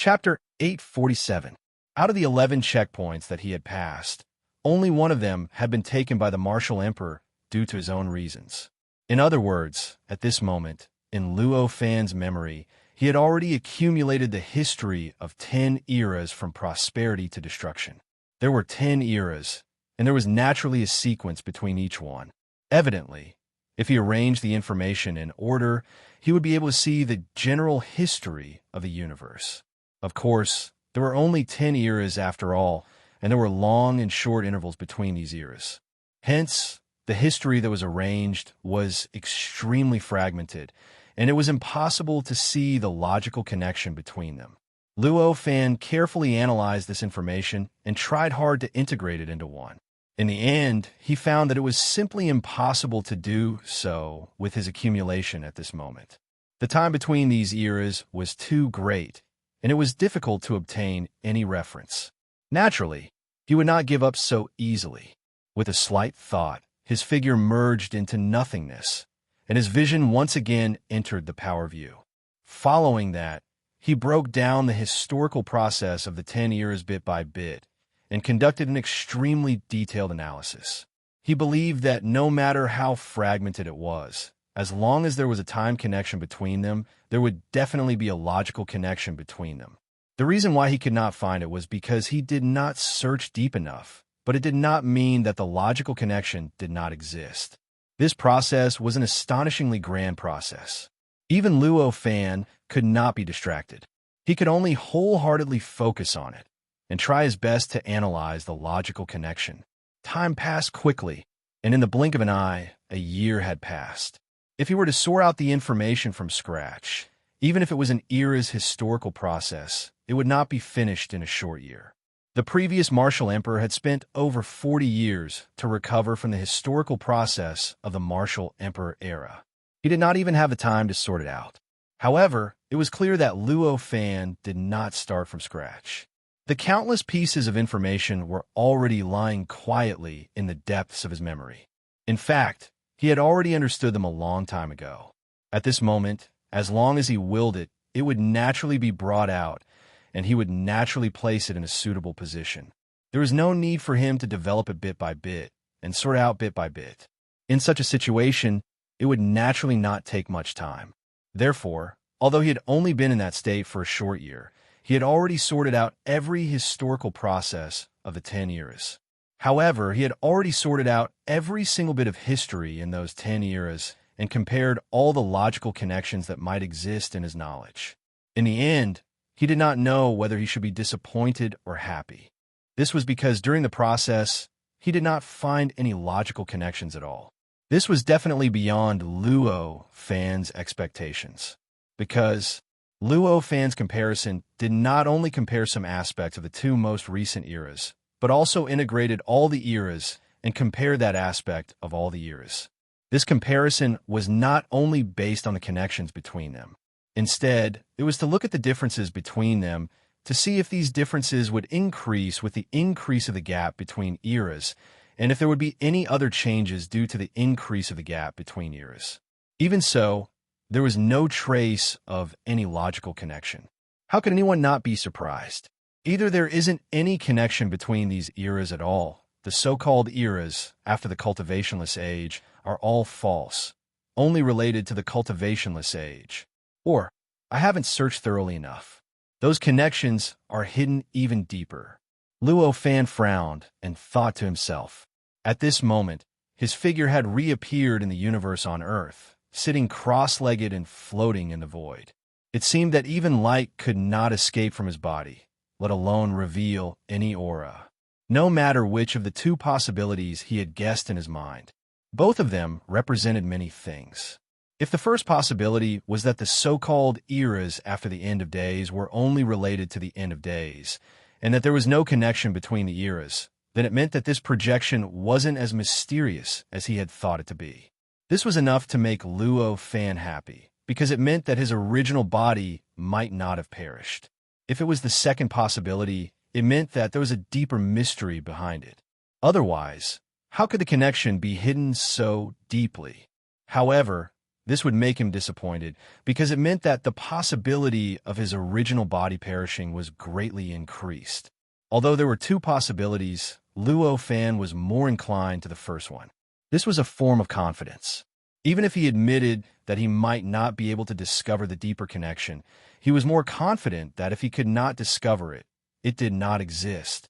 Chapter 847. Out of the 11 checkpoints that he had passed, only one of them had been taken by the Martial Emperor due to his own reasons. In other words, at this moment, in Luo Fan's memory, he had already accumulated the history of 10 eras from prosperity to destruction. There were 10 eras, and there was naturally a sequence between each one. Evidently, if he arranged the information in order, he would be able to see the general history of the universe. Of course, there were only 10 eras after all, and there were long and short intervals between these eras. Hence, the history that was arranged was extremely fragmented, and it was impossible to see the logical connection between them. Luo Fan carefully analyzed this information and tried hard to integrate it into one. In the end, he found that it was simply impossible to do so with his accumulation at this moment. The time between these eras was too great, and it was difficult to obtain any reference. Naturally, he would not give up so easily. With a slight thought, his figure merged into nothingness, and his vision once again entered the power view. Following that, he broke down the historical process of the 10 eras bit by bit and conducted an extremely detailed analysis. He believed that no matter how fragmented it was, as long as there was a time connection between them, there would definitely be a logical connection between them. The reason why he could not find it was because he did not search deep enough, but it did not mean that the logical connection did not exist. This process was an astonishingly grand process. Even Luo Fan could not be distracted. He could only wholeheartedly focus on it and try his best to analyze the logical connection. Time passed quickly, and in the blink of an eye, a year had passed. If he were to sort out the information from scratch, even if it was an era's historical process, it would not be finished in a short year. The previous Martial Emperor had spent over 40 years to recover from the historical process of the Martial Emperor era. He did not even have the time to sort it out. However, it was clear that Luo Fan did not start from scratch. The countless pieces of information were already lying quietly in the depths of his memory. In fact, he had already understood them a long time ago. At this moment, as long as he willed it, it would naturally be brought out, and he would naturally place it in a suitable position. There was no need for him to develop it bit by bit and sort out bit by bit. In such a situation, it would naturally not take much time. Therefore, although he had only been in that state for a short year, he had already sorted out every historical process of the 10 eras. However, he had already sorted out every single bit of history in those 10 eras and compared all the logical connections that might exist in his knowledge. In the end, he did not know whether he should be disappointed or happy. This was because during the process, he did not find any logical connections at all. This was definitely beyond Luo Fan's expectations, because Luo Fan's comparison did not only compare some aspects of the two most recent eras, but also integrated all the eras and compared that aspect of all the eras. This comparison was not only based on the connections between them. Instead, it was to look at the differences between them to see if these differences would increase with the increase of the gap between eras, and if there would be any other changes due to the increase of the gap between eras. Even so, there was no trace of any logical connection. How could anyone not be surprised? Either there isn't any connection between these eras at all. The so-called eras after the cultivationless age are all false, only related to the cultivationless age. Or, I haven't searched thoroughly enough. Those connections are hidden even deeper. Luo Fan frowned and thought to himself. At this moment, his figure had reappeared in the universe on Earth, sitting cross-legged and floating in the void. It seemed that even light could not escape from his body, let alone reveal any aura. No matter which of the two possibilities he had guessed in his mind, both of them represented many things. If the first possibility was that the so-called eras after the end of days were only related to the end of days, and that there was no connection between the eras, then it meant that this projection wasn't as mysterious as he had thought it to be. This was enough to make Luo Fan happy, because it meant that his original body might not have perished. If it was the second possibility, it meant that there was a deeper mystery behind it. Otherwise, how could the connection be hidden so deeply? However, This would make him disappointed because it meant that the possibility of his original body perishing was greatly increased. Although there were two possibilities, Luo Fan was more inclined to the first one. This was a form of confidence. Even if he admitted that he might not be able to discover the deeper connection, he was more confident that if he could not discover it, it did not exist.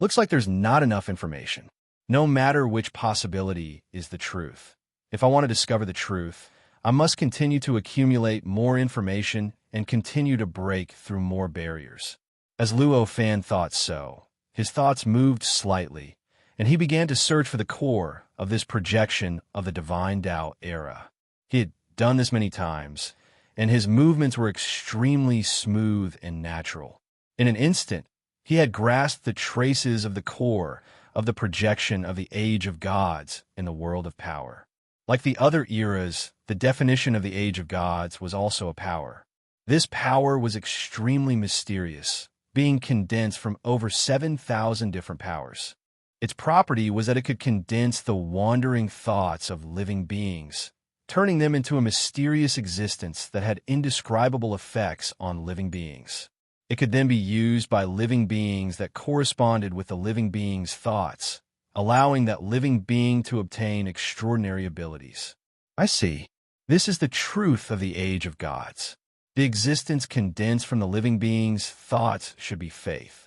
Looks like there's not enough information. No matter which possibility is the truth. If I want to discover the truth, I must continue to accumulate more information and continue to break through more barriers. As Luo Fan thought so, his thoughts moved slightly, and he began to search for the core of this projection of the Divine Tao era. He had done this many times, and his movements were extremely smooth and natural. In an instant, he had grasped the traces of the core of the projection of the Age of Gods in the world of power. Like the other eras, the definition of the Age of Gods was also a power. This power was extremely mysterious, being condensed from over 7,000 different powers. Its property was that it could condense the wandering thoughts of living beings, turning them into a mysterious existence that had indescribable effects on living beings. It could then be used by living beings that corresponded with the living being's thoughts, allowing that living being to obtain extraordinary abilities. I see. This is the truth of the Age of Gods. The existence condensed from the living being's thoughts should be faith.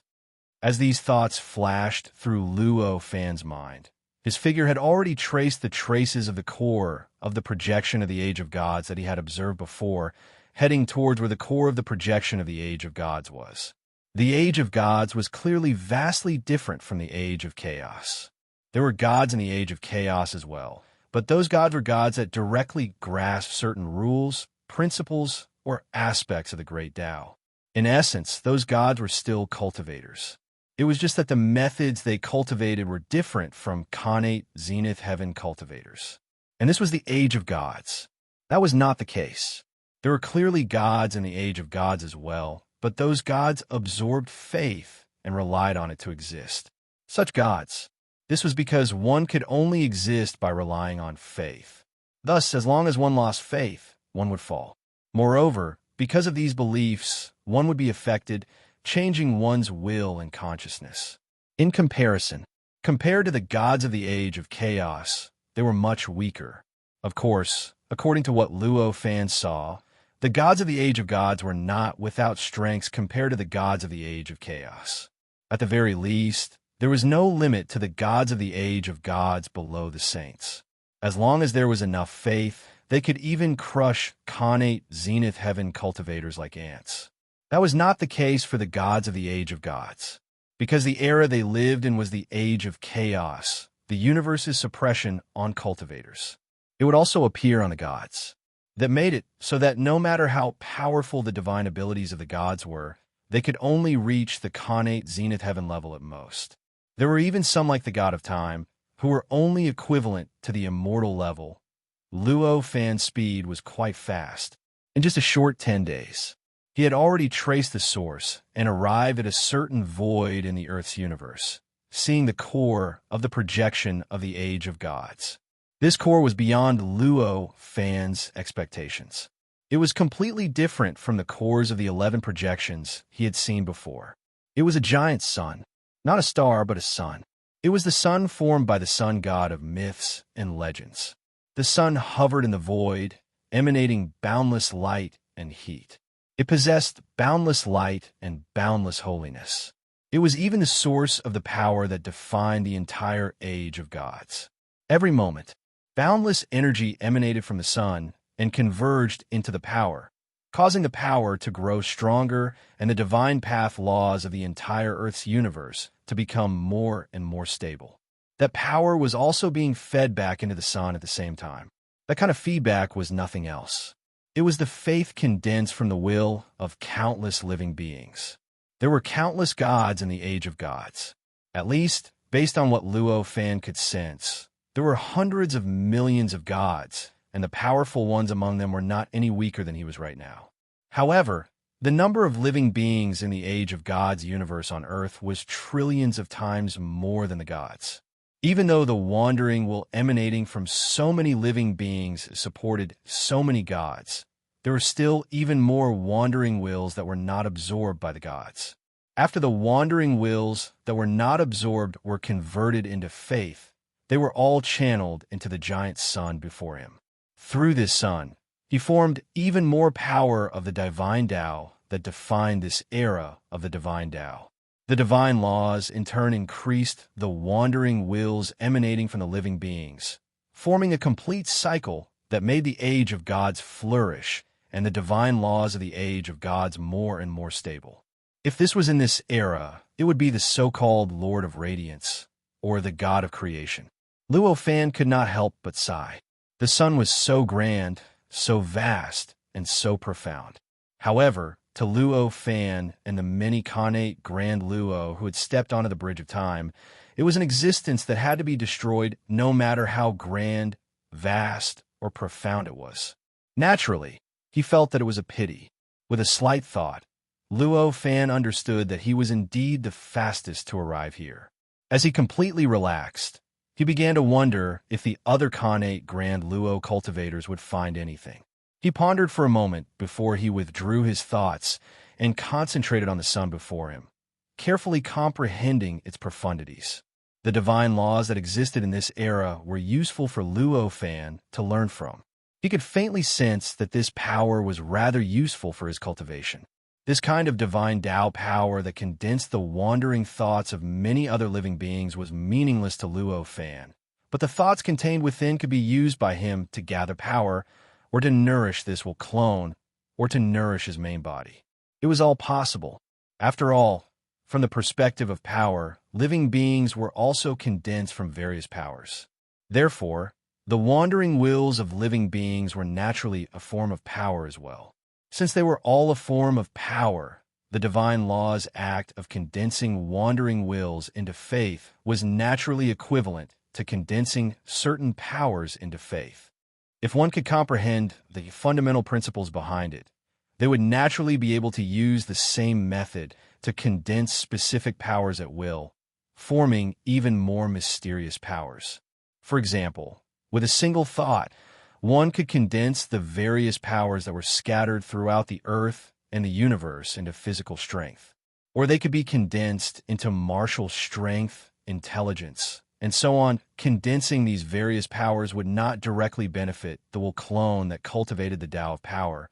As these thoughts flashed through Luo Fan's mind, his figure had already traced the traces of the core of the projection of the Age of Gods that he had observed before, heading towards where the core of the projection of the Age of Gods was. The Age of Gods was clearly vastly different from the Age of Chaos. There were gods in the Age of Chaos as well, but those gods were gods that directly grasped certain rules, principles, or aspects of the great Tao. In essence, those gods were still cultivators. It was just that the methods they cultivated were different from Khanate Zenith Heaven cultivators. And this was the Age of Gods. That was not the case. There were clearly gods in the Age of Gods as well, but those gods absorbed faith and relied on it to exist. Such gods. This was because one could only exist by relying on faith. Thus, as long as one lost faith, one would fall. Moreover, because of these beliefs, one would be affected, changing one's will and consciousness. In comparison, compared to the gods of the Age of Chaos, they were much weaker. Of course, according to what Luo Fan saw, the gods of the Age of Gods were not without strengths compared to the gods of the Age of Chaos. At the very least, there was no limit to the gods of the Age of Gods below the saints. As long as there was enough faith, they could even crush Khanate Zenith Heaven cultivators like ants. That was not the case for the gods of the Age of Gods. Because the era they lived in was the Age of Chaos, the universe's suppression on cultivators. It would also appear on the gods. That made it so that no matter how powerful the divine abilities of the gods were, they could only reach the Khanate Zenith Heaven level at most. There were even some like the God of Time, who were only equivalent to the immortal level. Luo Fan's speed was quite fast. In just a short 10 days, he had already traced the source and arrived at a certain void in the Earth's universe, seeing the core of the projection of the Age of Gods. This core was beyond Luo Fan's expectations. It was completely different from the cores of the 11 projections he had seen before. It was a giant sun, not a star but a sun. It was the sun formed by the sun god of myths and legends. The sun hovered in the void, emanating boundless light and heat. It possessed boundless light and boundless holiness. It was even the source of the power that defined the entire Age of Gods. Every moment, boundless energy emanated from the sun and converged into the power, causing the power to grow stronger and the divine path laws of the entire Earth's universe to become more and more stable. That power was also being fed back into the sun at the same time. That kind of feedback was nothing else. It was the faith condensed from the will of countless living beings. There were countless gods in the Age of Gods. At least, based on what Luo Fan could sense, there were hundreds of millions of gods, and the powerful ones among them were not any weaker than he was right now. However, the number of living beings in the Age of Gods universe on Earth was trillions of times more than the gods. Even though the wandering will emanating from so many living beings supported so many gods, there were still even more wandering wills that were not absorbed by the gods. After the wandering wills that were not absorbed were converted into faith, they were all channeled into the giant sun before him. Through this sun, he formed even more power of the divine Tao that defined this era of the divine Tao. The divine laws in turn increased the wandering wills emanating from the living beings, forming a complete cycle that made the age of gods flourish and the divine laws of the age of gods more and more stable. If this was in this era, it would be the so-called Lord of Radiance, or the God of Creation. Luo Fan could not help but sigh. The sun was so grand, so vast, and so profound. However, to Luo Fan and the many Khanate Grand Luo who had stepped onto the bridge of time, it was an existence that had to be destroyed no matter how grand, vast, or profound it was. Naturally, he felt that it was a pity. With a slight thought, Luo Fan understood that he was indeed the fastest to arrive here. As he completely relaxed, he began to wonder if the other Khanate Grand Luo cultivators would find anything. He pondered for a moment before he withdrew his thoughts and concentrated on the sun before him, carefully comprehending its profundities. The divine laws that existed in this era were useful for Luo Fan to learn from. He could faintly sense that this power was rather useful for his cultivation. This kind of divine Tao power that condensed the wandering thoughts of many other living beings was meaningless to Luo Fan, but the thoughts contained within could be used by him to gather power, or to nourish this will clone, or to nourish his main body. It was all possible. After all, from the perspective of power, living beings were also condensed from various powers. Therefore, the wandering wills of living beings were naturally a form of power as well. Since they were all a form of power, the divine law's act of condensing wandering wills into faith was naturally equivalent to condensing certain powers into faith. If one could comprehend the fundamental principles behind it, they would naturally be able to use the same method to condense specific powers at will, forming even more mysterious powers. For example, with a single thought, one could condense the various powers that were scattered throughout the earth and the universe into physical strength. Or they could be condensed into martial strength, intelligence, and so on. Condensing these various powers would not directly benefit the will clone that cultivated the Tao of power,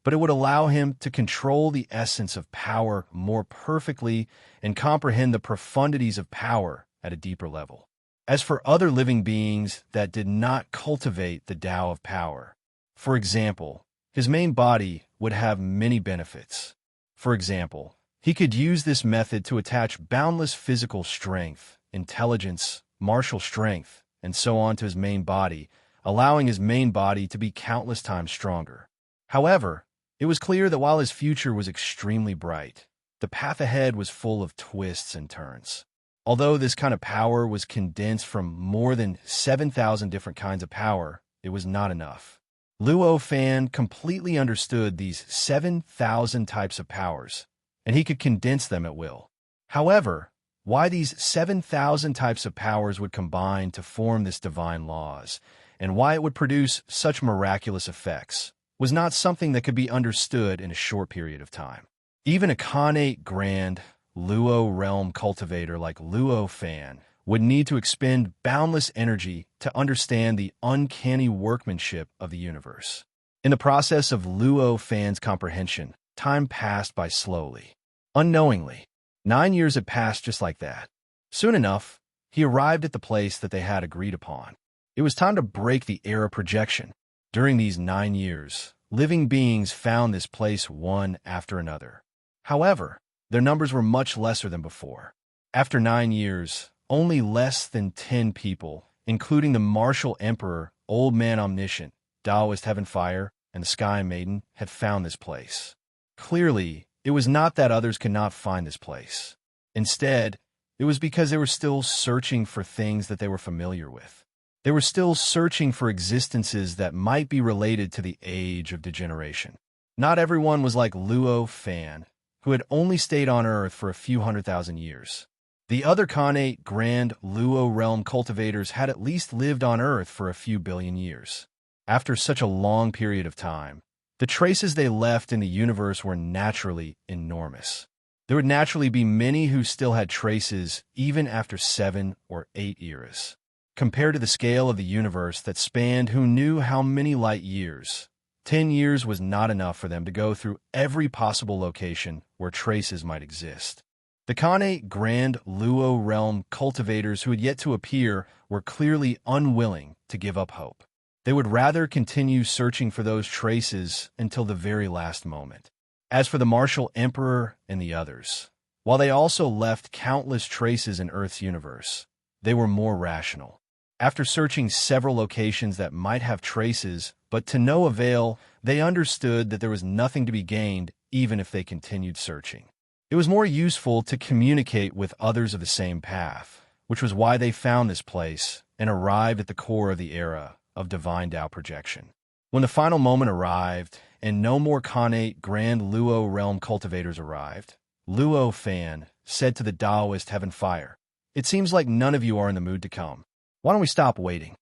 but it would allow him to control the essence of power more perfectly and comprehend the profundities of power at a deeper level. As for other living beings that did not cultivate the Tao of power, for example, his main body would have many benefits. For example, he could use this method to attach boundless physical strength, intelligence, martial strength, and so on to his main body, allowing his main body to be countless times stronger. However, it was clear that while his future was extremely bright, the path ahead was full of twists and turns. Although this kind of power was condensed from more than 7,000 different kinds of power, it was not enough. Luo Fan completely understood these 7,000 types of powers, and he could condense them at will. However, why these 7,000 types of powers would combine to form this divine laws, and why it would produce such miraculous effects, was not something that could be understood in a short period of time. Even a Khanate Grand Luo realm cultivator like Luo Fan would need to expend boundless energy to understand the uncanny workmanship of the universe. In the process of Luo Fan's comprehension, time passed by slowly. Unknowingly, 9 years had passed just like that. Soon enough, he arrived at the place that they had agreed upon. It was time to break the era projection. During these 9 years, living beings found this place one after another. However, their numbers were much lesser than before. After 9 years, only less than 10 people, including the martial emperor, Old Man Omniscient, Taoist Heaven Fire, and the Sky Maiden, had found this place. Clearly, it was not that others could not find this place. Instead, it was because they were still searching for things that they were familiar with. They were still searching for existences that might be related to the age of degeneration. Not everyone was like Luo Fan, who had only stayed on Earth for a few 100,000 years. The other Khanate Grand Luo realm cultivators had at least lived on Earth for a few billion years. After such a long period of time, the traces they left in the universe were naturally enormous. There would naturally be many who still had traces even after 7 or 8 eras. Compared to the scale of the universe that spanned who knew how many light years, 10 years was not enough for them to go through every possible location where traces might exist. The Khanate Grand Luo realm cultivators who had yet to appear were clearly unwilling to give up hope. They would rather continue searching for those traces until the very last moment. As for the Martial Emperor and the others, while they also left countless traces in Earth's universe, they were more rational. After searching several locations that might have traces, but to no avail, they understood that there was nothing to be gained even if they continued searching. It was more useful to communicate with others of the same path, which was why they found this place and arrived at the core of the era of divine Tao projection. When the final moment arrived, and no more Khanate Grand Luo realm cultivators arrived, Luo Fan said to the Taoist Heaven Fire, "It seems like none of you are in the mood to come. Why don't we stop waiting?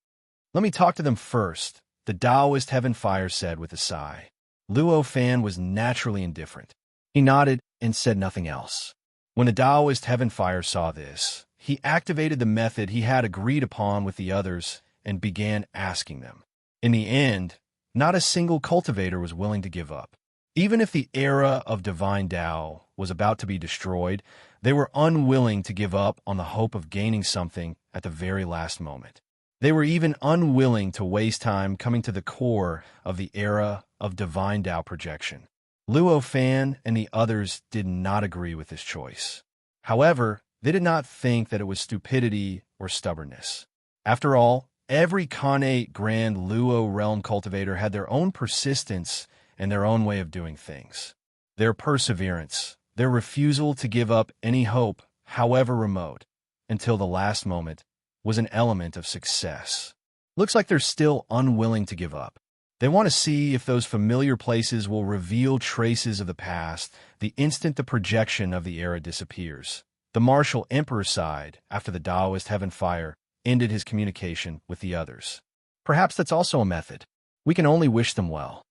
Let me talk to them first," the Taoist Heaven Fire said with a sigh. Luo Fan was naturally indifferent. He nodded and said nothing else. When the Taoist Heaven Fire saw this, he activated the method he had agreed upon with the others and began asking them. In the end, not a single cultivator was willing to give up. Even if the era of divine Tao was about to be destroyed, they were unwilling to give up on the hope of gaining something at the very last moment. They were even unwilling to waste time coming to the core of the era of divine Tao projection. Luo Fan and the others did not agree with this choice. However, they did not think that it was stupidity or stubbornness. After all, every Khanate Grand Luo realm cultivator had their own persistence and their own way of doing things. Their perseverance, their refusal to give up any hope, however remote, until the last moment, was an element of success. Looks like they're still unwilling to give up. They want to see if those familiar places will reveal traces of the past the instant the projection of the era disappears. The Martial Emperor sighed after the Taoist Heaven Fire ended his communication with the others. Perhaps that's also a method. We can only wish them well.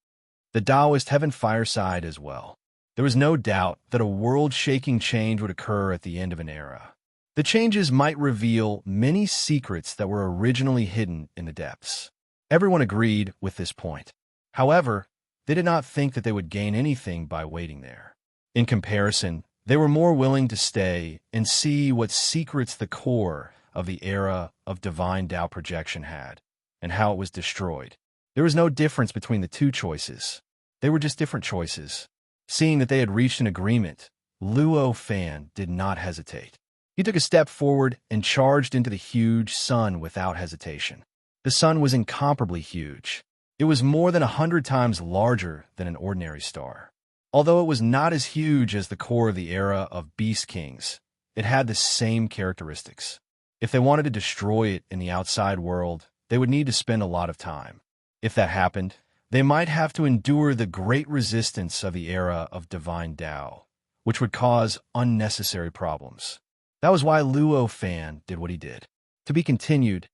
The Taoist Heaven Fire sighed as well. There was no doubt that a world-shaking change would occur at the end of an era. The changes might reveal many secrets that were originally hidden in the depths. Everyone agreed with this point. However, they did not think that they would gain anything by waiting there. In comparison, they were more willing to stay and see what secrets the core of the era of divine Tao projection had, and how it was destroyed. There was no difference between the two choices. They were just different choices. Seeing that they had reached an agreement, Luo Fan did not hesitate. He took a step forward and charged into the huge sun without hesitation. The sun was incomparably huge. It was more than 100 times larger than an ordinary star. Although it was not as huge as the core of the era of Beast Kings, it had the same characteristics. If they wanted to destroy it in the outside world, they would need to spend a lot of time. If that happened, they might have to endure the great resistance of the era of divine Tao, which would cause unnecessary problems. That was why Luo Fan did what he did. To be continued.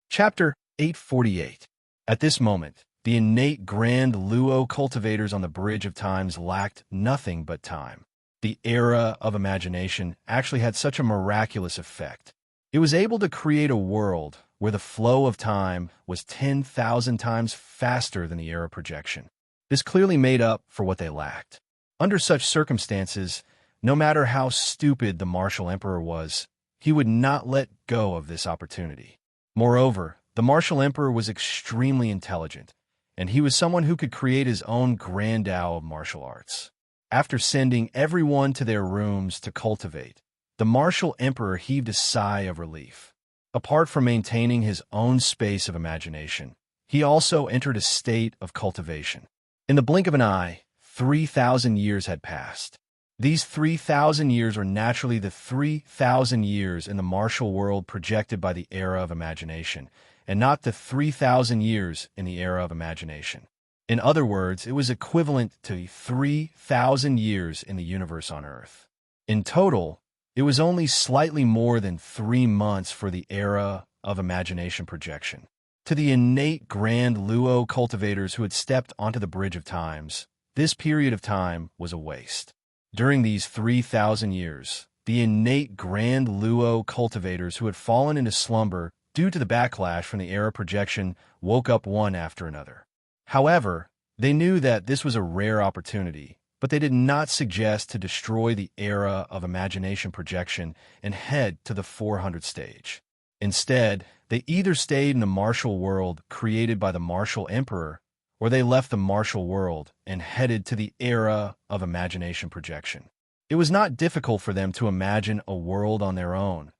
Chapter 848. At this moment, the innate Grand Luo cultivators on the Bridge of Times lacked nothing but time. The era of imagination actually had such a miraculous effect. It was able to create a world where the flow of time was 10,000 times faster than the era projection. This clearly made up for what they lacked. Under such circumstances, no matter how stupid the Martial Emperor was, he would not let go of this opportunity. Moreover, the Martial Emperor was extremely intelligent, and he was someone who could create his own grand Tao of martial arts. After sending everyone to their rooms to cultivate, the Martial Emperor heaved a sigh of relief. Apart from maintaining his own space of imagination, he also entered a state of cultivation. In the blink of an eye, 3,000 years had passed. These 3,000 years were naturally the 3,000 years in the martial world projected by the era of imagination, and not the 3,000 years in the era of imagination. In other words, it was equivalent to 3,000 years in the universe on Earth. In total, It was only slightly more than 3 months for the era of imagination projection. To the innate grand luo cultivators who had stepped onto the bridge of times, this period of time was a waste. During these 3,000 years, the innate grand luo cultivators who had fallen into slumber due to the backlash from the era projection woke up one after another. However, they knew that this was a rare opportunity, but they did not suggest to destroy the era of imagination projection and head to the 400 stage. Instead, they either stayed in the martial world created by the martial emperor, or they left the martial world and headed to the era of imagination projection. It was not difficult for them to imagine a world on their own.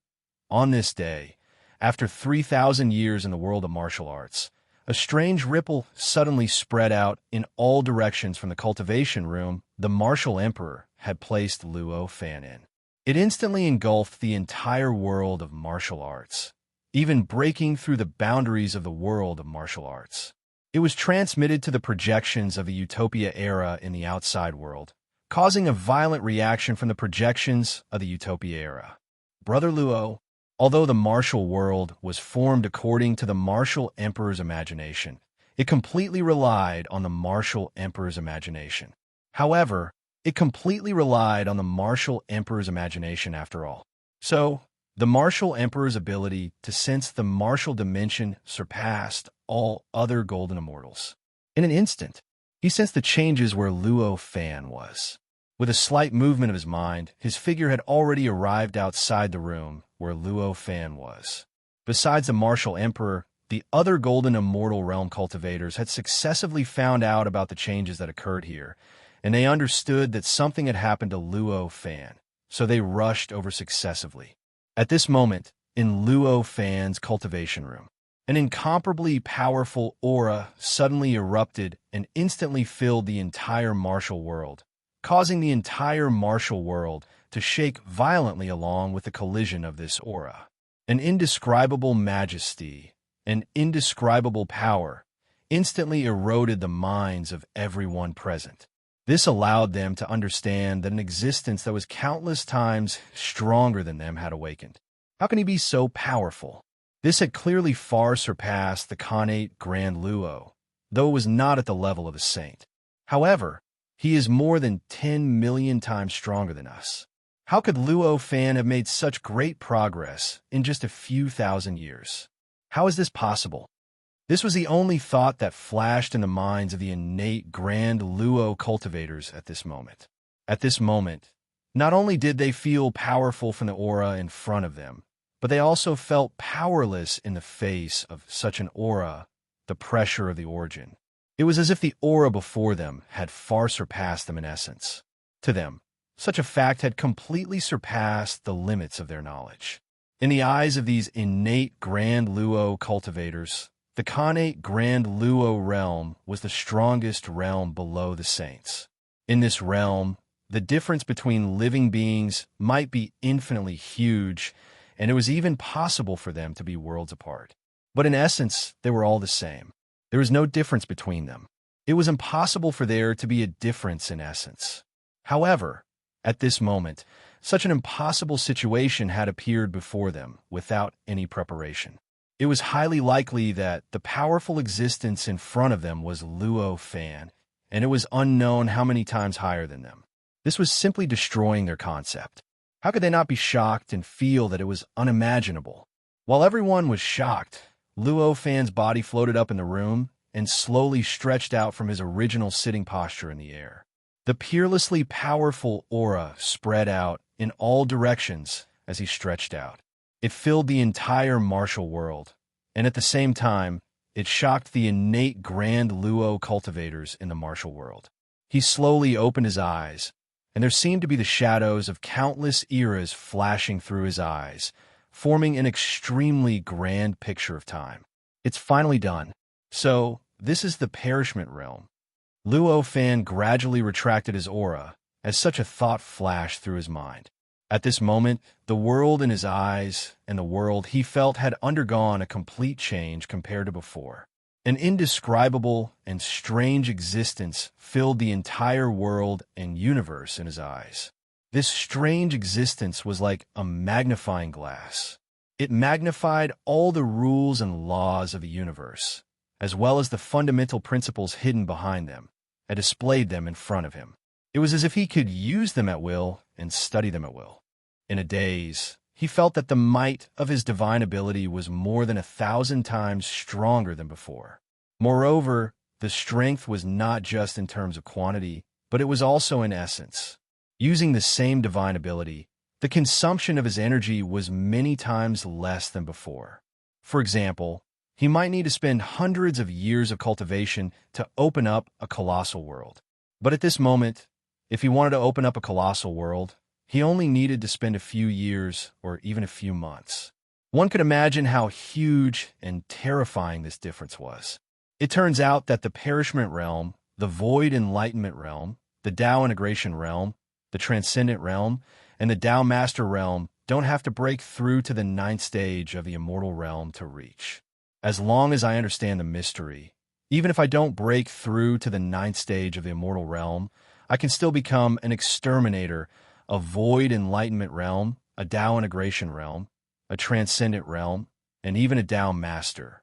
On this day, after 3,000 years in the world of martial arts, a strange ripple suddenly spread out in all directions from the cultivation room the martial emperor had placed Luo Fan in. It instantly engulfed the entire world of martial arts, even breaking through the boundaries of the world of martial arts. It was transmitted to the projections of the Utopia era in the outside world, causing a violent reaction from the projections of the Utopia era. Brother Luo, although the martial world was formed according to the martial emperor's imagination, it completely relied on the martial emperor's imagination. However, it completely relied on the martial emperor's imagination after all. So, the martial emperor's ability to sense the martial dimension surpassed all other golden immortals. In an instant, he sensed the changes where Luo Fan was. With a slight movement of his mind, his figure had already arrived outside the room where Luo Fan was. Besides the martial emperor, the other golden immortal realm cultivators had successively found out about the changes that occurred here, and they understood that something had happened to Luo Fan, so they rushed over successively. At this moment, in Luo Fan's cultivation room, an incomparably powerful aura suddenly erupted and instantly filled the entire martial world, causing the entire martial world to shake violently along with the collision of this aura. An indescribable majesty, an indescribable power, instantly eroded the minds of everyone present. This allowed them to understand that an existence that was countless times stronger than them had awakened. How can he be so powerful? This had clearly far surpassed the Khanate Grand Luo, though it was not at the level of a saint. However, he is more than 10 million times stronger than us. How could Luo Fan have made such great progress in just a few thousand years? How is this possible? This was the only thought that flashed in the minds of the innate Grand Luo cultivators at this moment. At this moment, not only did they feel powerful from the aura in front of them, but they also felt powerless in the face of such an aura, the pressure of the origin. It was as if the aura before them had far surpassed them in essence. To them, such a fact had completely surpassed the limits of their knowledge. In the eyes of these innate Grand Luo cultivators, the Khanate Grand Luo realm was the strongest realm below the saints. In this realm, the difference between living beings might be infinitely huge, and it was even possible for them to be worlds apart. But in essence, they were all the same. There was no difference between them. It was impossible for there to be a difference in essence. However, at this moment, such an impossible situation had appeared before them without any preparation. It was highly likely that the powerful existence in front of them was Luo Fan, and it was unknown how many times higher than them. This was simply destroying their concept. How could they not be shocked and feel that it was unimaginable? While everyone was shocked, Luo Fan's body floated up in the room and slowly stretched out from his original sitting posture in the air. The peerlessly powerful aura spread out in all directions as he stretched out. It filled the entire martial world, and at the same time, it shocked the innate Grand Luo cultivators in the martial world. He slowly opened his eyes, and there seemed to be the shadows of countless eras flashing through his eyes, forming an extremely grand picture of time. It's finally done. So, this is the perishment realm. Luo Fan gradually retracted his aura as such a thought flashed through his mind. At this moment, the world in his eyes and the world he felt had undergone a complete change compared to before. An indescribable and strange existence filled the entire world and universe in his eyes. This strange existence was like a magnifying glass. It magnified all the rules and laws of the universe, as well as the fundamental principles hidden behind them, and displayed them in front of him. It was as if he could use them at will and study them at will. In a daze, he felt that the might of his divine ability was more than 1,000 times stronger than before. Moreover, the strength was not just in terms of quantity, but it was also in essence. Using the same divine ability, the consumption of his energy was many times less than before. For example, he might need to spend hundreds of years of cultivation to open up a colossal world. But at this moment, if he wanted to open up a colossal world, he only needed to spend a few years or even a few months. One could imagine how huge and terrifying this difference was. It turns out that the perishment realm, the void enlightenment realm, the Tao integration realm, the transcendent realm, and the Tao master realm don't have to break through to the 9th stage of the immortal realm to reach. As long as I understand the mystery, even if I don't break through to the 9th stage of the immortal realm, I can still become an exterminator, a void enlightenment realm, a Tao integration realm, a transcendent realm, and even a Tao master.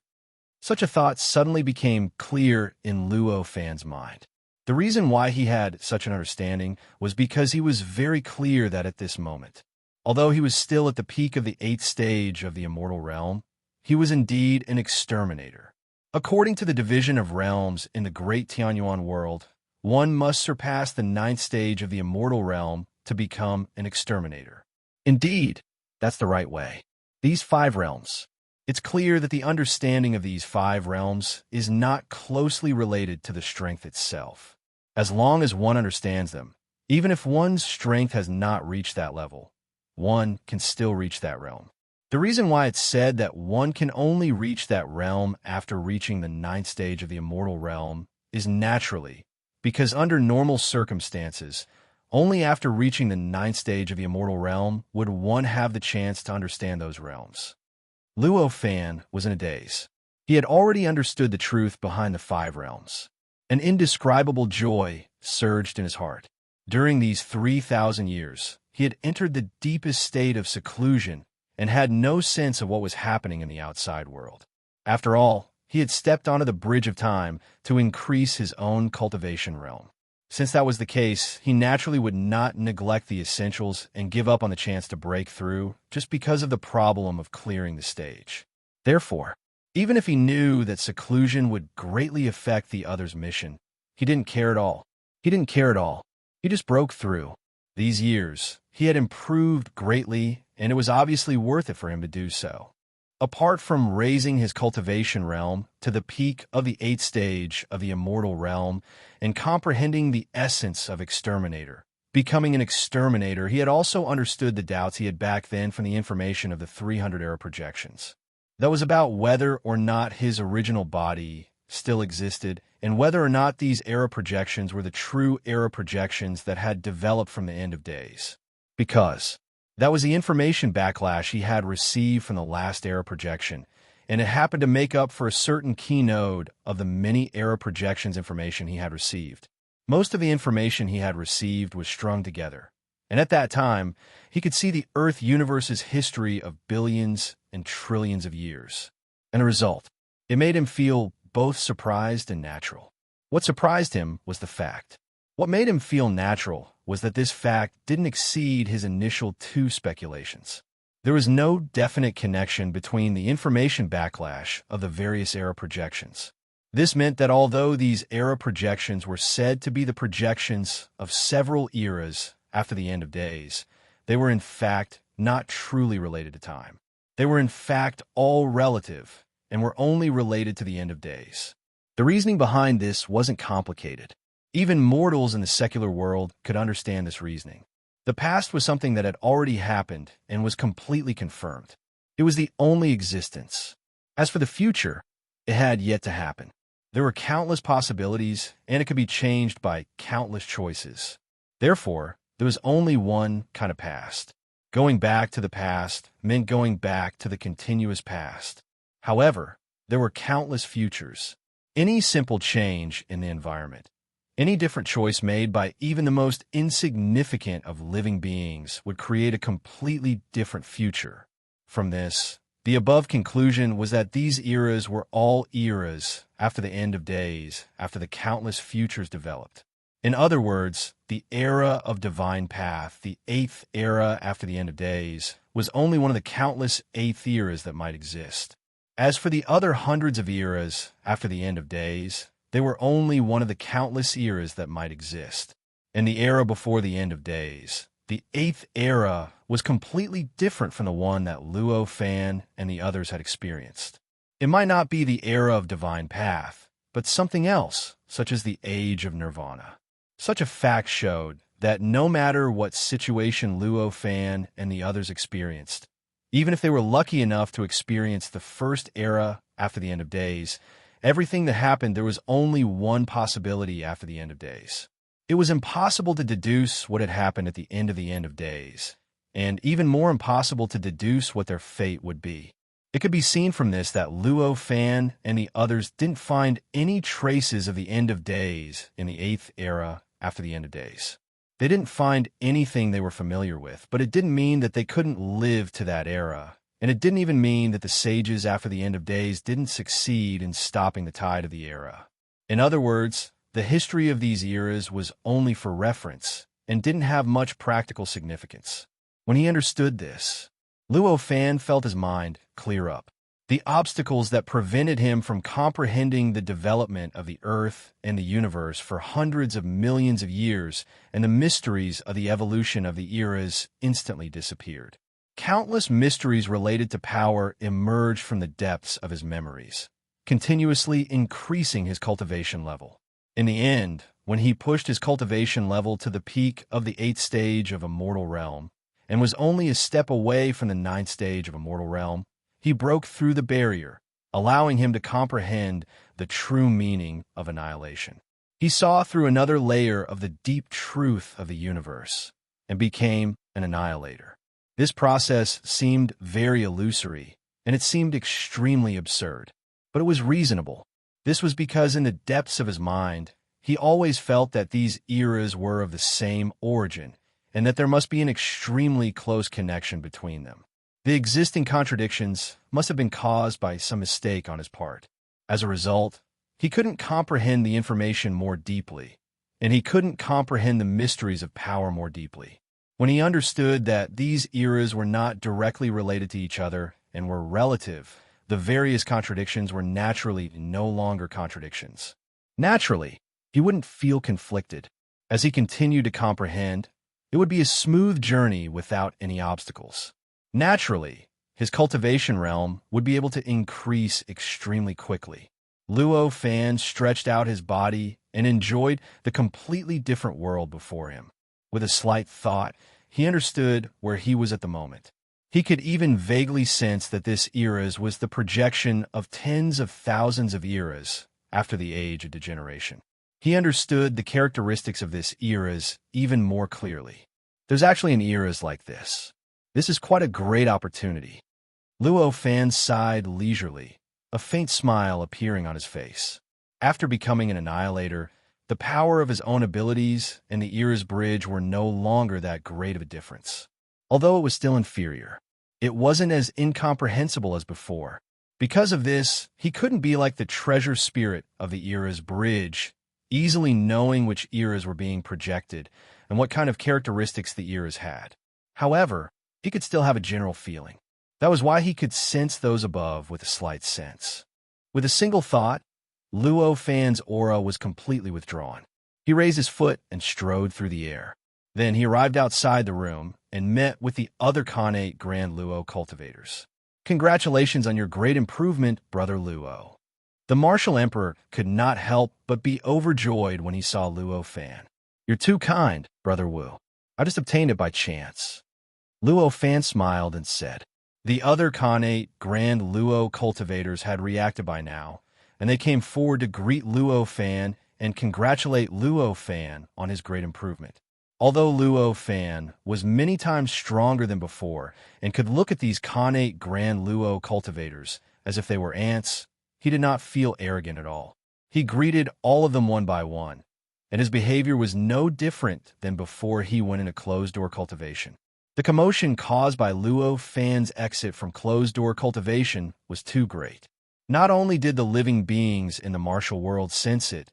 Such a thought suddenly became clear in Luo Fan's mind. The reason why he had such an understanding was because he was very clear that at this moment, although he was still at the peak of the 8th stage of the immortal realm, he was indeed an exterminator. According to the division of realms in the Great Tianyuan world, one must surpass the 9th stage of the immortal realm to become an exterminator. Indeed, that's the right way. These 5 realms. It's clear that the understanding of these 5 realms is not closely related to the strength itself. As long as one understands them, even if one's strength has not reached that level, one can still reach that realm. The reason why it's said that one can only reach that realm after reaching the 9th stage of the immortal realm is naturally because under normal circumstances, only after reaching the 9th stage of the immortal realm would one have the chance to understand those realms. Luo Fan was in a daze. He had already understood the truth behind the 5 realms. An indescribable joy surged in his heart. During these 3,000 years, he had entered the deepest state of seclusion and had no sense of what was happening in the outside world. After all, he had stepped onto the bridge of time to increase his own cultivation realm. Since that was the case, he naturally would not neglect the essentials and give up on the chance to break through just because of the problem of clearing the stage. Therefore, even if he knew that seclusion would greatly affect the other's mission, he didn't care at all. He didn't care at all. He just broke through. These years, he had improved greatly, and it was obviously worth it for him to do so. Apart from raising his cultivation realm to the peak of the 8th stage of the immortal realm and comprehending the essence of exterminator, becoming an exterminator, he had also understood the doubts he had back then from the information of the 300 era projections. That was about whether or not his original body still existed and whether or not these era projections were the true era projections that had developed from the end of days. Because that was the information backlash he had received from the last era projection, and it happened to make up for a certain key node of the many era projections information he had received. Most of the information he had received was strung together, and at that time, he could see the Earth universe's history of billions and trillions of years. And a result, it made him feel both surprised and natural. What surprised him was the fact. What made him feel natural was that this fact didn't exceed his initial 2 speculations. There was no definite connection between the information backlash of the various era projections. This meant that although these era projections were said to be the projections of several eras after the end of days, they were in fact not truly related to time. They were in fact all relative and were only related to the end of days. The reasoning behind this wasn't complicated. Even mortals in the secular world could understand this reasoning. The past was something that had already happened and was completely confirmed. It was the only existence. As for the future, it had yet to happen. There were countless possibilities, and it could be changed by countless choices. Therefore, there was only one kind of past. Going back to the past meant going back to the continuous past. However, there were countless futures. Any simple change in the environment, Any different choice made by even the most insignificant of living beings would create a completely different future. From this, the above conclusion was that these eras were all eras after the end of days, after the countless futures developed. In other words, the era of divine path, the eighth era after the end of days, was only one of the countless eighth eras that might exist. As for the other hundreds of eras after the end of days, they were only one of the countless eras that might exist. In the era before the end of days, the eighth era was completely different from the one that Luo Fan and the others had experienced. It might not be the era of divine path, but something else, such as the age of nirvana. Such a fact showed that no matter what situation Luo Fan and the others experienced, even if they were lucky enough to experience the first era after the end of days, everything that happened, there was only one possibility after the end of days. It was impossible to deduce what had happened at the end of days, and even more impossible to deduce what their fate would be. It could be seen from this that Luo Fan and the others didn't find any traces of the end of days in the eighth era after the end of days. They didn't find anything they were familiar with, but it didn't mean that they couldn't live to that era. And it didn't even mean that the sages after the end of days didn't succeed in stopping the tide of the era. In other words, the history of these eras was only for reference and didn't have much practical significance. When he understood this, Luo Fan felt his mind clear up. The obstacles that prevented him from comprehending the development of the Earth and the universe for hundreds of millions of years and the mysteries of the evolution of the eras instantly disappeared. Countless mysteries related to power emerged from the depths of his memories, continuously increasing his cultivation level. In the end, when he pushed his cultivation level to the peak of the 8th stage of Immortal Realm, and was only a step away from the 9th stage of Immortal Realm, he broke through the barrier, allowing him to comprehend the true meaning of annihilation. He saw through another layer of the deep truth of the universe, and became an annihilator. This process seemed very illusory, and it seemed extremely absurd, but it was reasonable. This was because in the depths of his mind, he always felt that these eras were of the same origin, and that there must be an extremely close connection between them. The existing contradictions must have been caused by some mistake on his part. As a result, he couldn't comprehend the information more deeply, and he couldn't comprehend the mysteries of power more deeply. When he understood that these eras were not directly related to each other and were relative, the various contradictions were naturally no longer contradictions. Naturally, he wouldn't feel conflicted. As he continued to comprehend, it would be a smooth journey without any obstacles. Naturally, his cultivation realm would be able to increase extremely quickly. Luo Fan stretched out his body and enjoyed the completely different world before him. With a slight thought, he understood where he was at the moment. He could even vaguely sense that this eras was the projection of tens of thousands of eras after the age of degeneration. He understood the characteristics of this eras even more clearly. There's actually an eras like this. This is quite a great opportunity. Luo Fan sighed leisurely, a faint smile appearing on his face. After becoming an annihilator, the power of his own abilities and the eras bridge were no longer that great of a difference. Although it was still inferior, it wasn't as incomprehensible as before. Because of this, he couldn't be like the treasure spirit of the eras bridge, easily knowing which eras were being projected and what kind of characteristics the eras had. However, he could still have a general feeling. That was why he could sense those above with a slight sense. With a single thought, Luo Fan's aura was completely withdrawn. He raised his foot and strode through the air. Then he arrived outside the room and met with the other Khanate Grand Luo cultivators. Congratulations on your great improvement, Brother Luo. The Martial Emperor could not help but be overjoyed when he saw Luo Fan. You're too kind, Brother Wu. I just obtained it by chance. Luo Fan smiled and said. The other Khanate Grand Luo cultivators had reacted by now, and they came forward to greet Luo Fan and congratulate Luo Fan on his great improvement. Although Luo Fan was many times stronger than before and could look at these Khanate Grand Luo cultivators as if they were ants, he did not feel arrogant at all. He greeted all of them one by one, and his behavior was no different than before he went into closed-door cultivation. The commotion caused by Luo Fan's exit from closed-door cultivation was too great. Not only did the living beings in the martial world sense it,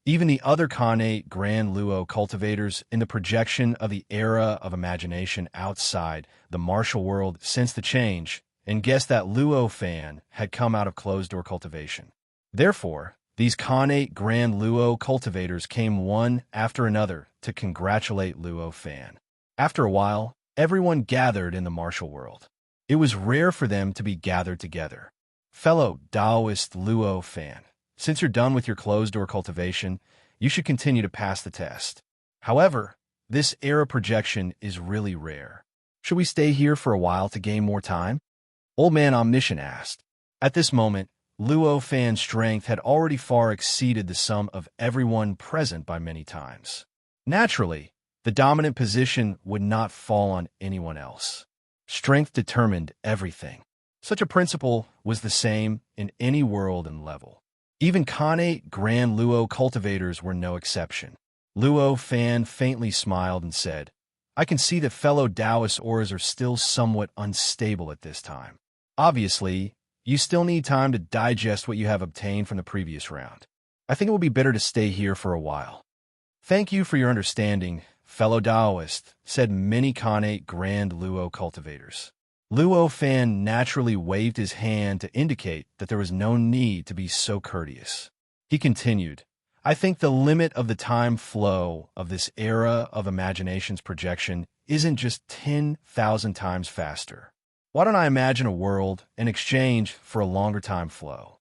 even the other Khanate Grand Luo cultivators in the projection of the era of imagination outside the martial world sensed the change and guessed that Luo Fan had come out of closed-door cultivation. Therefore, these Khanate Grand Luo cultivators came one after another to congratulate Luo Fan. After a while, everyone gathered in the martial world. It was rare for them to be gathered together. Fellow Taoist Luo Fan, since you're done with your closed-door cultivation, you should continue to pass the test. However, this era projection is really rare. Should we stay here for a while to gain more time? Old Man Omniscient asked. At this moment, Luo Fan's strength had already far exceeded the sum of everyone present by many times. Naturally, the dominant position would not fall on anyone else. Strength determined everything. Such a principle was the same in any world and level. Even Khanate Grand Luo cultivators were no exception. Luo Fan faintly smiled and said, I can see that fellow Taoist auras are still somewhat unstable at this time. Obviously, you still need time to digest what you have obtained from the previous round. I think it will be better to stay here for a while. Thank you for your understanding, fellow Taoist, said many Khanate Grand Luo cultivators. Luo Fan naturally waved his hand to indicate that there was no need to be so courteous. He continued, I think the limit of the time flow of this era of imagination's projection isn't just 10,000 times faster. Why don't I imagine a world in exchange for a longer time flow?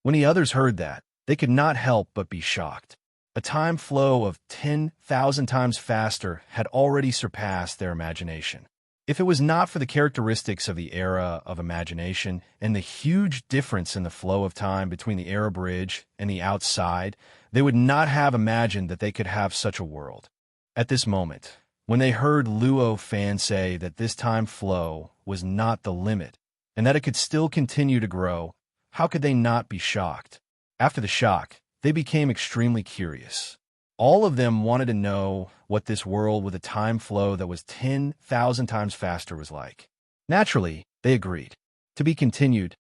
When the others heard that, they could not help but be shocked. A time flow of 10,000 times faster had already surpassed their imagination. If it was not for the characteristics of the era of imagination and the huge difference in the flow of time between the era bridge and the outside, they would not have imagined that they could have such a world. At this moment, when they heard Luo Fan say that this time flow was not the limit and that it could still continue to grow, how could they not be shocked? After the shock, they became extremely curious. All of them wanted to know what this world with a time flow that was 10,000 times faster was like. Naturally, they agreed. To be continued.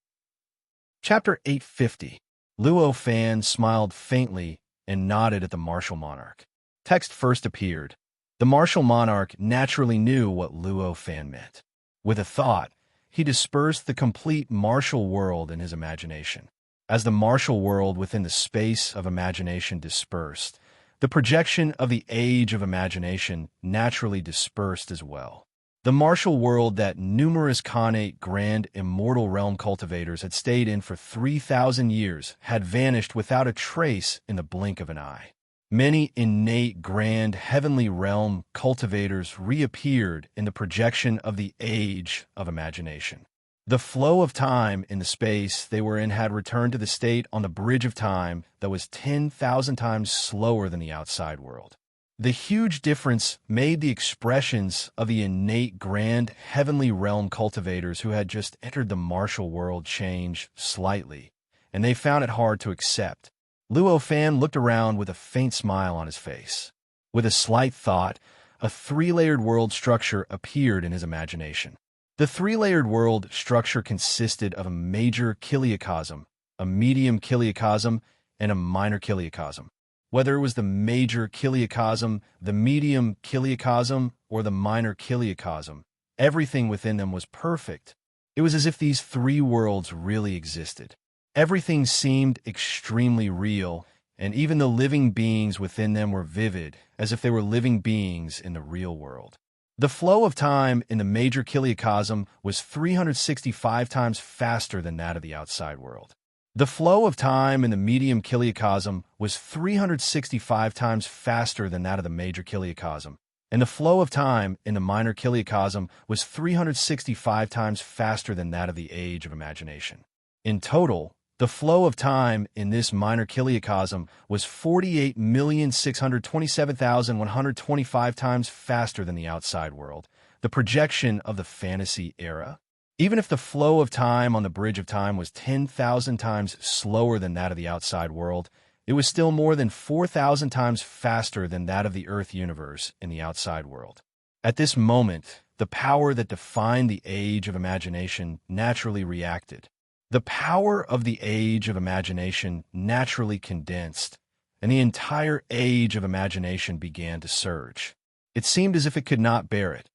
Chapter 850. Luo Fan smiled faintly and nodded at the martial monarch. Text first appeared. The martial monarch naturally knew what Luo Fan meant. With a thought, he dispersed the complete martial world in his imagination. As the martial world within the space of imagination dispersed, the projection of the age of imagination naturally dispersed as well. The martial world that numerous Khanate Grand Immortal Realm cultivators had stayed in for 3,000 years had vanished without a trace in the blink of an eye. Many innate Grand Heavenly Realm cultivators reappeared in the projection of the age of imagination. The flow of time in the space they were in had returned to the state on the bridge of time that was 10,000 times slower than the outside world. The huge difference made the expressions of the innate Grand Heavenly Realm cultivators who had just entered the martial world change slightly, and they found it hard to accept. Luo Fan looked around with a faint smile on his face. With a slight thought, a three-layered world structure appeared in his imagination. The three-layered world structure consisted of a major kiliacosm, a medium kiliacosm, and a minor kiliacosm. Whether it was the major kiliacosm, the medium kiliacosm, or the minor kiliacosm, everything within them was perfect. It was as if these three worlds really existed. Everything seemed extremely real, and even the living beings within them were vivid, as if they were living beings in the real world. The flow of time in the major kiliacosm was 365 times faster than that of the outside world. The flow of time in the medium kiliacosm was 365 times faster than that of the major kiliacosm, and the flow of time in the minor kiliacosm was 365 times faster than that of the age of imagination. In total, the flow of time in this minor kiliacosm was 48,627,125 times faster than the outside world, the projection of the fantasy era. Even if the flow of time on the bridge of time was 10,000 times slower than that of the outside world, It was still more than 4,000 times faster than that of the Earth universe in the outside world. At this moment, the power that defined the age of imagination naturally reacted. The power of the age of imagination naturally condensed, and the entire age of imagination began to surge. It seemed as if it could not bear it,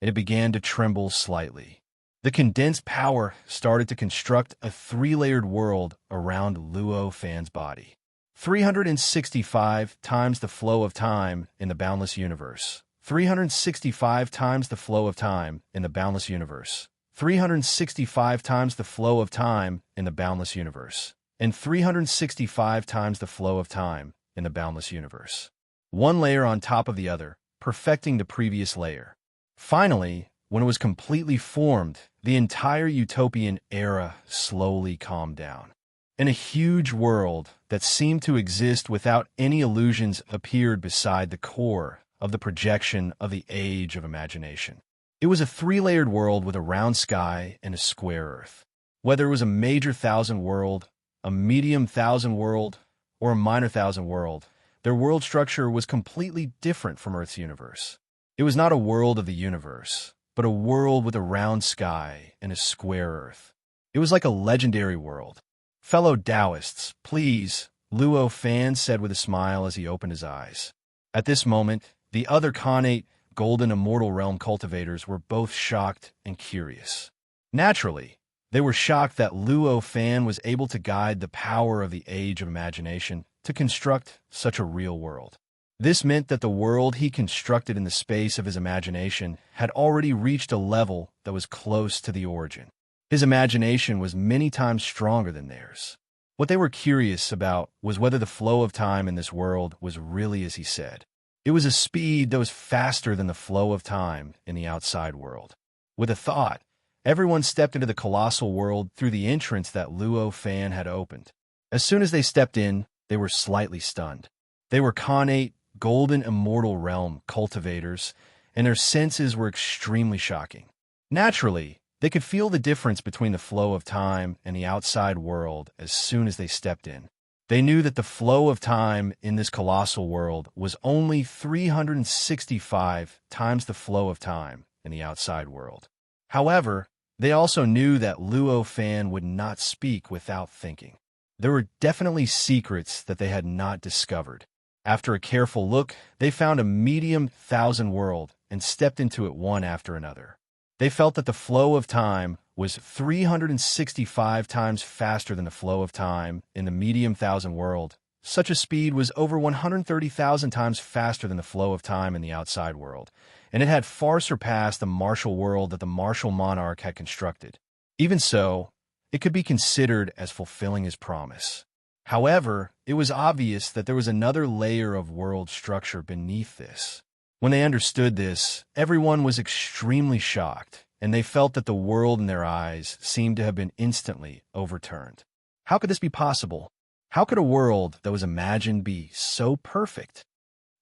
and it began to tremble slightly. The condensed power started to construct a three-layered world around Luo Fan's body. 365 times the flow of time in the boundless universe. 365 times the flow of time in the boundless universe. 365 times the flow of time in the boundless universe. And 365 times the flow of time in the boundless universe. One layer on top of the other, perfecting the previous layer. Finally, when it was completely formed, the entire utopian era slowly calmed down. And a huge world that seemed to exist without any illusions appeared beside the core of the projection of the age of imagination. It was a three-layered world with a round sky and a square earth. Whether it was a major thousand world, a medium thousand world, or a minor thousand world, their world structure was completely different from Earth's universe. It was not a world of the universe, but a world with a round sky and a square earth. It was like a legendary world. "Fellow Taoists, please," Luo Fan said with a smile as he opened his eyes. At this moment, the other Khanate Golden Immortal Realm cultivators were both shocked and curious. Naturally, they were shocked that Luo Fan was able to guide the power of the age of imagination to construct such a real world. This meant that the world he constructed in the space of his imagination had already reached a level that was close to the origin. His imagination was many times stronger than theirs. What they were curious about was whether the flow of time in this world was really as he said. It was a speed that was faster than the flow of time in the outside world. With a thought, everyone stepped into the colossal world through the entrance that Luo Fan had opened. As soon as they stepped in, they were slightly stunned. They were Khanate Golden Immortal Realm cultivators, and their senses were extremely shocking. Naturally, they could feel the difference between the flow of time and the outside world as soon as they stepped in. They knew that the flow of time in this colossal world was only 365 times the flow of time in the outside world. However, they also knew that Luo Fan would not speak without thinking. There were definitely secrets that they had not discovered. After a careful look, they found a medium thousand world and stepped into it one after another. They felt that the flow of time was 365 times faster than the flow of time in the medium thousand world. Such a speed was over 130,000 times faster than the flow of time in the outside world, and it had far surpassed the martial world that the martial monarch had constructed. Even so, it could be considered as fulfilling his promise. However, it was obvious that there was another layer of world structure beneath this. When they understood this, everyone was extremely shocked, and they felt that the world in their eyes seemed to have been instantly overturned. How could this be possible? How could a world that was imagined be so perfect?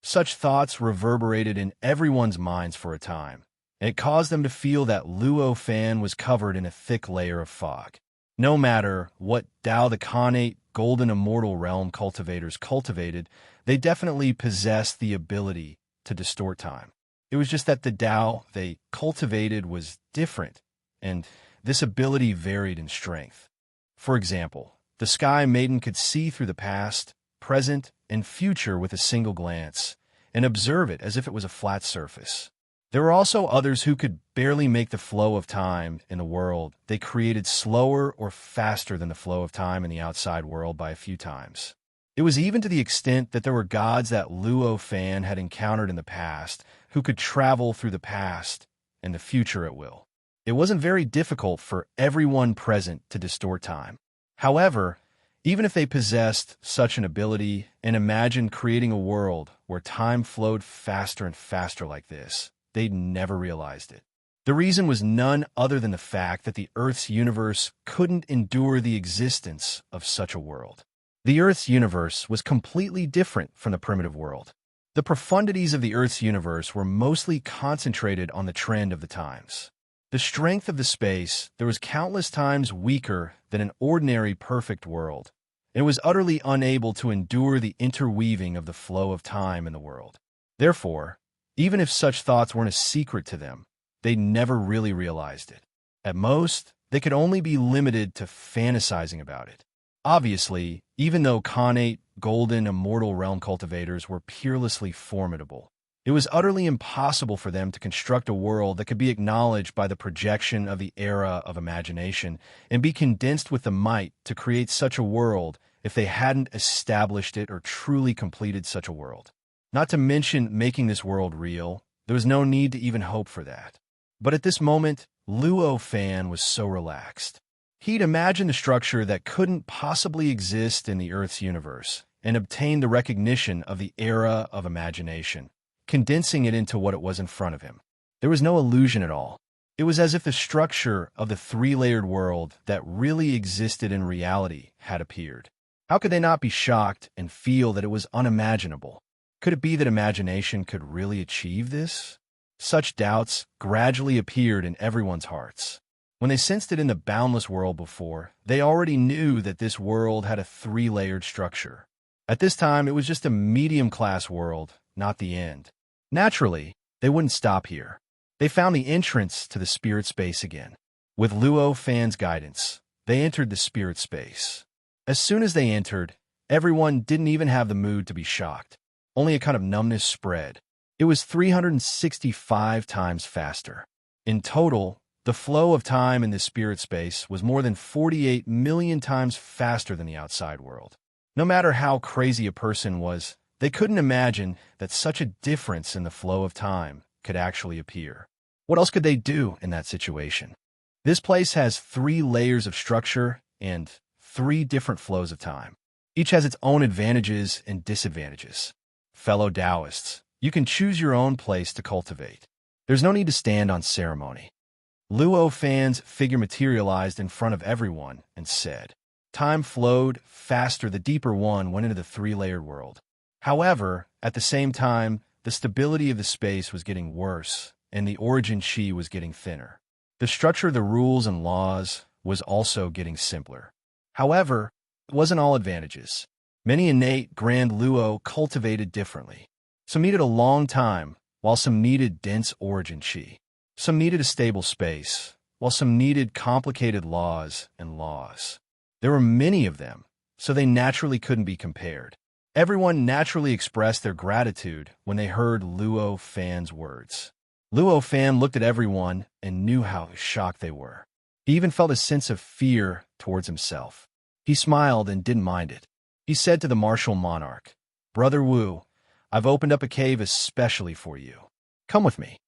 Such thoughts reverberated in everyone's minds for a time, and it caused them to feel that Luo Fan was covered in a thick layer of fog. No matter what Tao the Khanate Golden Immortal Realm cultivators cultivated, they definitely possessed the ability to distort time. It was just that the Tao they cultivated was different, and this ability varied in strength. For example, the Sky Maiden could see through the past, present, and future with a single glance, and observe it as if it was a flat surface. There were also others who could barely make the flow of time in the world. They created slower or faster than the flow of time in the outside world by a few times. It was even to the extent that there were gods that Luo Fan had encountered in the past who could travel through the past and the future at will. It wasn't very difficult for everyone present to distort time. However, even if they possessed such an ability and imagined creating a world where time flowed faster and faster like this, they'd never realized it. The reason was none other than the fact that the Earth's universe couldn't endure the existence of such a world. The Earth's universe was completely different from the primitive world. The profundities of the Earth's universe were mostly concentrated on the trend of the times. The strength of the space there was countless times weaker than an ordinary perfect world, It was utterly unable to endure the interweaving of the flow of time in the world. Therefore, even if such thoughts weren't a secret to them, they never really realized it. At most, they could only be limited to fantasizing about it. Obviously, even though connate, golden, immortal realm cultivators were peerlessly formidable, it was utterly impossible for them to construct a world that could be acknowledged by the projection of the era of imagination and be condensed with the might to create such a world if they hadn't established it or truly completed such a world. Not to mention making this world real, there was no need to even hope for that. But at this moment, Luo Fan was so relaxed. He'd imagined a structure that couldn't possibly exist in the Earth's universe and obtained the recognition of the era of imagination, condensing it into what it was in front of him. There was no illusion at all. It was as if the structure of the three-layered world that really existed in reality had appeared. How could they not be shocked and feel that it was unimaginable? Could it be that imagination could really achieve this? Such doubts gradually appeared in everyone's hearts. When they sensed it in the boundless world before, they already knew that this world had a three-layered structure. At this time, it was just a medium-class world, not the end. Naturally, they wouldn't stop here. They found the entrance to the spirit space again. With Luo Fan's guidance, they entered the spirit space. As soon as they entered, everyone didn't even have the mood to be shocked. Only a kind of numbness spread. It was 365 times faster. In total, the flow of time in this spirit space was more than 48 million times faster than the outside world. No matter how crazy a person was, they couldn't imagine that such a difference in the flow of time could actually appear. What else could they do in that situation? This place has 3 layers of structure and 3 different flows of time. Each has its own advantages and disadvantages. Fellow Taoists, you can choose your own place to cultivate. There's no need to stand on ceremony. Luo Fan's figure materialized in front of everyone and said, time flowed faster the deeper one went into the 3-layered world. However, at the same time, the stability of the space was getting worse, and the origin chi was getting thinner. The structure of the rules and laws was also getting simpler. However, it wasn't all advantages. Many innate grand Luo cultivated differently. Some needed a long time, while some needed dense origin chi. Some needed a stable space, while some needed complicated laws and laws. There were many of them, so they naturally couldn't be compared. Everyone naturally expressed their gratitude when they heard Luo Fan's words. Luo Fan looked at everyone and knew how shocked they were. He even felt a sense of fear towards himself. He smiled and didn't mind it. He said to the martial monarch, "Brother Wu, I've opened up a cave especially for you. Come with me."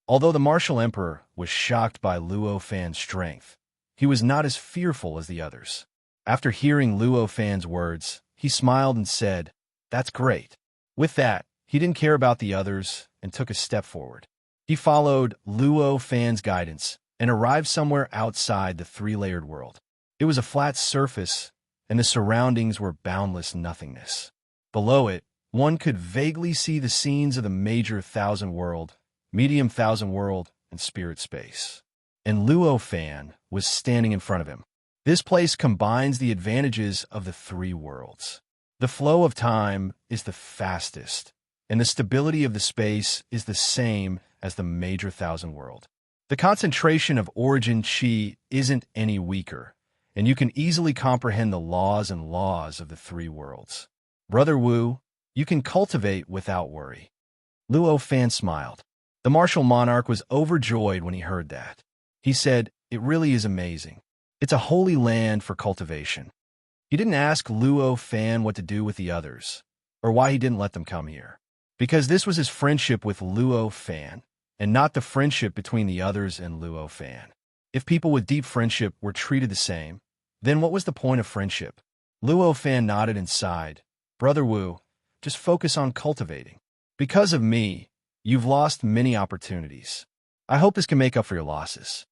Although the martial emperor was shocked by Luo Fan's strength, he was not as fearful as the others. After hearing Luo Fan's words, he smiled and said, "That's great." With that, he didn't care about the others and took a step forward. He followed Luo Fan's guidance and arrived somewhere outside the 3-layered world. It was a flat surface, and the surroundings were boundless nothingness. Below it, one could vaguely see the scenes of the major thousand world, medium thousand world, and spirit space. And Luo Fan was standing in front of him. This place combines the advantages of the 3 worlds. The flow of time is the fastest, and the stability of the space is the same as the major thousand world. The concentration of origin chi isn't any weaker, and you can easily comprehend the laws and laws of the 3 worlds. Brother Wu, you can cultivate without worry. Luo Fan smiled. The martial monarch was overjoyed when he heard that. He said, "It really is amazing. It's a holy land for cultivation." He didn't ask Luo Fan what to do with the others, or why he didn't let them come here, because this was his friendship with Luo Fan, and not the friendship between the others and Luo Fan. If people with deep friendship were treated the same, then what was the point of friendship? Luo Fan nodded and sighed. "Brother Wu, just focus on cultivating. Because of me, you've lost many opportunities. I hope this can make up for your losses.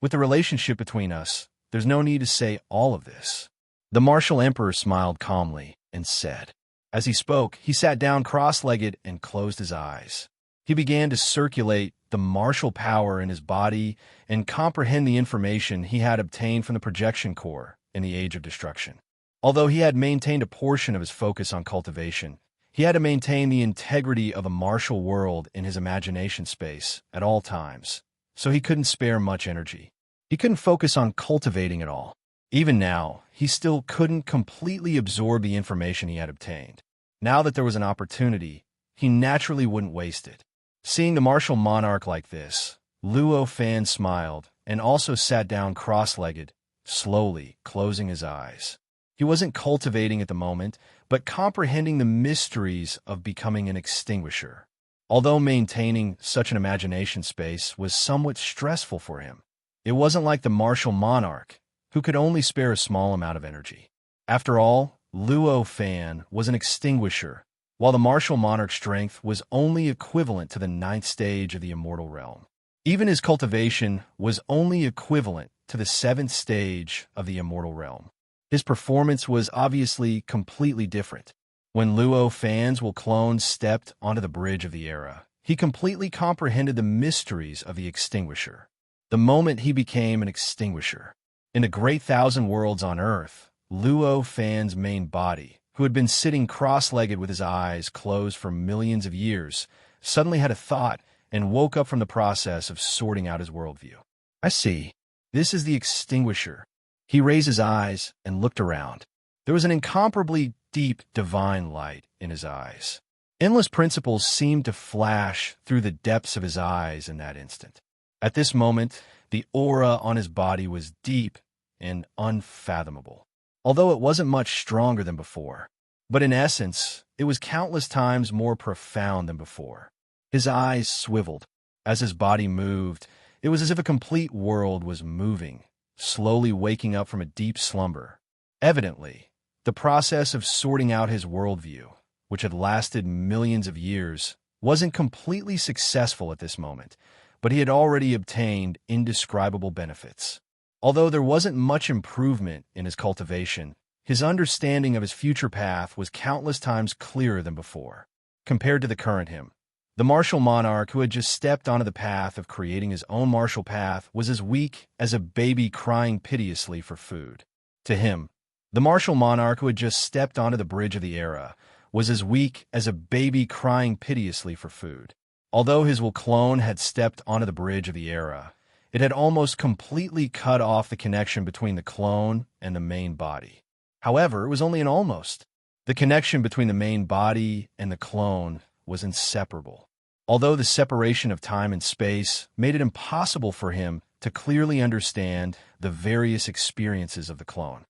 With the relationship between us, there's no need to say all of this." The martial emperor smiled calmly and said. As he spoke, he sat down cross-legged and closed his eyes. He began to circulate the martial power in his body and comprehend the information he had obtained from the projection core in the Age of Destruction. Although he had maintained a portion of his focus on cultivation, he had to maintain the integrity of a martial world in his imagination space at all times, so he couldn't spare much energy. He couldn't focus on cultivating at all. Even now, he still couldn't completely absorb the information he had obtained. Now that there was an opportunity, he naturally wouldn't waste it. Seeing the martial monarch like this, Luo Fan smiled and also sat down cross-legged, slowly closing his eyes. He wasn't cultivating at the moment, but comprehending the mysteries of becoming an extinguisher. Although maintaining such an imagination space was somewhat stressful for him, it wasn't like the martial monarch, who could only spare a small amount of energy. After all, Luo Fan was an extinguisher, while the martial monarch's strength was only equivalent to the 9th stage of the immortal realm. Even his cultivation was only equivalent to the 7th stage of the immortal realm. His performance was obviously completely different. When Luo Fan's will clone stepped onto the bridge of the era, he completely comprehended the mysteries of the extinguisher. The moment he became an extinguisher. In the great thousand worlds on Earth, Luo Fan's main body, who had been sitting cross-legged with his eyes closed for millions of years, suddenly had a thought and woke up from the process of sorting out his worldview. I see. This is the extinguisher. He raised his eyes and looked around. There was an incomparably deep, divine light in his eyes. Endless principles seemed to flash through the depths of his eyes in that instant. At this moment, the aura on his body was deep and unfathomable, although it wasn't much stronger than before. But in essence, it was countless times more profound than before. His eyes swiveled. As his body moved, it was as if a complete world was moving, slowly waking up from a deep slumber. Evidently, the process of sorting out his worldview, which had lasted millions of years, wasn't completely successful at this moment, but he had already obtained indescribable benefits. Although there wasn't much improvement in his cultivation, his understanding of his future path was countless times clearer than before. Compared to the current him, the martial monarch who had just stepped onto the path of creating his own martial path was as weak as a baby crying piteously for food. To him, the martial monarch who had just stepped onto the bridge of the era was as weak as a baby crying piteously for food. Although his will clone had stepped onto the bridge of the era, it had almost completely cut off the connection between the clone and the main body. However, it was only an almost. The connection between the main body and the clone was inseparable. Although the separation of time and space made it impossible for him to clearly understand the various experiences of the clone.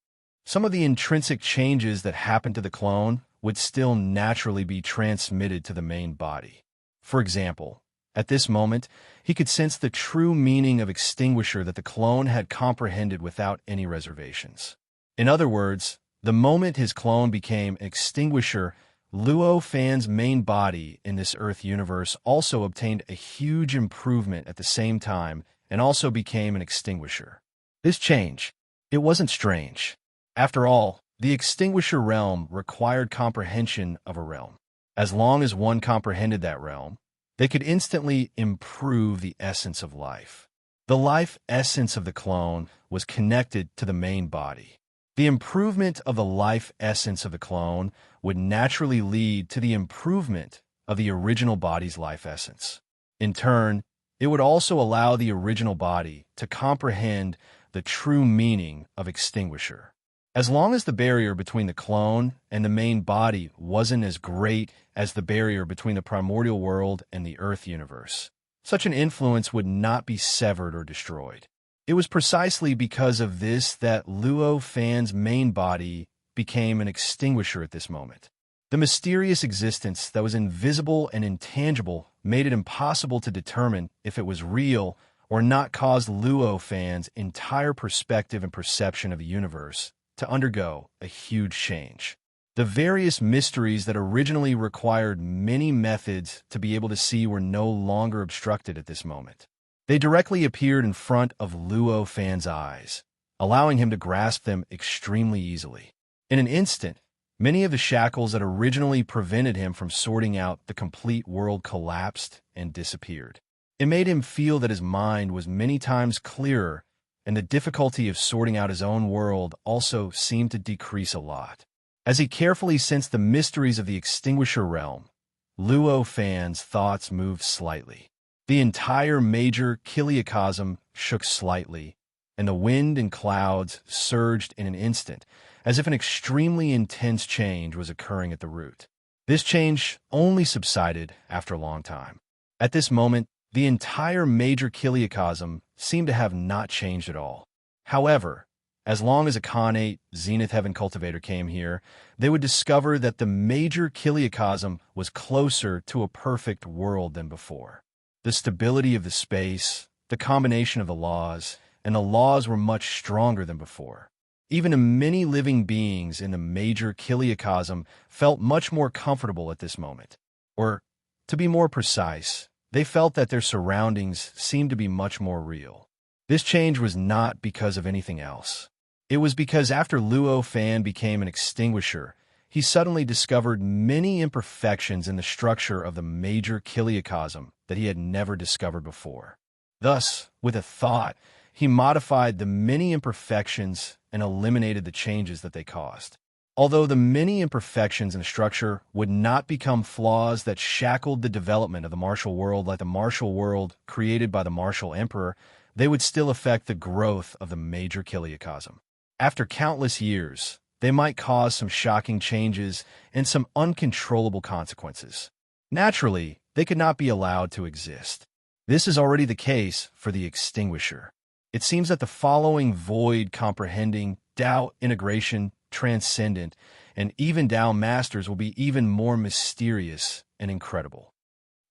Some of the intrinsic changes that happened to the clone would still naturally be transmitted to the main body. For example, at this moment, he could sense the true meaning of extinguisher that the clone had comprehended without any reservations. In other words, the moment his clone became extinguisher, Luo Fan's main body in this Earth universe also obtained a huge improvement at the same time and also became an extinguisher. This change, it wasn't strange. After all, the extinguisher realm required comprehension of a realm. As long as one comprehended that realm, they could instantly improve the essence of life. The life essence of the clone was connected to the main body. The improvement of the life essence of the clone would naturally lead to the improvement of the original body's life essence. In turn, it would also allow the original body to comprehend the true meaning of extinguisher. As long as the barrier between the clone and the main body wasn't as great as the barrier between the primordial world and the Earth universe, such an influence would not be severed or destroyed. It was precisely because of this that Luo Fan's main body became an extinguisher at this moment. The mysterious existence that was invisible and intangible made it impossible to determine if it was real or not caused Luo Fan's entire perspective and perception of the universe to undergo a huge change. The various mysteries that originally required many methods to be able to see were no longer obstructed at this moment. They directly appeared in front of Luo Fan's eyes, allowing him to grasp them extremely easily. In an instant, many of the shackles that originally prevented him from sorting out the complete world collapsed and disappeared. It made him feel that his mind was many times clearer and the difficulty of sorting out his own world also seemed to decrease a lot. As he carefully sensed the mysteries of the Extinguisher realm, Luo Fan's thoughts moved slightly. The entire major Kiliacosm shook slightly, and the wind and clouds surged in an instant, as if an extremely intense change was occurring at the root. This change only subsided after a long time. At this moment, the entire major Kiliacosm seemed to have not changed at all. However, as long as a Khanate Zenith Heaven cultivator came here, they would discover that the major Kiliacosm was closer to a perfect world than before. The stability of the space, the combination of the laws, and the laws were much stronger than before. Even the many living beings in the major Kiliacosm felt much more comfortable at this moment. Or, to be more precise, they felt that their surroundings seemed to be much more real. This change was not because of anything else. It was because after Luo Fan became an extinguisher, he suddenly discovered many imperfections in the structure of the major Kiliacosm that he had never discovered before. Thus, with a thought, he modified the many imperfections and eliminated the changes that they caused. Although the many imperfections in the structure would not become flaws that shackled the development of the martial world like the martial world created by the martial emperor, they would still affect the growth of the major Kiliacosm. After countless years, they might cause some shocking changes and some uncontrollable consequences. Naturally, they could not be allowed to exist. This is already the case for the Extinguisher. It seems that the following void comprehending, Tao integration, transcendent, and even Tao masters will be even more mysterious and incredible.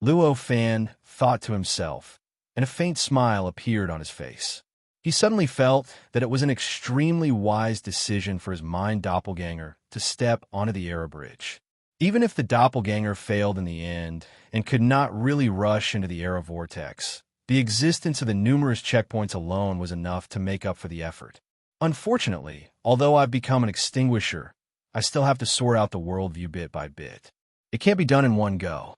Luo Fan thought to himself, and a faint smile appeared on his face. He suddenly felt that it was an extremely wise decision for his mind doppelganger to step onto the Era Bridge. Even if the doppelganger failed in the end and could not really rush into the Era Vortex, the existence of the numerous checkpoints alone was enough to make up for the effort. Unfortunately, although I've become an extinguisher, I still have to sort out the worldview bit by bit. It can't be done in one go.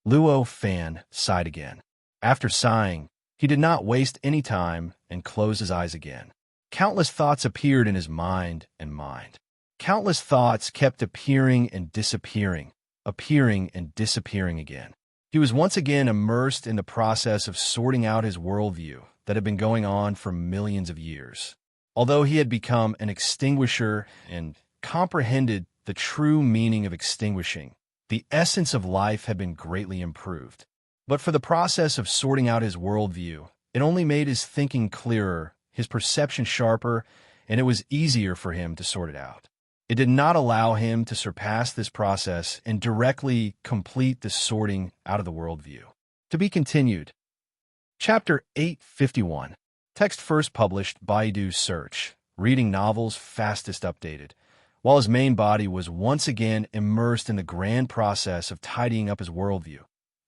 Luo Fan sighed again. After sighing, he did not waste any time and closed his eyes again. Countless thoughts appeared in his mind and mind. Countless thoughts kept appearing and disappearing again. He was once again immersed in the process of sorting out his worldview that had been going on for millions of years. Although he had become an extinguisher and comprehended the true meaning of extinguishing, the essence of life had been greatly improved. But for the process of sorting out his worldview, it only made his thinking clearer, his perception sharper, and it was easier for him to sort it out. It did not allow him to surpass this process and directly complete the sorting out of the worldview. To be continued. Chapter 851. Text first published Baidu Search. Reading novels fastest updated. While his main body was once again immersed in the grand process of tidying up his worldview,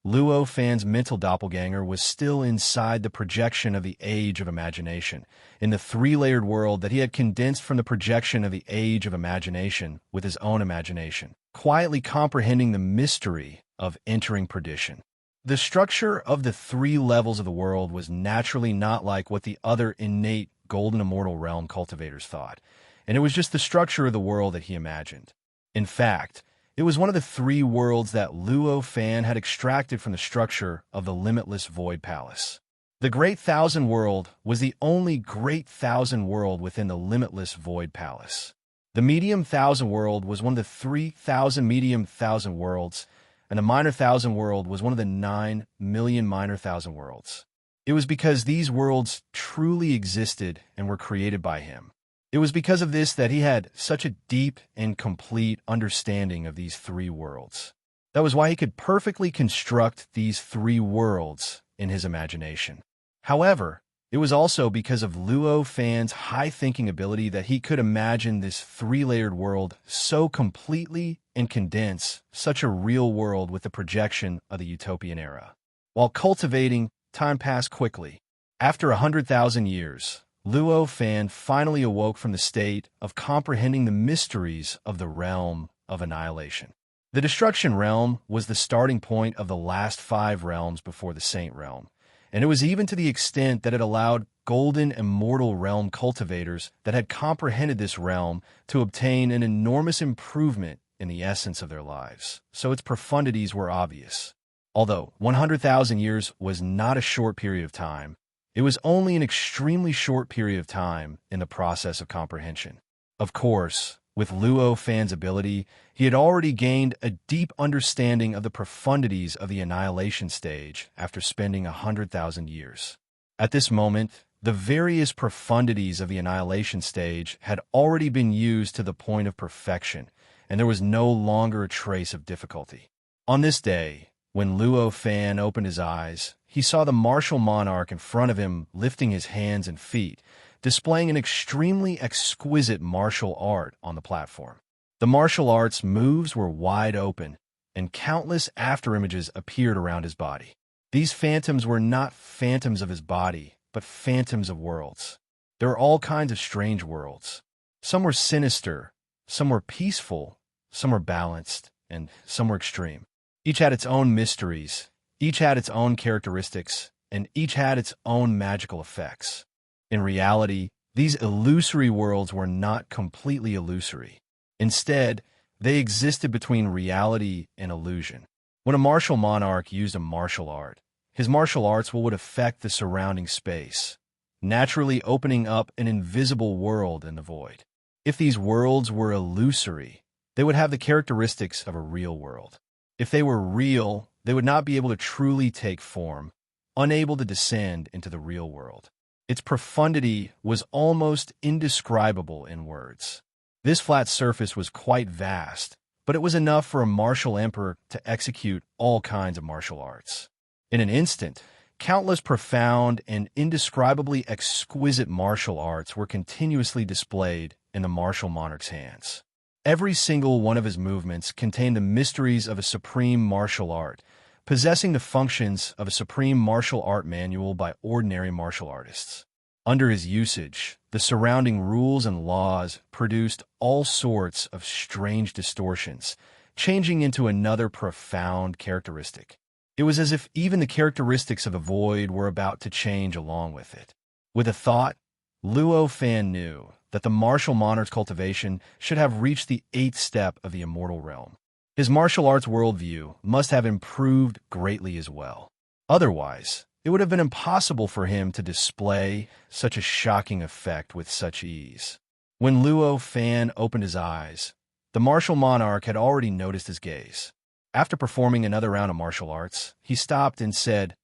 Luo Fan's mental doppelganger was still inside the projection of the Age of Imagination, in the three-layered world that he had condensed from the projection of the Age of Imagination with his own imagination, quietly comprehending the mystery of entering perdition. The structure of the three levels of the world was naturally not like what the other innate Golden Immortal Realm cultivators thought, and it was just the structure of the world that he imagined. In fact, it was one of the three worlds that Luo Fan had extracted from the structure of the Limitless Void Palace. The Great Thousand World was the only Great Thousand World within the Limitless Void Palace. The Medium Thousand World was one of the 3,000 Medium Thousand Worlds, and the Minor Thousand World was one of the 9 million Minor Thousand Worlds. It was because these worlds truly existed and were created by him. It was because of this that he had such a deep and complete understanding of these three worlds. That was why he could perfectly construct these three worlds in his imagination. However, it was also because of Luo Fan's high-thinking ability that he could imagine this three-layered world so completely and condense such a real world with the projection of the utopian era. While cultivating, time passed quickly. After 100,000 years, Luo Fan finally awoke from the state of comprehending the mysteries of the realm of annihilation. The destruction realm was the starting point of the last 5 realms before the Saint realm, and it was even to the extent that it allowed golden immortal realm cultivators that had comprehended this realm to obtain an enormous improvement in the essence of their lives, so its profundities were obvious. Although 100,000 years was not a short period of time, it was only an extremely short period of time in the process of comprehension. Of course, with Luo Fan's ability, he had already gained a deep understanding of the profundities of the annihilation stage after spending 100,000 years. At this moment, the various profundities of the annihilation stage had already been used to the point of perfection, and there was no longer a trace of difficulty. On this day, when Luo Fan opened his eyes, he saw the martial monarch in front of him lifting his hands and feet, displaying an extremely exquisite martial art on the platform. The martial arts moves were wide open, and countless afterimages appeared around his body. These phantoms were not phantoms of his body, but phantoms of worlds. There were all kinds of strange worlds. Some were sinister, some were peaceful, some were balanced, and some were extreme. Each had its own mysteries, each had its own characteristics, and each had its own magical effects. In reality, these illusory worlds were not completely illusory. Instead, they existed between reality and illusion. When a martial monarch used a martial art, his martial arts would affect the surrounding space, naturally opening up an invisible world in the void. If these worlds were illusory, they would have the characteristics of a real world. If they were real, they would not be able to truly take form, unable to descend into the real world. Its profundity was almost indescribable in words. This flat surface was quite vast, but it was enough for a martial emperor to execute all kinds of martial arts. In an instant, countless profound and indescribably exquisite martial arts were continuously displayed in the martial monarch's hands. Every single one of his movements contained the mysteries of a supreme martial art, possessing the functions of a supreme martial art manual by ordinary martial artists. Under his usage, the surrounding rules and laws produced all sorts of strange distortions, changing into another profound characteristic. It was as if even the characteristics of the void were about to change along with it. With a thought, Luo Fan knew that the martial monarch's cultivation should have reached the 8th step of the immortal realm. His martial arts worldview must have improved greatly as well. Otherwise, it would have been impossible for him to display such a shocking effect with such ease. When Luo Fan opened his eyes, the martial monarch had already noticed his gaze. After performing another round of martial arts, he stopped and said,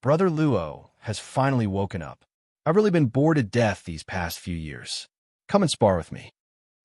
"Brother Luo has finally woken up. I've really been bored to death these past few years. Come and spar with me."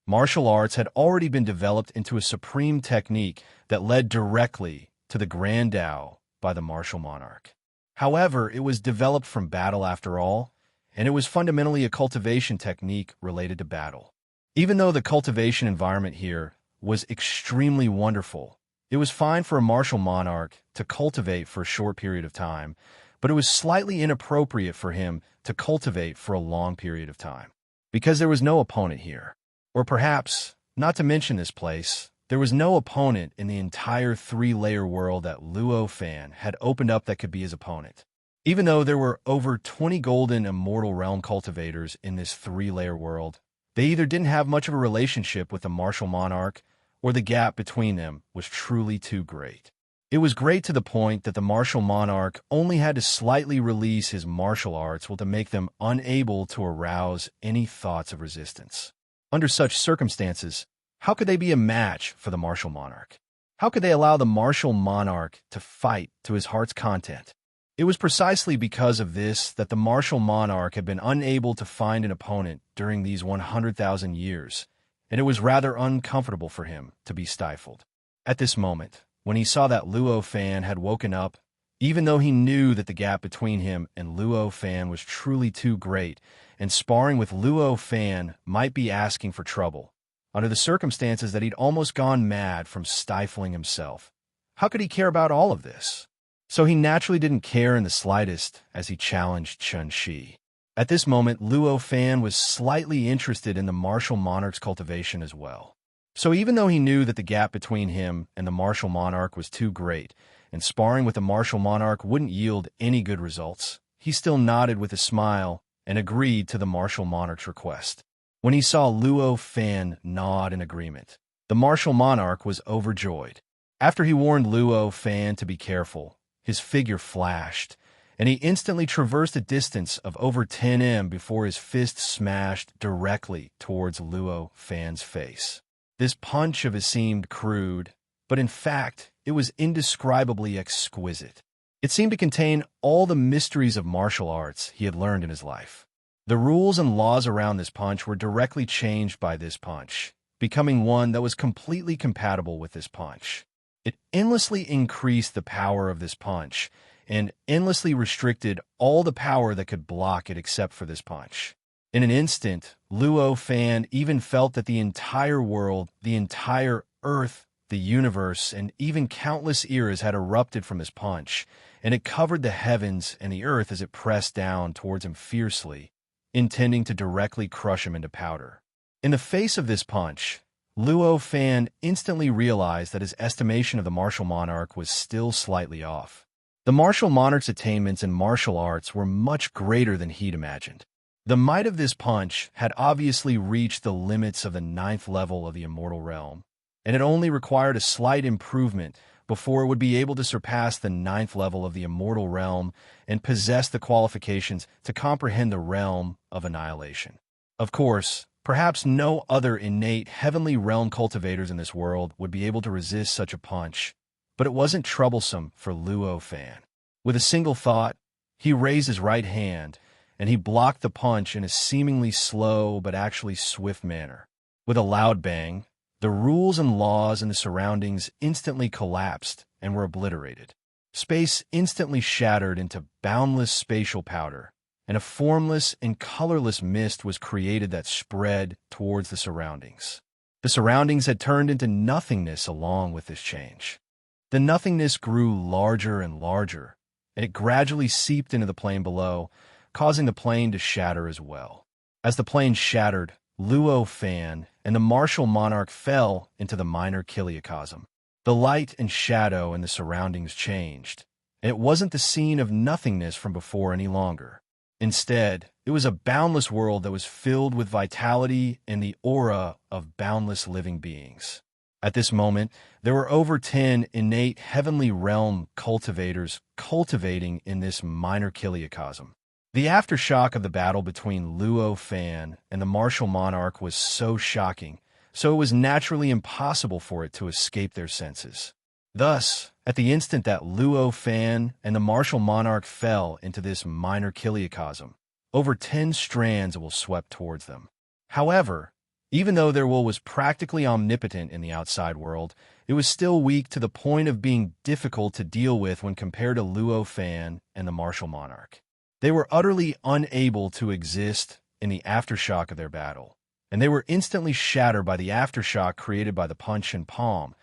Martial arts had already been developed into a supreme technique that led directly to the Grand Tao by the martial monarch. However, it was developed from battle after all, and it was fundamentally a cultivation technique related to battle. Even though the cultivation environment here was extremely wonderful, it was fine for a martial monarch to cultivate for a short period of time, but it was slightly inappropriate for him to cultivate for a long period of time, because there was no opponent here. Or perhaps, not to mention this place, there was no opponent in the entire 3-layer world that Luo Fan had opened up that could be his opponent. Even though there were over 20 golden immortal realm cultivators in this 3-layer world, they either didn't have much of a relationship with the martial monarch, or the gap between them was truly too great. It was great to the point that the martial monarch only had to slightly release his martial arts to make them unable to arouse any thoughts of resistance. Under such circumstances, how could they be a match for the martial monarch? How could they allow the martial monarch to fight to his heart's content? It was precisely because of this that the martial monarch had been unable to find an opponent during these 100,000 years, and it was rather uncomfortable for him to be stifled. At this moment, when he saw that Luo Fan had woken up, even though he knew that the gap between him and Luo Fan was truly too great, and sparring with Luo Fan might be asking for trouble, under the circumstances that he'd almost gone mad from stifling himself. How could he care about all of this? So he naturally didn't care in the slightest as he challenged Chun Shi. At this moment, Luo Fan was slightly interested in the martial monarch's cultivation as well. So even though he knew that the gap between him and the martial monarch was too great, and sparring with the martial monarch wouldn't yield any good results, he still nodded with a smile and agreed to the martial monarch's request. When he saw Luo Fan nod in agreement, the martial monarch was overjoyed. After he warned Luo Fan to be careful, his figure flashed, and he instantly traversed a distance of over 10 m before his fist smashed directly towards Luo Fan's face. This punch of his seemed crude, but in fact, it was indescribably exquisite. It seemed to contain all the mysteries of martial arts he had learned in his life. The rules and laws around this punch were directly changed by this punch, becoming one that was completely compatible with this punch. It endlessly increased the power of this punch, and endlessly restricted all the power that could block it except for this punch. In an instant, Luo Fan even felt that the entire world, the entire earth, the universe, and even countless eras had erupted from his punch, and it covered the heavens and the earth as it pressed down towards him fiercely, intending to directly crush him into powder. In the face of this punch, Luo Fan instantly realized that his estimation of the martial monarch was still slightly off. The martial monarch's attainments in martial arts were much greater than he'd imagined. The might of this punch had obviously reached the limits of the 9th level of the immortal realm, and it only required a slight improvement before it would be able to surpass the 9th level of the immortal realm and possess the qualifications to comprehend the realm of annihilation. Of course, perhaps no other innate heavenly realm cultivators in this world would be able to resist such a punch, but it wasn't troublesome for Luo Fan. With a single thought, he raised his right hand, and he blocked the punch in a seemingly slow but actually swift manner. With a loud bang, the rules and laws in the surroundings instantly collapsed and were obliterated. Space instantly shattered into boundless spatial powder, and a formless and colorless mist was created that spread towards the surroundings. The surroundings had turned into nothingness along with this change. The nothingness grew larger and larger, and it gradually seeped into the plane below, causing the plane to shatter as well. As the plane shattered, Luo Fan and the martial monarch fell into the minor chiliocosm. The light and shadow in the surroundings changed, and it wasn't the scene of nothingness from before any longer. Instead, it was a boundless world that was filled with vitality and the aura of boundless living beings. At this moment, there were over 10 innate heavenly realm cultivators cultivating in this minor chiliocosm. The aftershock of the battle between Luo Fan and the martial monarch was so shocking, so it was naturally impossible for it to escape their senses. Thus, at the instant that Luo Fan and the martial monarch fell into this minor chiliocosm, over 10 strands will swept towards them. However, even though their will was practically omnipotent in the outside world, it was still weak to the point of being difficult to deal with when compared to Luo Fan and the martial monarch. They were utterly unable to exist in the aftershock of their battle, and they were instantly shattered by the aftershock created by the punch and palm,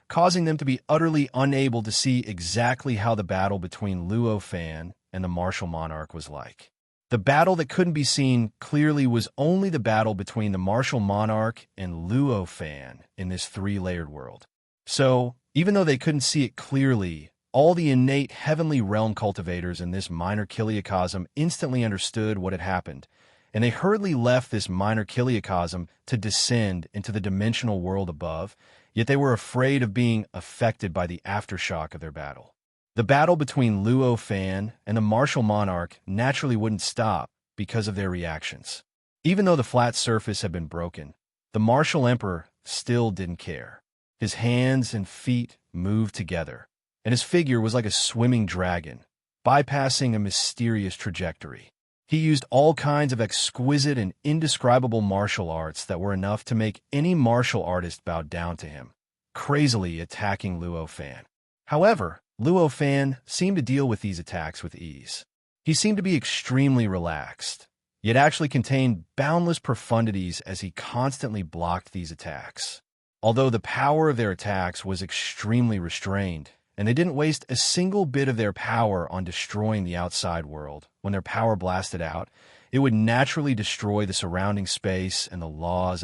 causing them to be utterly unable to see exactly how the battle between Luo Fan and the martial monarch was like. The battle that couldn't be seen clearly was only the battle between the martial monarch and Luo Fan in this 3-layered world. So, even though they couldn't see it clearly, all the innate heavenly realm cultivators in this minor chiliocosm instantly understood what had happened, and they hurriedly left this minor chiliocosm to descend into the dimensional world above, yet they were afraid of being affected by the aftershock of their battle. The battle between Luo Fan and the martial monarch naturally wouldn't stop because of their reactions. Even though the flat surface had been broken, the martial emperor still didn't care. His hands and feet moved together, and his figure was like a swimming dragon, bypassing a mysterious trajectory. He used all kinds of exquisite and indescribable martial arts that were enough to make any martial artist bow down to him, crazily attacking Luo Fan. However, Luo Fan seemed to deal with these attacks with ease. He seemed to be extremely relaxed, yet actually contained boundless profundities as he constantly blocked these attacks. Although the power of their attacks was extremely restrained, and they didn't waste a single bit of their power on destroying the outside world, when their power blasted out, it would naturally destroy the surrounding space and the laws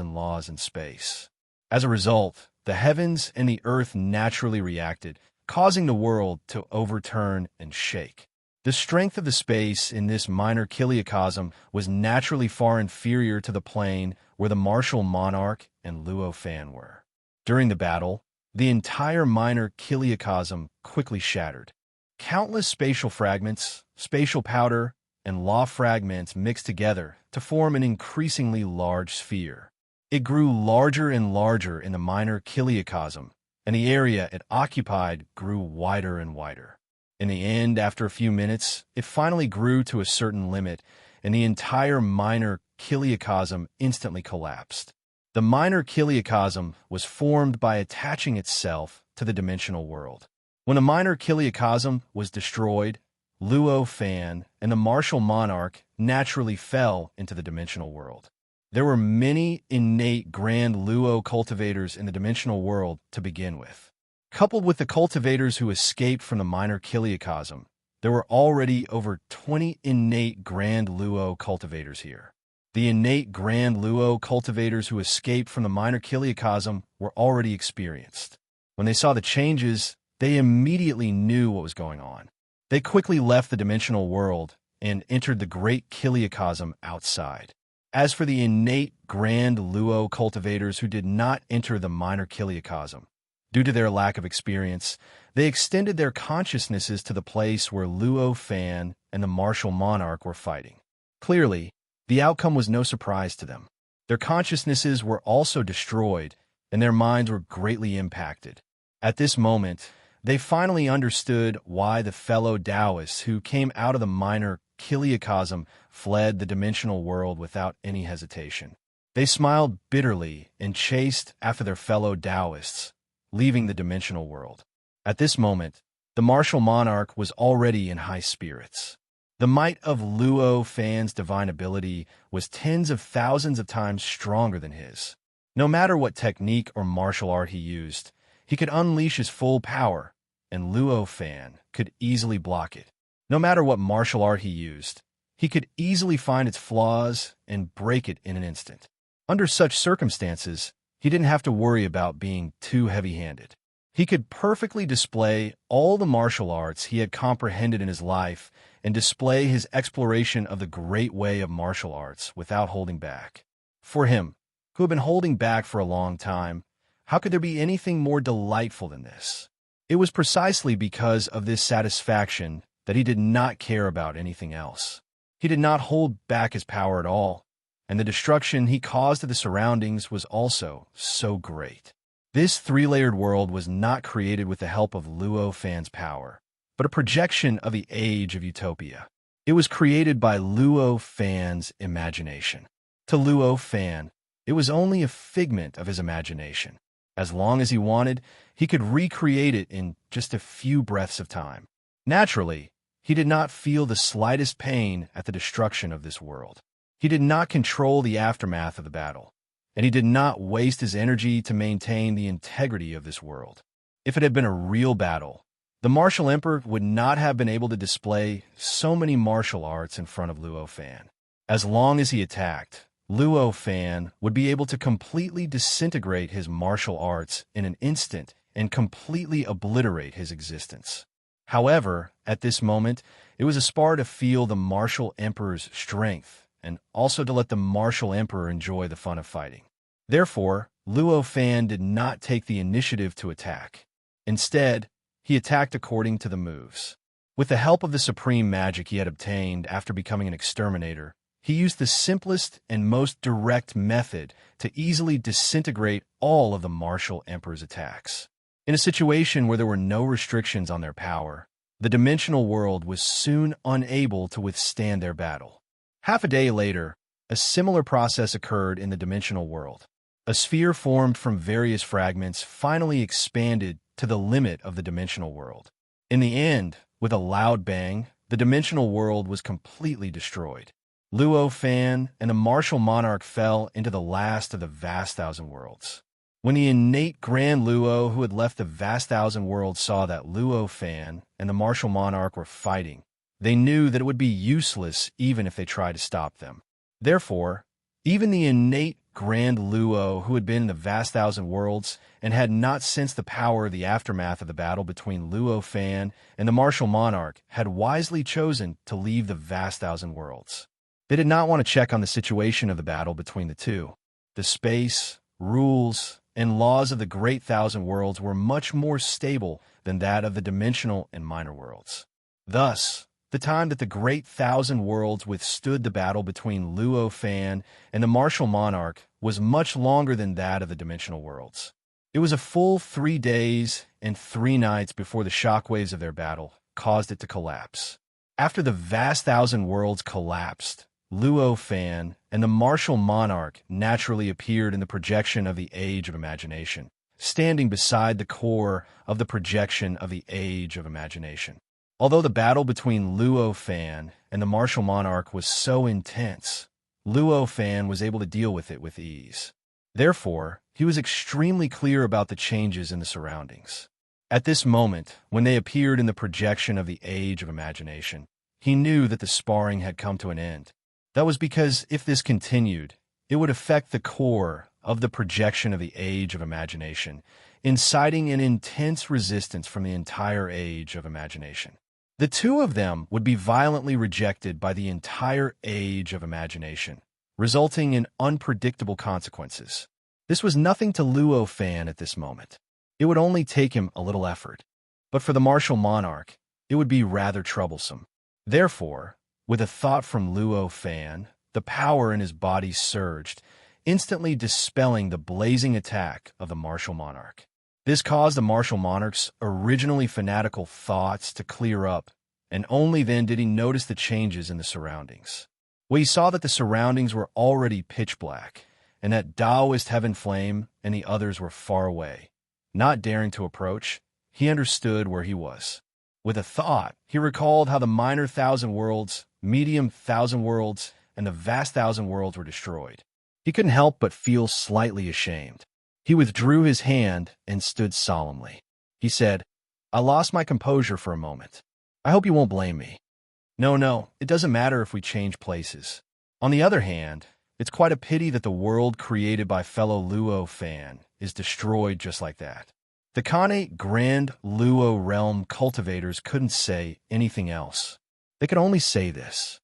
in space. As a result, the heavens and the earth naturally reacted, causing the world to overturn and shake. The strength of the space in this minor kiliocosm was naturally far inferior to the plane where the martial monarch and Luo Fan were. During the battle, the entire minor kiliocosm quickly shattered. Countless spatial fragments, spatial powder, and law fragments mixed together to form an increasingly large sphere. It grew larger and larger in the minor kiliocosm, and the area it occupied grew wider and wider. In the end, after a few minutes, it finally grew to a certain limit, and the entire minor kiliocosm instantly collapsed. The minor kiliocosm was formed by attaching itself to the dimensional world. When the minor kiliocosm was destroyed, Luo Fan and the martial monarch naturally fell into the dimensional world. There were many innate grand Luo cultivators in the dimensional world to begin with. Coupled with the cultivators who escaped from the minor kiliocosm, there were already over 20 innate grand Luo cultivators here. The innate grand Luo cultivators who escaped from the minor kiliocosm were already experienced. When they saw the changes, they immediately knew what was going on. They quickly left the dimensional world and entered the great kiliocosm outside. As for the innate grand Luo cultivators who did not enter the minor kiliocosm, due to their lack of experience, they extended their consciousnesses to the place where Luo Fan and the martial monarch were fighting. Clearly, the outcome was no surprise to them. Their consciousnesses were also destroyed, and their minds were greatly impacted. At this moment, they finally understood why the fellow Taoists who came out of the minor kiliocosm fled the dimensional world without any hesitation. They smiled bitterly and chased after their fellow Taoists, leaving the dimensional world. At this moment, the martial monarch was already in high spirits. The might of Luo Fan's divine ability was tens of thousands of times stronger than his. No matter what technique or martial art he used, he could unleash his full power, and Luo Fan could easily block it. No matter what martial art he used, he could easily find its flaws and break it in an instant. Under such circumstances, he didn't have to worry about being too heavy-handed. He could perfectly display all the martial arts he had comprehended in his life and display his exploration of the great way of martial arts without holding back. For him, who had been holding back for a long time, how could there be anything more delightful than this? It was precisely because of this satisfaction that he did not care about anything else. He did not hold back his power at all, and the destruction he caused to the surroundings was also so great. This three-layered world was not created with the help of Luo Fan's power, but a projection of the age of utopia. It was created by Luo Fan's imagination. To Luo Fan, it was only a figment of his imagination. As long as he wanted, he could recreate it in just a few breaths of time. Naturally, he did not feel the slightest pain at the destruction of this world. He did not control the aftermath of the battle, and he did not waste his energy to maintain the integrity of this world. If it had been a real battle, the martial emperor would not have been able to display so many martial arts in front of Luo Fan. As long as he attacked, Luo Fan would be able to completely disintegrate his martial arts in an instant and completely obliterate his existence. However, at this moment, it was Aspar to feel the martial emperor's strength and also to let the martial emperor enjoy the fun of fighting. Therefore, Luo Fan did not take the initiative to attack. Instead, he attacked according to the moves. With the help of the supreme magic he had obtained after becoming an exterminator, he used the simplest and most direct method to easily disintegrate all of the martial emperor's attacks. In a situation where there were no restrictions on their power, the dimensional world was soon unable to withstand their battle. Half a day later, a similar process occurred in the dimensional world. A sphere formed from various fragments finally expanded to the limit of the dimensional world. In the end, with a loud bang, the dimensional world was completely destroyed. Luo Fan and the martial monarch fell into the last of the vast thousand worlds. When the innate Grand Luo who had left the vast thousand worlds saw that Luo Fan and the martial monarch were fighting, they knew that it would be useless even if they tried to stop them. Therefore, even the innate Grand Luo, who had been in the vast thousand worlds and had not sensed the power of the aftermath of the battle between Luo Fan and the martial monarch, had wisely chosen to leave the vast thousand worlds. They did not want to check on the situation of the battle between the two. The space, rules, and laws of the Great Thousand Worlds were much more stable than that of the dimensional and minor worlds. Thus, the time that the Great Thousand Worlds withstood the battle between Luo Fan and the martial monarch was much longer than that of the dimensional worlds. It was a full 3 days and 3 nights before the shockwaves of their battle caused it to collapse. After the vast thousand worlds collapsed, Luo Fan and the martial monarch naturally appeared in the projection of the Age of Imagination, standing beside the core of the projection of the Age of Imagination. Although the battle between Luo Fan and the martial monarch was so intense, Luo Fan was able to deal with it with ease. Therefore, he was extremely clear about the changes in the surroundings. At this moment, when they appeared in the projection of the Age of Imagination, he knew that the sparring had come to an end. That was because if this continued, it would affect the core of the projection of the Age of Imagination, inciting an intense resistance from the entire Age of Imagination. The two of them would be violently rejected by the entire Age of Imagination, resulting in unpredictable consequences. This was nothing to Luo Fan at this moment. It would only take him a little effort. But for the martial monarch, it would be rather troublesome. Therefore, with a thought from Luo Fan, the power in his body surged, instantly dispelling the blazing attack of the martial monarch. This caused the martial monarch's originally fanatical thoughts to clear up, and only then did he notice the changes in the surroundings. Well, he saw that the surroundings were already pitch black, and that Taoist Heaven Flame and the others were far away. Not daring to approach, he understood where he was. With a thought, he recalled how the minor thousand worlds, medium thousand worlds, and the vast thousand worlds were destroyed. He couldn't help but feel slightly ashamed. He withdrew his hand and stood solemnly. He said, "I lost my composure for a moment. I hope you won't blame me. No, it doesn't matter if we change places. On the other hand, it's quite a pity that the world created by fellow Luo Fan is destroyed just like that." The Khanate Grand Luo Realm cultivators couldn't say anything else. They could only say this.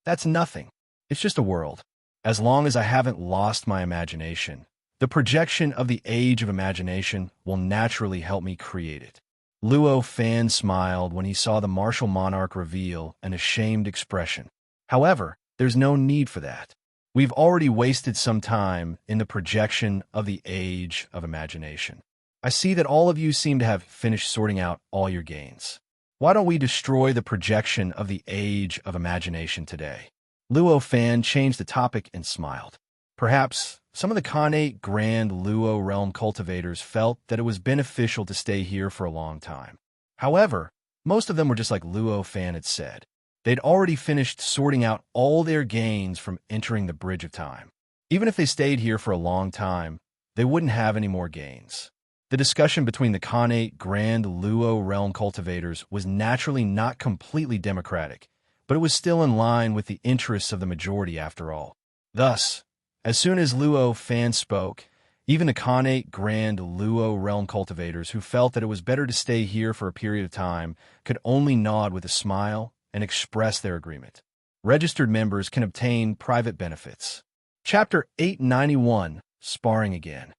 That's nothing. It's just a world. As long as I haven't lost my imagination, the projection of the Age of Imagination will naturally help me create it. Luo Fan smiled when he saw the martial monarch reveal an ashamed expression. However, there's no need for that. We've already wasted some time in the projection of the Age of Imagination. I see that all of you seem to have finished sorting out all your gains. Why don't we destroy the projection of the Age of Imagination today? Luo Fan changed the topic and smiled. Perhaps some of the Khanate Grand Luo Realm cultivators felt that it was beneficial to stay here for a long time. However, most of them were just like Luo Fan had said. They'd already finished sorting out all their gains from entering the Bridge of Time. Even if they stayed here for a long time, they wouldn't have any more gains. The discussion between the Khanate Grand Luo Realm cultivators was naturally not completely democratic, but it was still in line with the interests of the majority after all. Thus, as soon as Luo Fan spoke, even the Khanate Grand Luo Realm cultivators who felt that it was better to stay here for a period of time could only nod with a smile and express their agreement. Registered members can obtain private benefits. Chapter 891, Sparring Again.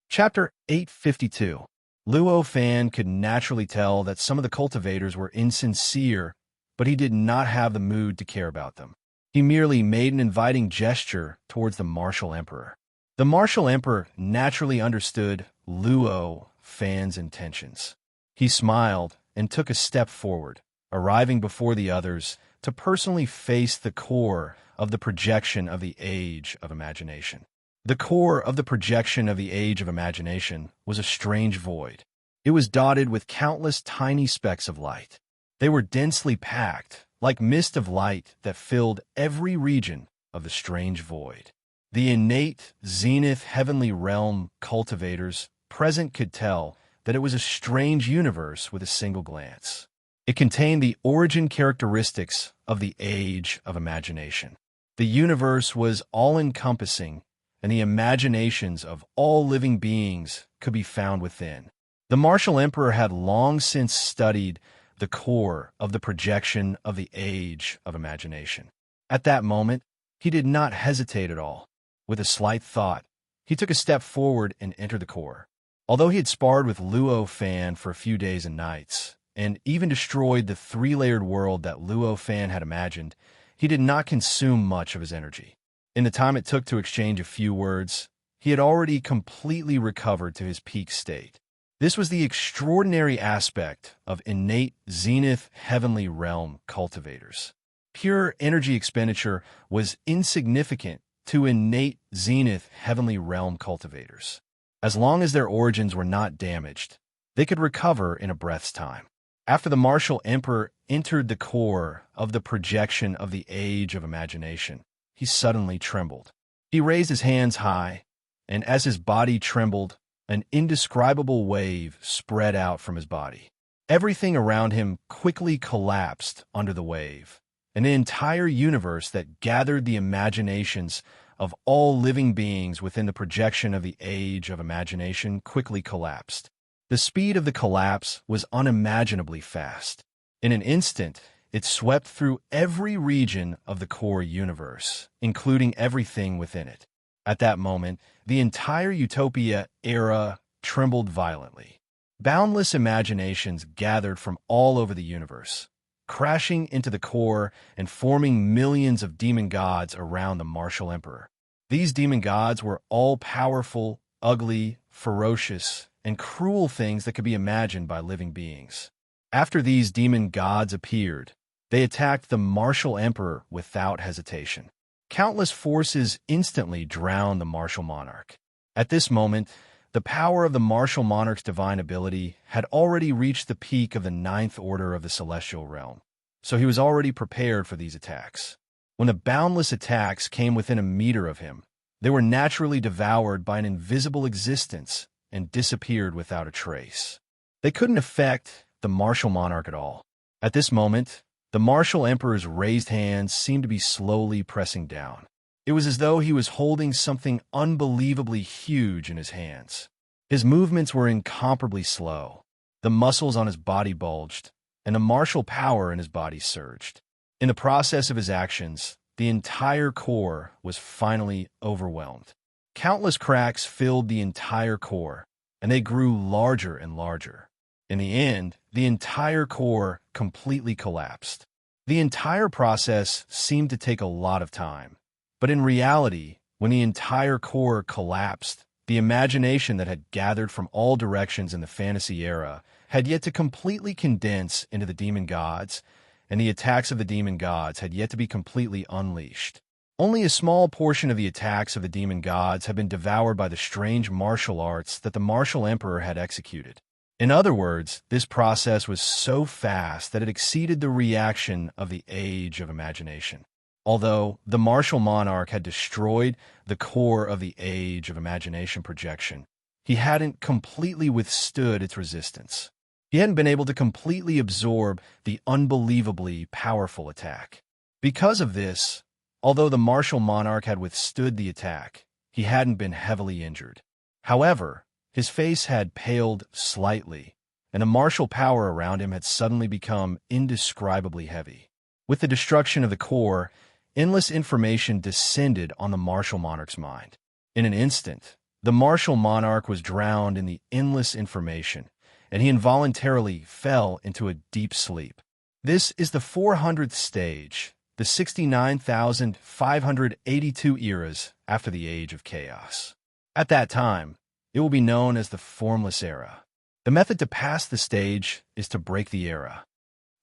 Chapter 852. Luo Fan could naturally tell that some of the cultivators were insincere, but he did not have the mood to care about them. He merely made an inviting gesture towards the martial emperor. The martial emperor naturally understood Luo Fan's intentions. He smiled and took a step forward, arriving before the others to personally face the core of the projection of the Age of Imagination. The core of the projection of the Age of Imagination was a strange void. It was dotted with countless tiny specks of light. They were densely packed, like mist of light that filled every region of the strange void. The innate zenith heavenly realm cultivators present could tell that it was a strange universe with a single glance. It contained the origin characteristics of the Age of Imagination. The universe was all-encompassing and the imaginations of all living beings could be found within. The martial emperor had long since studied the core of the projection of the age of imagination. At that moment, he did not hesitate at all. With a slight thought, he took a step forward and entered the core. Although he had sparred with Luo Fan for a few days and nights, and even destroyed the three-layered world that Luo Fan had imagined, he did not consume much of his energy. In the time it took to exchange a few words, he had already completely recovered to his peak state. This was the extraordinary aspect of innate zenith heavenly realm cultivators. Pure energy expenditure was insignificant to innate zenith heavenly realm cultivators. As long as their origins were not damaged, they could recover in a breath's time. After the martial emperor entered the core of the projection of the age of imagination, he suddenly trembled. He raised his hands high, and as his body trembled, an indescribable wave spread out from his body. Everything around him quickly collapsed under the wave. An entire universe that gathered the imaginations of all living beings within the projection of the age of imagination quickly collapsed. The speed of the collapse was unimaginably fast. In an instant, it swept through every region of the core universe, including everything within it. At that moment, the entire Utopia era trembled violently. Boundless imaginations gathered from all over the universe, crashing into the core and forming millions of demon gods around the martial emperor. These demon gods were all-powerful, ugly, ferocious, and cruel things that could be imagined by living beings. After these demon gods appeared, they attacked the martial emperor without hesitation. Countless forces instantly drowned the martial monarch. At this moment, the power of the martial monarch's divine ability had already reached the peak of the ninth order of the celestial realm, so he was already prepared for these attacks. When the boundless attacks came within a meter of him, they were naturally devoured by an invisible existence and disappeared without a trace. They couldn't affect the martial monarch at all. At this moment, the martial emperor's raised hands seemed to be slowly pressing down. It was as though he was holding something unbelievably huge in his hands. His movements were incomparably slow. The muscles on his body bulged, and the martial power in his body surged. In the process of his actions, the entire core was finally overwhelmed. Countless cracks filled the entire core, and they grew larger and larger. In the end, the entire core completely collapsed. The entire process seemed to take a lot of time. But in reality, when the entire core collapsed, the imagination that had gathered from all directions in the fantasy era had yet to completely condense into the demon gods, and the attacks of the demon gods had yet to be completely unleashed. Only a small portion of the attacks of the demon gods had been devoured by the strange martial arts that the martial emperor had executed. In other words, this process was so fast that it exceeded the reaction of the age of imagination. Although the martial monarch had destroyed the core of the age of imagination projection, he hadn't completely withstood its resistance. He hadn't been able to completely absorb the unbelievably powerful attack. Because of this, although the martial monarch had withstood the attack, he hadn't been heavily injured. However, his face had paled slightly, and the martial power around him had suddenly become indescribably heavy. With the destruction of the core, endless information descended on the martial monarch's mind. In an instant, the martial monarch was drowned in the endless information, and he involuntarily fell into a deep sleep. This is the 400th stage, the 69,582 eras after the Age of Chaos. At that time, it will be known as the Formless Era. The method to pass the stage is to break the era.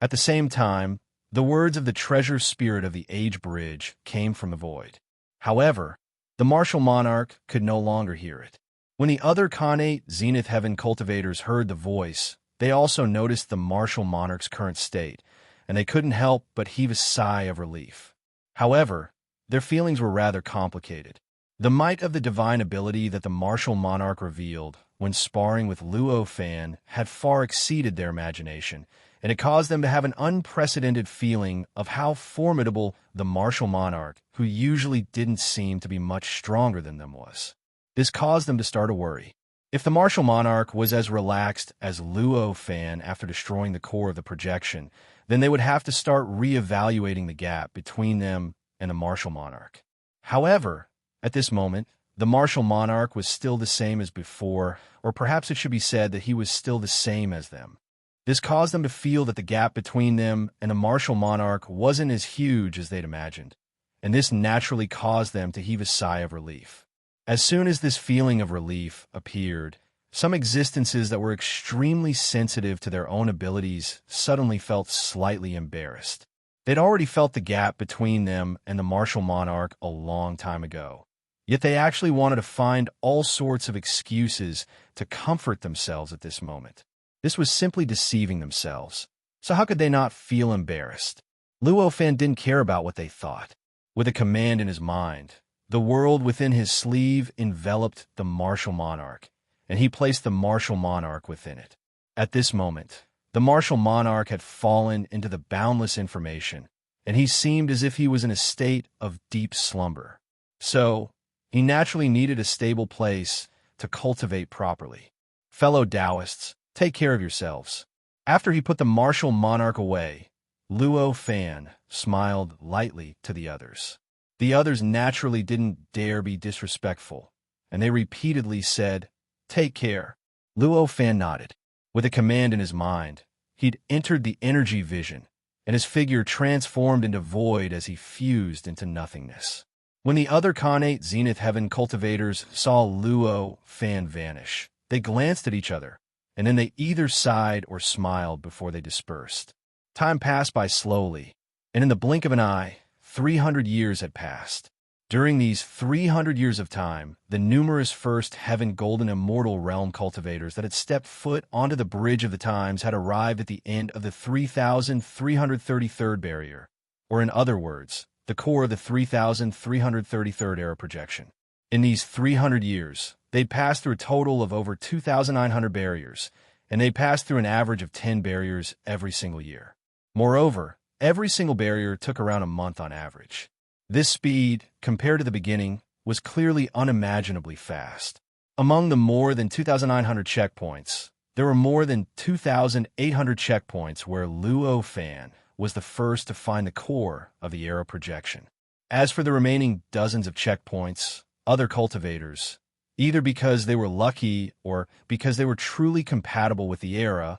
At the same time, the words of the treasure spirit of the Age Bridge came from the void. However, the martial monarch could no longer hear it. When the other Khanate Zenith Heaven cultivators heard the voice, they also noticed the martial monarch's current state, and they couldn't help but heave a sigh of relief. However, their feelings were rather complicated. The might of the divine ability that the martial monarch revealed when sparring with Luo Fan had far exceeded their imagination, and it caused them to have an unprecedented feeling of how formidable the martial monarch, who usually didn't seem to be much stronger than them, was. This caused them to start to worry. If the martial monarch was as relaxed as Luo Fan after destroying the core of the projection, then they would have to start re-evaluating the gap between them and the martial monarch. However, at this moment, the martial monarch was still the same as before, or perhaps it should be said that he was still the same as them. This caused them to feel that the gap between them and the martial monarch wasn't as huge as they'd imagined, and this naturally caused them to heave a sigh of relief. As soon as this feeling of relief appeared, some existences that were extremely sensitive to their own abilities suddenly felt slightly embarrassed. They'd already felt the gap between them and the martial monarch a long time ago, yet they actually wanted to find all sorts of excuses to comfort themselves at this moment. This was simply deceiving themselves. So how could they not feel embarrassed? Luo Fan didn't care about what they thought. With a command in his mind, the world within his sleeve enveloped the martial monarch, and he placed the martial monarch within it. At this moment, the martial monarch had fallen into the boundless information, and he seemed as if he was in a state of deep slumber. So, he naturally needed a stable place to cultivate properly. Fellow Taoists, take care of yourselves. After he put the martial monarch away, Luo Fan smiled lightly to the others. The others naturally didn't dare be disrespectful, and they repeatedly said, "Take care." Luo Fan nodded. With a command in his mind, he'd entered the energy vision, and his figure transformed into void as he fused into nothingness. When the other Khanate Zenith Heaven cultivators saw Luo Fan vanish, they glanced at each other, and then they either sighed or smiled before they dispersed. Time passed by slowly, and in the blink of an eye, 300 years had passed. During these 300 years of time, the numerous First Heaven Golden Immortal Realm cultivators that had stepped foot onto the bridge of the times had arrived at the end of the 3,333rd barrier, or in other words, the core of the 3,333rd era projection. In these 300 years, they'd passed through a total of over 2,900 barriers, and they'd passed through an average of 10 barriers every single year. Moreover, every single barrier took around a month on average. This speed, compared to the beginning, was clearly unimaginably fast. Among the more than 2,900 checkpoints, there were more than 2,800 checkpoints where Luo Fan was the first to find the core of the era projection. As for the remaining dozens of checkpoints, other cultivators, either because they were lucky or because they were truly compatible with the era,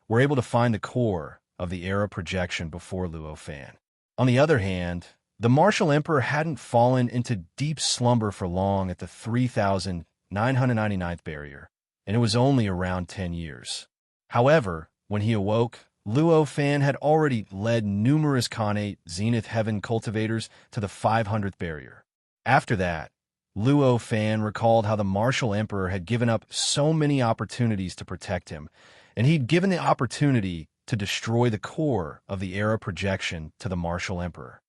were able to find the core of the era projection before Luo Fan. On the other hand, the Martial Emperor hadn't fallen into deep slumber for long at the 3,999th barrier, and it was only around 10 years. However, when he awoke, Luo Fan had already led numerous Khanate Zenith Heaven cultivators to the 500th barrier. After that, Luo Fan recalled how the Martial Emperor had given up so many opportunities to protect him, and he'd given the opportunity to destroy the core of the era projection to the Martial Emperor.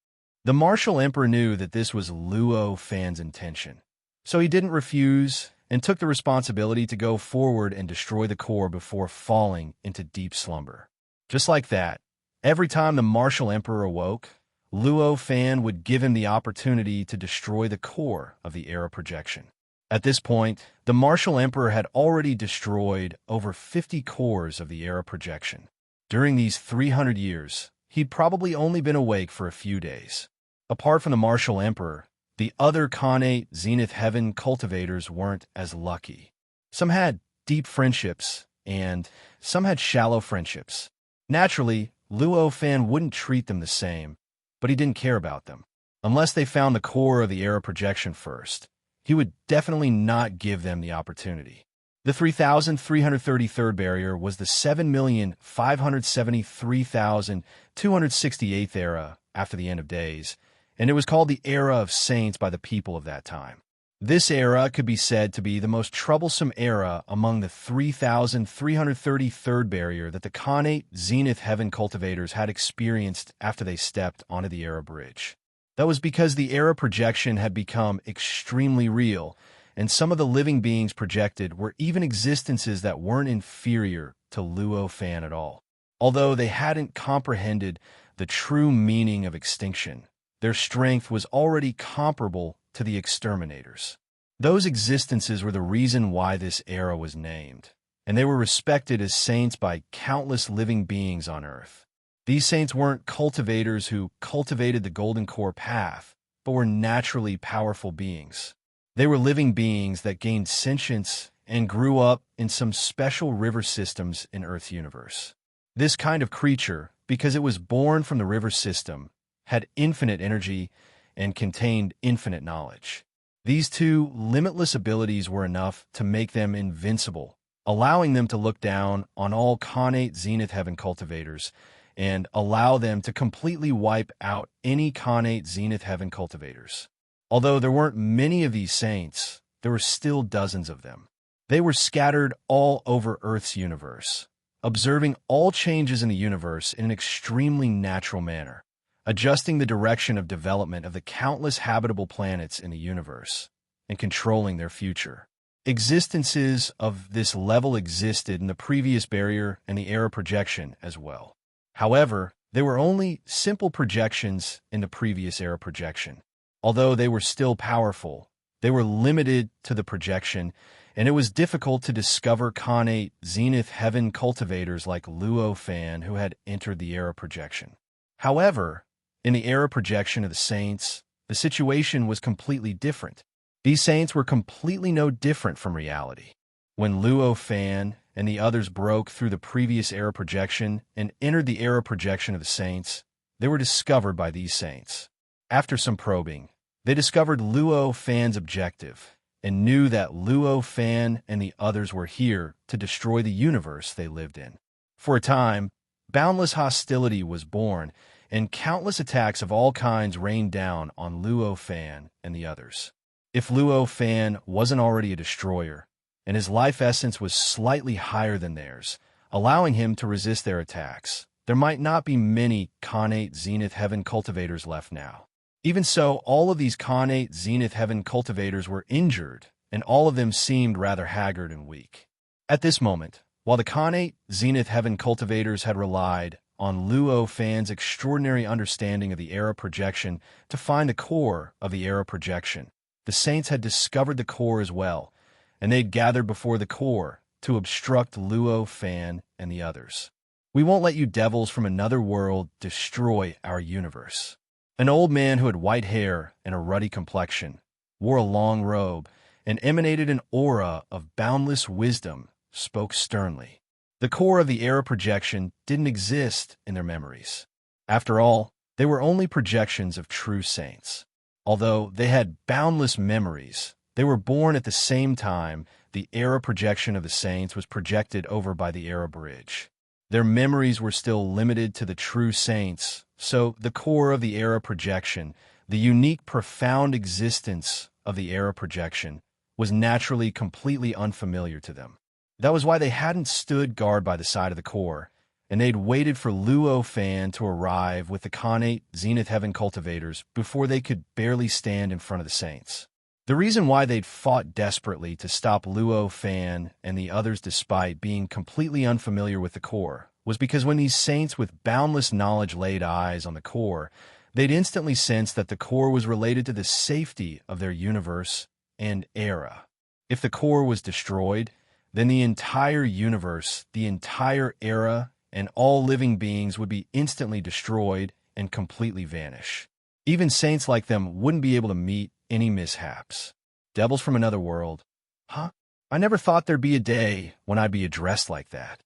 The Martial Emperor knew that this was Luo Fan's intention, so he didn't refuse and took the responsibility to go forward and destroy the core before falling into deep slumber. Just like that, every time the Martial Emperor awoke, Luo Fan would give him the opportunity to destroy the core of the era projection. At this point, the Martial Emperor had already destroyed over 50 cores of the era projection. During these 300 years, he'd probably only been awake for a few days. Apart from the Martial Emperor, the other Khanate Zenith Heaven cultivators weren't as lucky. Some had deep friendships, and some had shallow friendships. Naturally, Luo Fan wouldn't treat them the same, but he didn't care about them. Unless they found the core of the era projection first, he would definitely not give them the opportunity. The 3,333rd barrier was the 7,573,268th era after the end of days, and it was called the Era of Saints by the people of that time. This era could be said to be the most troublesome era among the 3,333rd barrier that the Khanate Zenith Heaven cultivators had experienced after they stepped onto the era bridge. That was because the era projection had become extremely real, and some of the living beings projected were even existences that weren't inferior to Luo Fan at all. Although they hadn't comprehended the true meaning of extinction, their strength was already comparable to the exterminators. Those existences were the reason why this era was named, and they were respected as saints by countless living beings on Earth. These saints weren't cultivators who cultivated the golden core path, but were naturally powerful beings. They were living beings that gained sentience and grew up in some special river systems in Earth's universe. This kind of creature, because it was born from the river system, had infinite energy and contained infinite knowledge. These two limitless abilities were enough to make them invincible, allowing them to look down on all Khanate Zenith Heaven cultivators and allow them to completely wipe out any Khanate Zenith Heaven cultivators. Although there weren't many of these saints, there were still dozens of them. They were scattered all over Earth's universe, observing all changes in the universe in an extremely natural manner, adjusting the direction of development of the countless habitable planets in the universe, and controlling their future. Existences of this level existed in the previous barrier and the era projection as well. However, they were only simple projections in the previous era projection. Although they were still powerful, they were limited to the projection, and it was difficult to discover Khanate Zenith Heaven cultivators like Luo Fan who had entered the era projection. However, in the era projection of the saints, the situation was completely different. These saints were completely no different from reality. When Luo Fan and the others broke through the previous era projection and entered the era projection of the saints, they were discovered by these saints. After some probing, they discovered Luo Fan's objective and knew that Luo Fan and the others were here to destroy the universe they lived in. For a time, boundless hostility was born, and countless attacks of all kinds rained down on Luo Fan and the others. If Luo Fan wasn't already a destroyer, and his life essence was slightly higher than theirs, allowing him to resist their attacks, there might not be many Khanate Zenith Heaven cultivators left now. Even so, all of these Khanate Zenith Heaven cultivators were injured, and all of them seemed rather haggard and weak. At this moment, while the Khanate Zenith Heaven cultivators had relied on Luo Fan's extraordinary understanding of the era projection to find the core of the era projection, the saints had discovered the core as well, and they'd gathered before the core to obstruct Luo Fan and the others. "We won't let you devils from another world destroy our universe." An old man who had white hair and a ruddy complexion, wore a long robe, and emanated an aura of boundless wisdom, spoke sternly. The core of the era projection didn't exist in their memories. After all, they were only projections of true saints. Although they had boundless memories, they were born at the same time the era projection of the saints was projected over by the era bridge. Their memories were still limited to the true saints, so the core of the era projection, the unique profound existence of the era projection, was naturally completely unfamiliar to them. That was why they hadn't stood guard by the side of the core, and they'd waited for Luo Fan to arrive with the Khanate Zenith Heaven cultivators before they could barely stand in front of the saints. The reason why they'd fought desperately to stop Luo Fan and the others despite being completely unfamiliar with the core was because when these saints with boundless knowledge laid eyes on the core, they'd instantly sense that the core was related to the safety of their universe and era. If the core was destroyed, then the entire universe, the entire era, and all living beings would be instantly destroyed and completely vanish. Even saints like them wouldn't be able to meet any mishaps. Devils from another world. Huh? I never thought there'd be a day when I'd be addressed like that.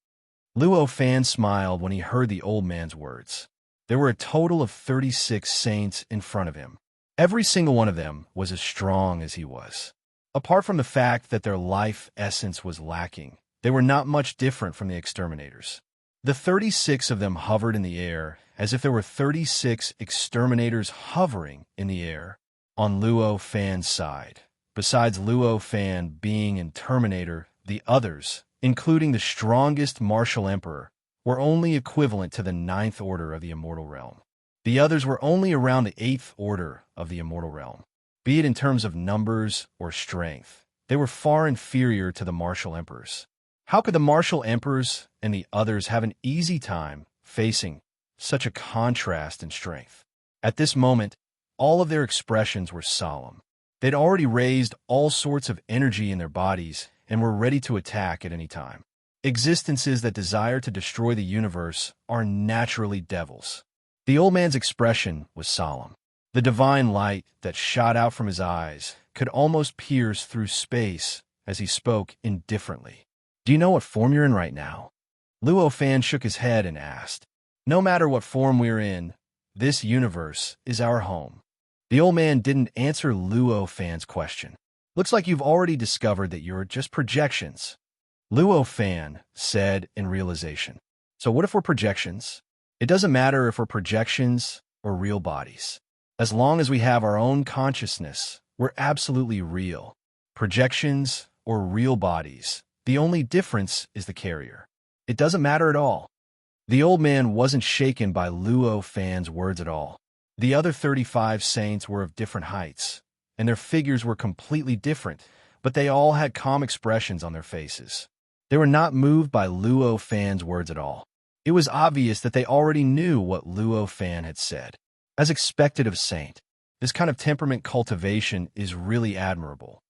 Luo Fan smiled when he heard the old man's words. There were a total of 36 saints in front of him. Every single one of them was as strong as he was. Apart from the fact that their life essence was lacking, they were not much different from the exterminators. The 36 of them hovered in the air as if there were 36 exterminators hovering in the air on Luo Fan's side. Besides Luo Fan being in Terminator, the others, including the strongest martial emperor, were only equivalent to the 9th order of the immortal realm. The others were only around the 8th order of the immortal realm. Be it in terms of numbers or strength, they were far inferior to the martial emperors. How could the martial emperors and the others have an easy time facing such a contrast in strength? At this moment, all of their expressions were solemn. They'd already raised all sorts of energy in their bodies and were ready to attack at any time. Existences that desire to destroy the universe are naturally devils. The old man's expression was solemn. The divine light that shot out from his eyes could almost pierce through space as he spoke indifferently. Do you know what form you're in right now? Luo Fan shook his head and asked. No matter what form we're in, this universe is our home. The old man didn't answer Luo Fan's question. Looks like you've already discovered that you're just projections. Luo Fan said in realization. So what if we're projections? It doesn't matter if we're projections or real bodies. As long as we have our own consciousness, we're absolutely real. Projections or real bodies, the only difference is the carrier. It doesn't matter at all. The old man wasn't shaken by Luo Fan's words at all. The other 35 saints were of different heights, and their figures were completely different, but they all had calm expressions on their faces. They were not moved by Luo Fan's words at all. It was obvious that they already knew what Luo Fan had said. As expected of Saint, this kind of temperament cultivation is really admirable.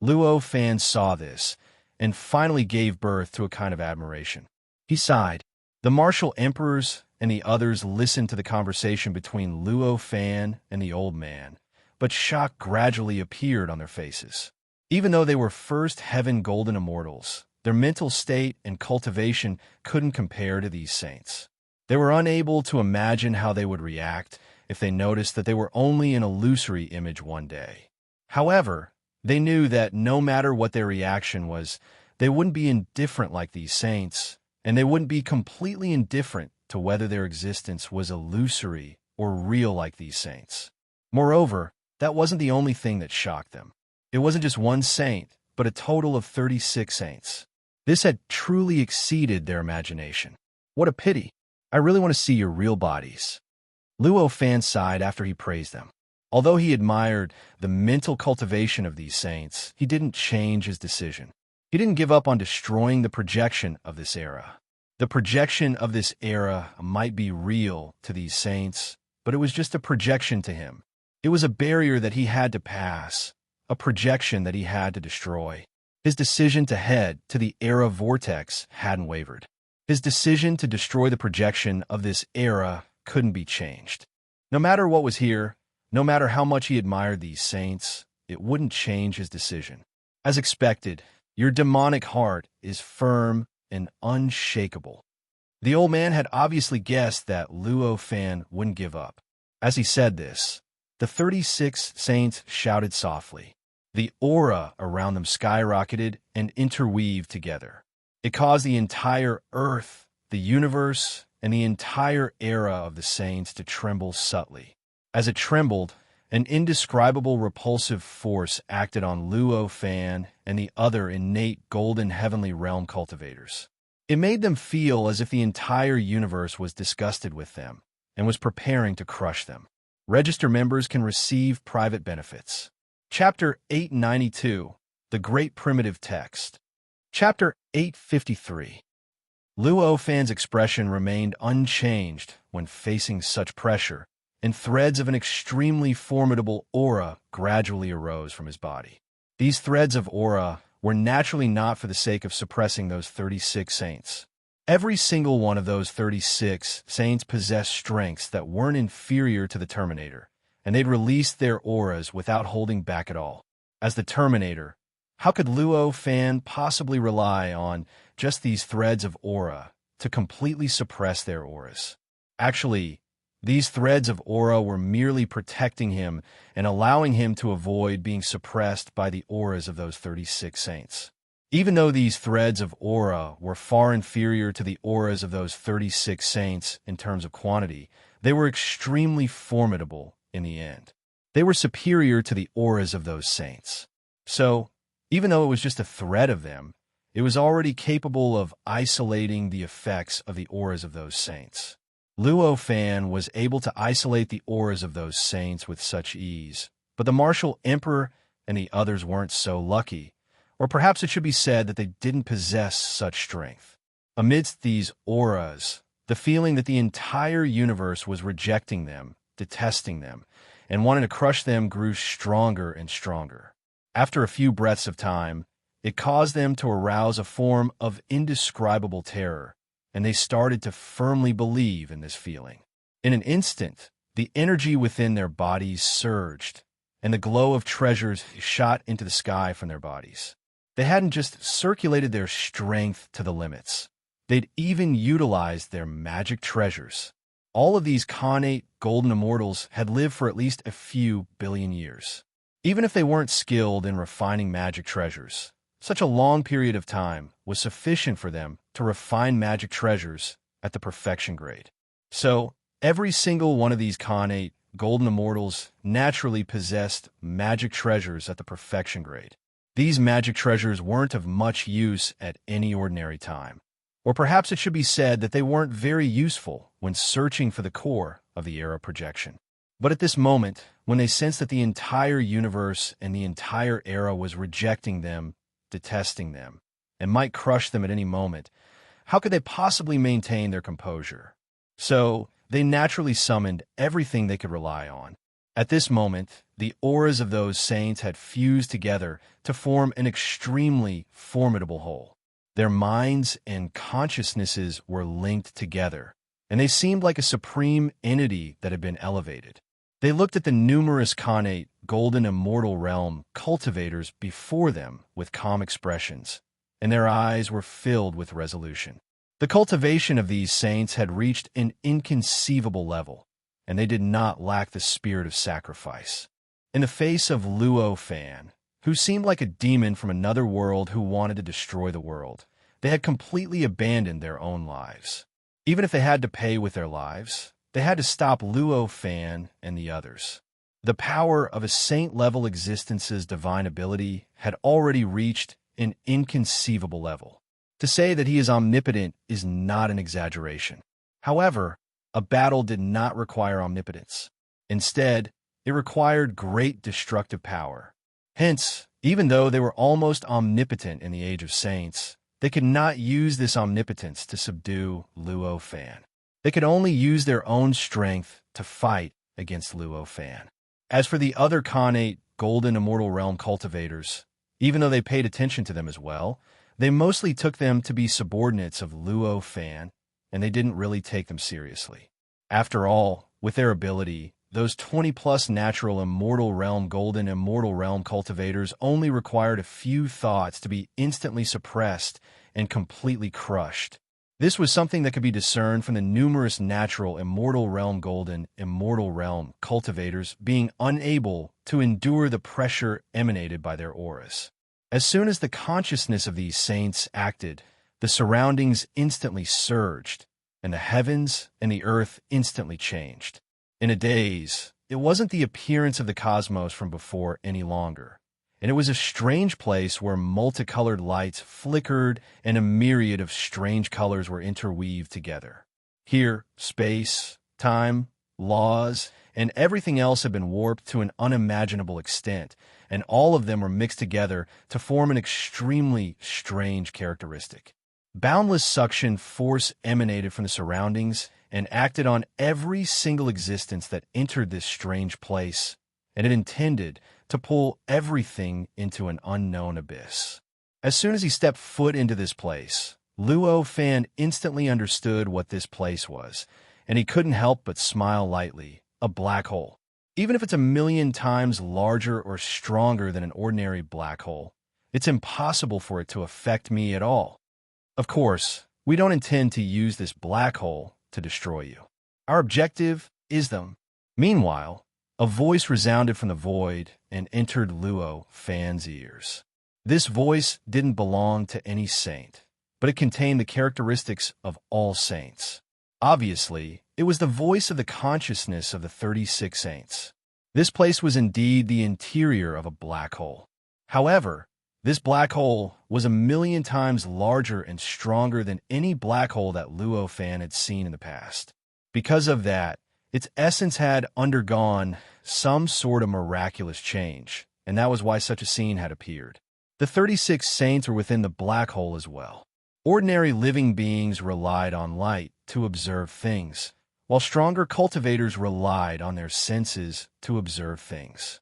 Luo Fan saw this, and finally gave birth to a kind of admiration. He sighed. The martial emperors and the others listened to the conversation between Luo Fan and the old man, but shock gradually appeared on their faces. Even though they were first heaven golden immortals, their mental state and cultivation couldn't compare to these saints. They were unable to imagine how they would react if they noticed that they were only an illusory image one day. However, they knew that no matter what their reaction was, they wouldn't be indifferent like these saints, and they wouldn't be completely indifferent to whether their existence was illusory or real like these saints. Moreover, that wasn't the only thing that shocked them. It wasn't just one saint, but a total of 36 saints. This had truly exceeded their imagination. What a pity. I really want to see your real bodies. Luo Fan sighed after he praised them. Although he admired the mental cultivation of these saints, he didn't change his decision. He didn't give up on destroying the projection of this era. The projection of this era might be real to these saints, but it was just a projection to him. It was a barrier that he had to pass, a projection that he had to destroy. His decision to head to the era vortex hadn't wavered. His decision to destroy the projection of this era couldn't be changed. No matter what was here, no matter how much he admired these saints, it wouldn't change his decision. As expected, your demonic heart is firm and unshakable. The old man had obviously guessed that Luo Fan wouldn't give up. As he said this, the 36 saints shouted softly. The aura around them skyrocketed and interweaved together. It caused the entire earth, the universe, and the entire era of the saints to tremble subtly. As it trembled, an indescribable repulsive force acted on Luo Fan and the other innate golden heavenly realm cultivators. It made them feel as if the entire universe was disgusted with them and was preparing to crush them. Register members can receive private benefits. Chapter 892, The Great Primitive Text. Chapter 853. Luo Fan's expression remained unchanged when facing such pressure, and threads of an extremely formidable aura gradually arose from his body. These threads of aura were naturally not for the sake of suppressing those 36 saints. Every single one of those 36 saints possessed strengths that weren't inferior to the Terminator, and they'd released their auras without holding back at all. As the Terminator, how could Luo Fan possibly rely on just these threads of aura to completely suppress their auras? Actually, these threads of aura were merely protecting him and allowing him to avoid being suppressed by the auras of those 36 saints. Even though these threads of aura were far inferior to the auras of those 36 saints in terms of quantity, they were extremely formidable in the end. They were superior to the auras of those saints. So, even though it was just a thread of them, it was already capable of isolating the effects of the auras of those saints. Luo Fan was able to isolate the auras of those saints with such ease, but the martial emperor and the others weren't so lucky, Or perhaps it should be said that they didn't possess such strength. Amidst these auras, the feeling that the entire universe was rejecting them, detesting them, and wanting to crush them grew stronger and stronger. After a few breaths of time, it caused them to arouse a form of indescribable terror, and they started to firmly believe in this feeling. In an instant, the energy within their bodies surged, and the glow of treasures shot into the sky from their bodies. They hadn't just circulated their strength to the limits. They'd even utilized their magic treasures. All of these connate golden immortals had lived for at least a few billion years. Even if they weren't skilled in refining magic treasures, such a long period of time was sufficient for them to refine magic treasures at the perfection grade. So, every single one of these connate golden immortals naturally possessed magic treasures at the perfection grade. These magic treasures weren't of much use at any ordinary time. Or perhaps it should be said that they weren't very useful when searching for the core of the era projection. But at this moment, when they sensed that the entire universe and the entire era was rejecting them, detesting them, and might crush them at any moment, how could they possibly maintain their composure? So, they naturally summoned everything they could rely on. At this moment, the auras of those saints had fused together to form an extremely formidable whole. Their minds and consciousnesses were linked together, and they seemed like a supreme entity that had been elevated. They looked at the numerous connate, golden immortal realm cultivators before them with calm expressions, and their eyes were filled with resolution. The cultivation of these saints had reached an inconceivable level, and they did not lack the spirit of sacrifice. In the face of Luo Fan, who seemed like a demon from another world who wanted to destroy the world, they had completely abandoned their own lives. Even if they had to pay with their lives, they had to stop Luo Fan and the others. The power of a saint-level existence's divine ability had already reached an inconceivable level. To say that he is omnipotent is not an exaggeration. However, a battle did not require omnipotence. Instead, it required great destructive power. Hence, even though they were almost omnipotent in the Age of Saints, they could not use this omnipotence to subdue Luo Fan. They could only use their own strength to fight against Luo Fan. As for the other connate golden immortal realm cultivators, even though they paid attention to them as well, they mostly took them to be subordinates of Luo Fan, and they didn't really take them seriously. After all, with their ability, those 20-plus natural immortal realm golden immortal realm cultivators only required a few thoughts to be instantly suppressed and completely crushed. This was something that could be discerned from the numerous natural immortal realm golden immortal realm cultivators being unable to endure the pressure emanated by their auras. As soon as the consciousness of these saints acted, the surroundings instantly surged, and the heavens and the earth instantly changed. In a daze, it wasn't the appearance of the cosmos from before any longer, and it was a strange place where multicolored lights flickered and a myriad of strange colors were interweaved together. Here, space, time, laws, and everything else had been warped to an unimaginable extent, and all of them were mixed together to form an extremely strange characteristic. Boundless suction force emanated from the surroundings and acted on every single existence that entered this strange place, and it intended to pull everything into an unknown abyss. As soon as he stepped foot into this place, Luo Fan instantly understood what this place was, and he couldn't help but smile lightly. A black hole. Even if it's 1,000,000 times larger or stronger than an ordinary black hole, it's impossible for it to affect me at all. Of course, we don't intend to use this black hole to destroy you. Our objective is them. Meanwhile, a voice resounded from the void and entered Luo Fan's ears. This voice didn't belong to any saint, but it contained the characteristics of all saints. Obviously, it was the voice of the consciousness of the 36 saints. This place was indeed the interior of a black hole. However, this black hole was 1,000,000 times larger and stronger than any black hole that Luo Fan had seen in the past. Because of that, its essence had undergone some sort of miraculous change, and that was why such a scene had appeared. The 36 saints were within the black hole as well. Ordinary living beings relied on light to observe things, while stronger cultivators relied on their senses to observe things.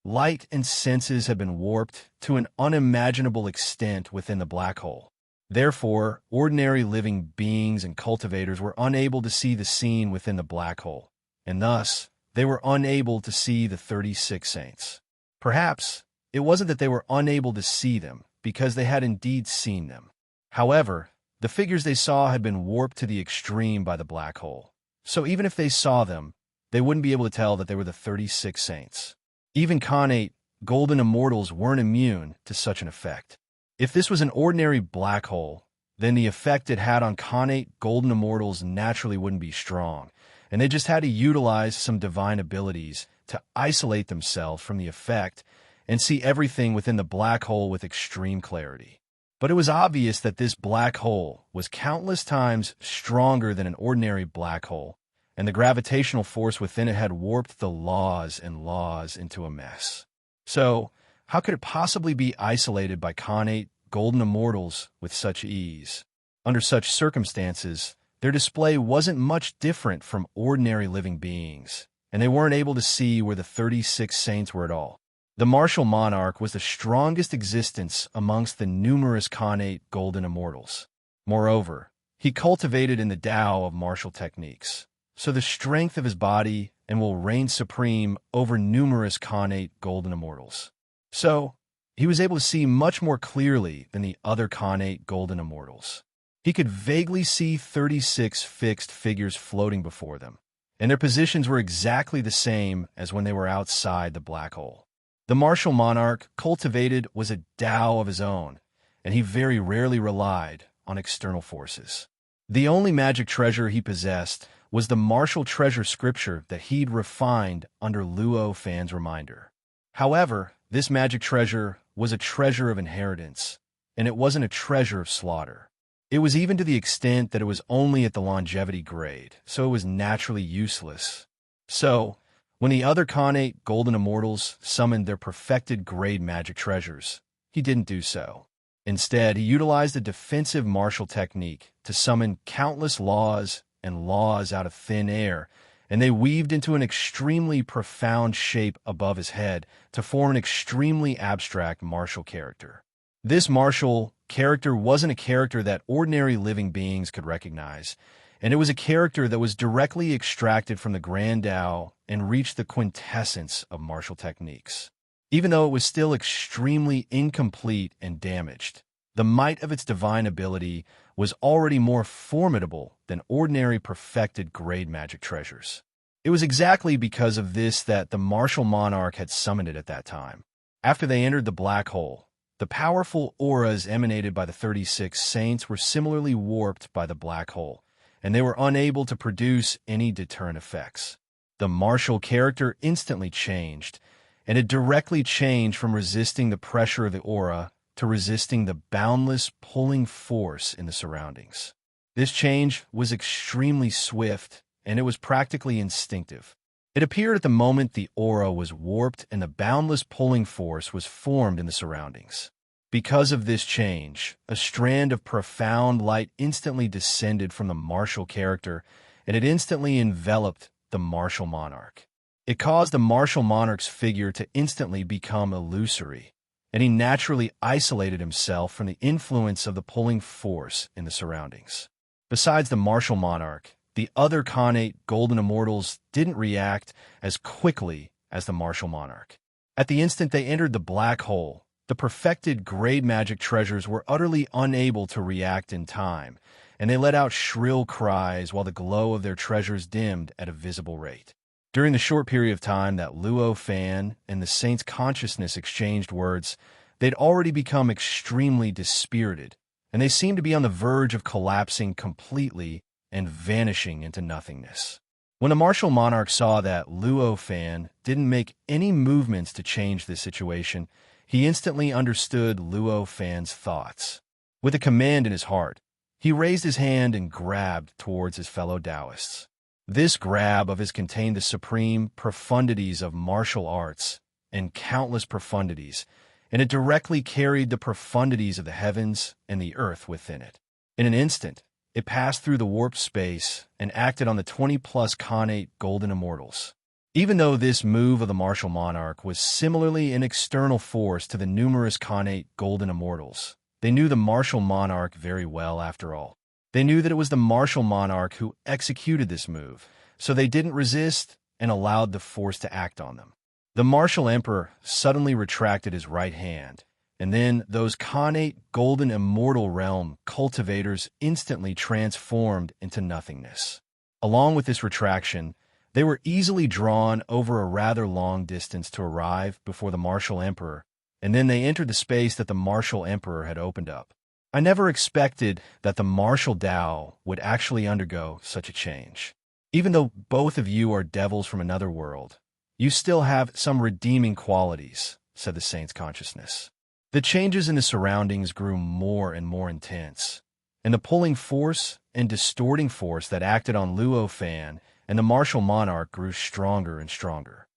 Light and senses had been warped to an unimaginable extent within the black hole. Therefore, ordinary living beings and cultivators were unable to see the scene within the black hole, and thus they were unable to see the 36 saints. Perhaps it wasn't that they were unable to see them, because they had indeed seen them. However, the figures they saw had been warped to the extreme by the black hole. So even if they saw them, they wouldn't be able to tell that they were the 36 saints. Even connate, golden immortals weren't immune to such an effect. If this was an ordinary black hole, then the effect it had on connate golden immortals naturally wouldn't be strong, and they just had to utilize some divine abilities to isolate themselves from the effect and see everything within the black hole with extreme clarity. But it was obvious that this black hole was countless times stronger than an ordinary black hole, and the gravitational force within it had warped the laws and laws into a mess. So, how could it possibly be isolated by connate golden immortals with such ease? Under such circumstances, their display wasn't much different from ordinary living beings, and they weren't able to see where the 36 saints were at all. The martial monarch was the strongest existence amongst the numerous connate golden immortals. Moreover, he cultivated in the Tao of martial techniques, so the strength of his body and will reign supreme over numerous connate golden immortals. So, he was able to see much more clearly than the other connate golden immortals. He could vaguely see 36 fixed figures floating before them, and their positions were exactly the same as when they were outside the black hole. The martial monarch cultivated was a Tao of his own, and he very rarely relied on external forces. The only magic treasure he possessed was the martial treasure scripture that he'd refined under Luo Fan's reminder. However, this magic treasure was a treasure of inheritance, and it wasn't a treasure of slaughter. It was even to the extent that it was only at the longevity grade, so it was naturally useless. So, when the other connate golden immortals summoned their perfected grade magic treasures, he didn't do so. Instead, he utilized a defensive martial technique to summon countless laws and laws out of thin air, and they weaved into an extremely profound shape above his head to form an extremely abstract martial character. This martial character wasn't a character that ordinary living beings could recognize, and it was a character that was directly extracted from the Grand Tao and reached the quintessence of martial techniques. Even though it was still extremely incomplete and damaged, the might of its divine ability was already more formidable than ordinary perfected grade magic treasures. It was exactly because of this that the martial monarch had summoned it at that time. After they entered the black hole, the powerful auras emanated by the 36 saints were similarly warped by the black hole, and they were unable to produce any deterrent effects. The martial character instantly changed, and it directly changed from resisting the pressure of the aura to resisting the boundless pulling force in the surroundings. This change was extremely swift, and it was practically instinctive. It appeared at the moment the aura was warped and the boundless pulling force was formed in the surroundings. Because of this change, a strand of profound light instantly descended from the martial character, and it instantly enveloped the martial monarch. It caused the martial monarch's figure to instantly become illusory, and he naturally isolated himself from the influence of the pulling force in the surroundings. Besides the martial monarch, the other connate golden immortals didn't react as quickly as the martial monarch. At the instant they entered the black hole, the perfected grade magic treasures were utterly unable to react in time, and they let out shrill cries while the glow of their treasures dimmed at a visible rate. During the short period of time that Luo Fan and the saint's consciousness exchanged words, they'd already become extremely dispirited, and they seemed to be on the verge of collapsing completely and vanishing into nothingness. When the martial monarch saw that Luo Fan didn't make any movements to change this situation, he instantly understood Luo Fan's thoughts. With a command in his heart, he raised his hand and grabbed towards his fellow Taoists. This grab of his contained the supreme profundities of martial arts and countless profundities, and it directly carried the profundities of the heavens and the earth within it. In an instant, it passed through the warped space and acted on the 20-plus connate golden immortals. Even though this move of the martial monarch was similarly an external force to the numerous connate golden immortals, they knew the martial monarch very well after all. They knew that it was the martial monarch who executed this move, so they didn't resist and allowed the force to act on them. The martial emperor suddenly retracted his right hand, and then those connate golden immortal realm cultivators instantly transformed into nothingness. Along with this retraction, they were easily drawn over a rather long distance to arrive before the martial emperor, and then they entered the space that the martial emperor had opened up. I never expected that the martial Tao would actually undergo such a change. Even though both of you are devils from another world, you still have some redeeming qualities, said the saint's consciousness. The changes in the surroundings grew more and more intense, and the pulling force and distorting force that acted on Luo Fan and the martial monarch grew stronger and stronger.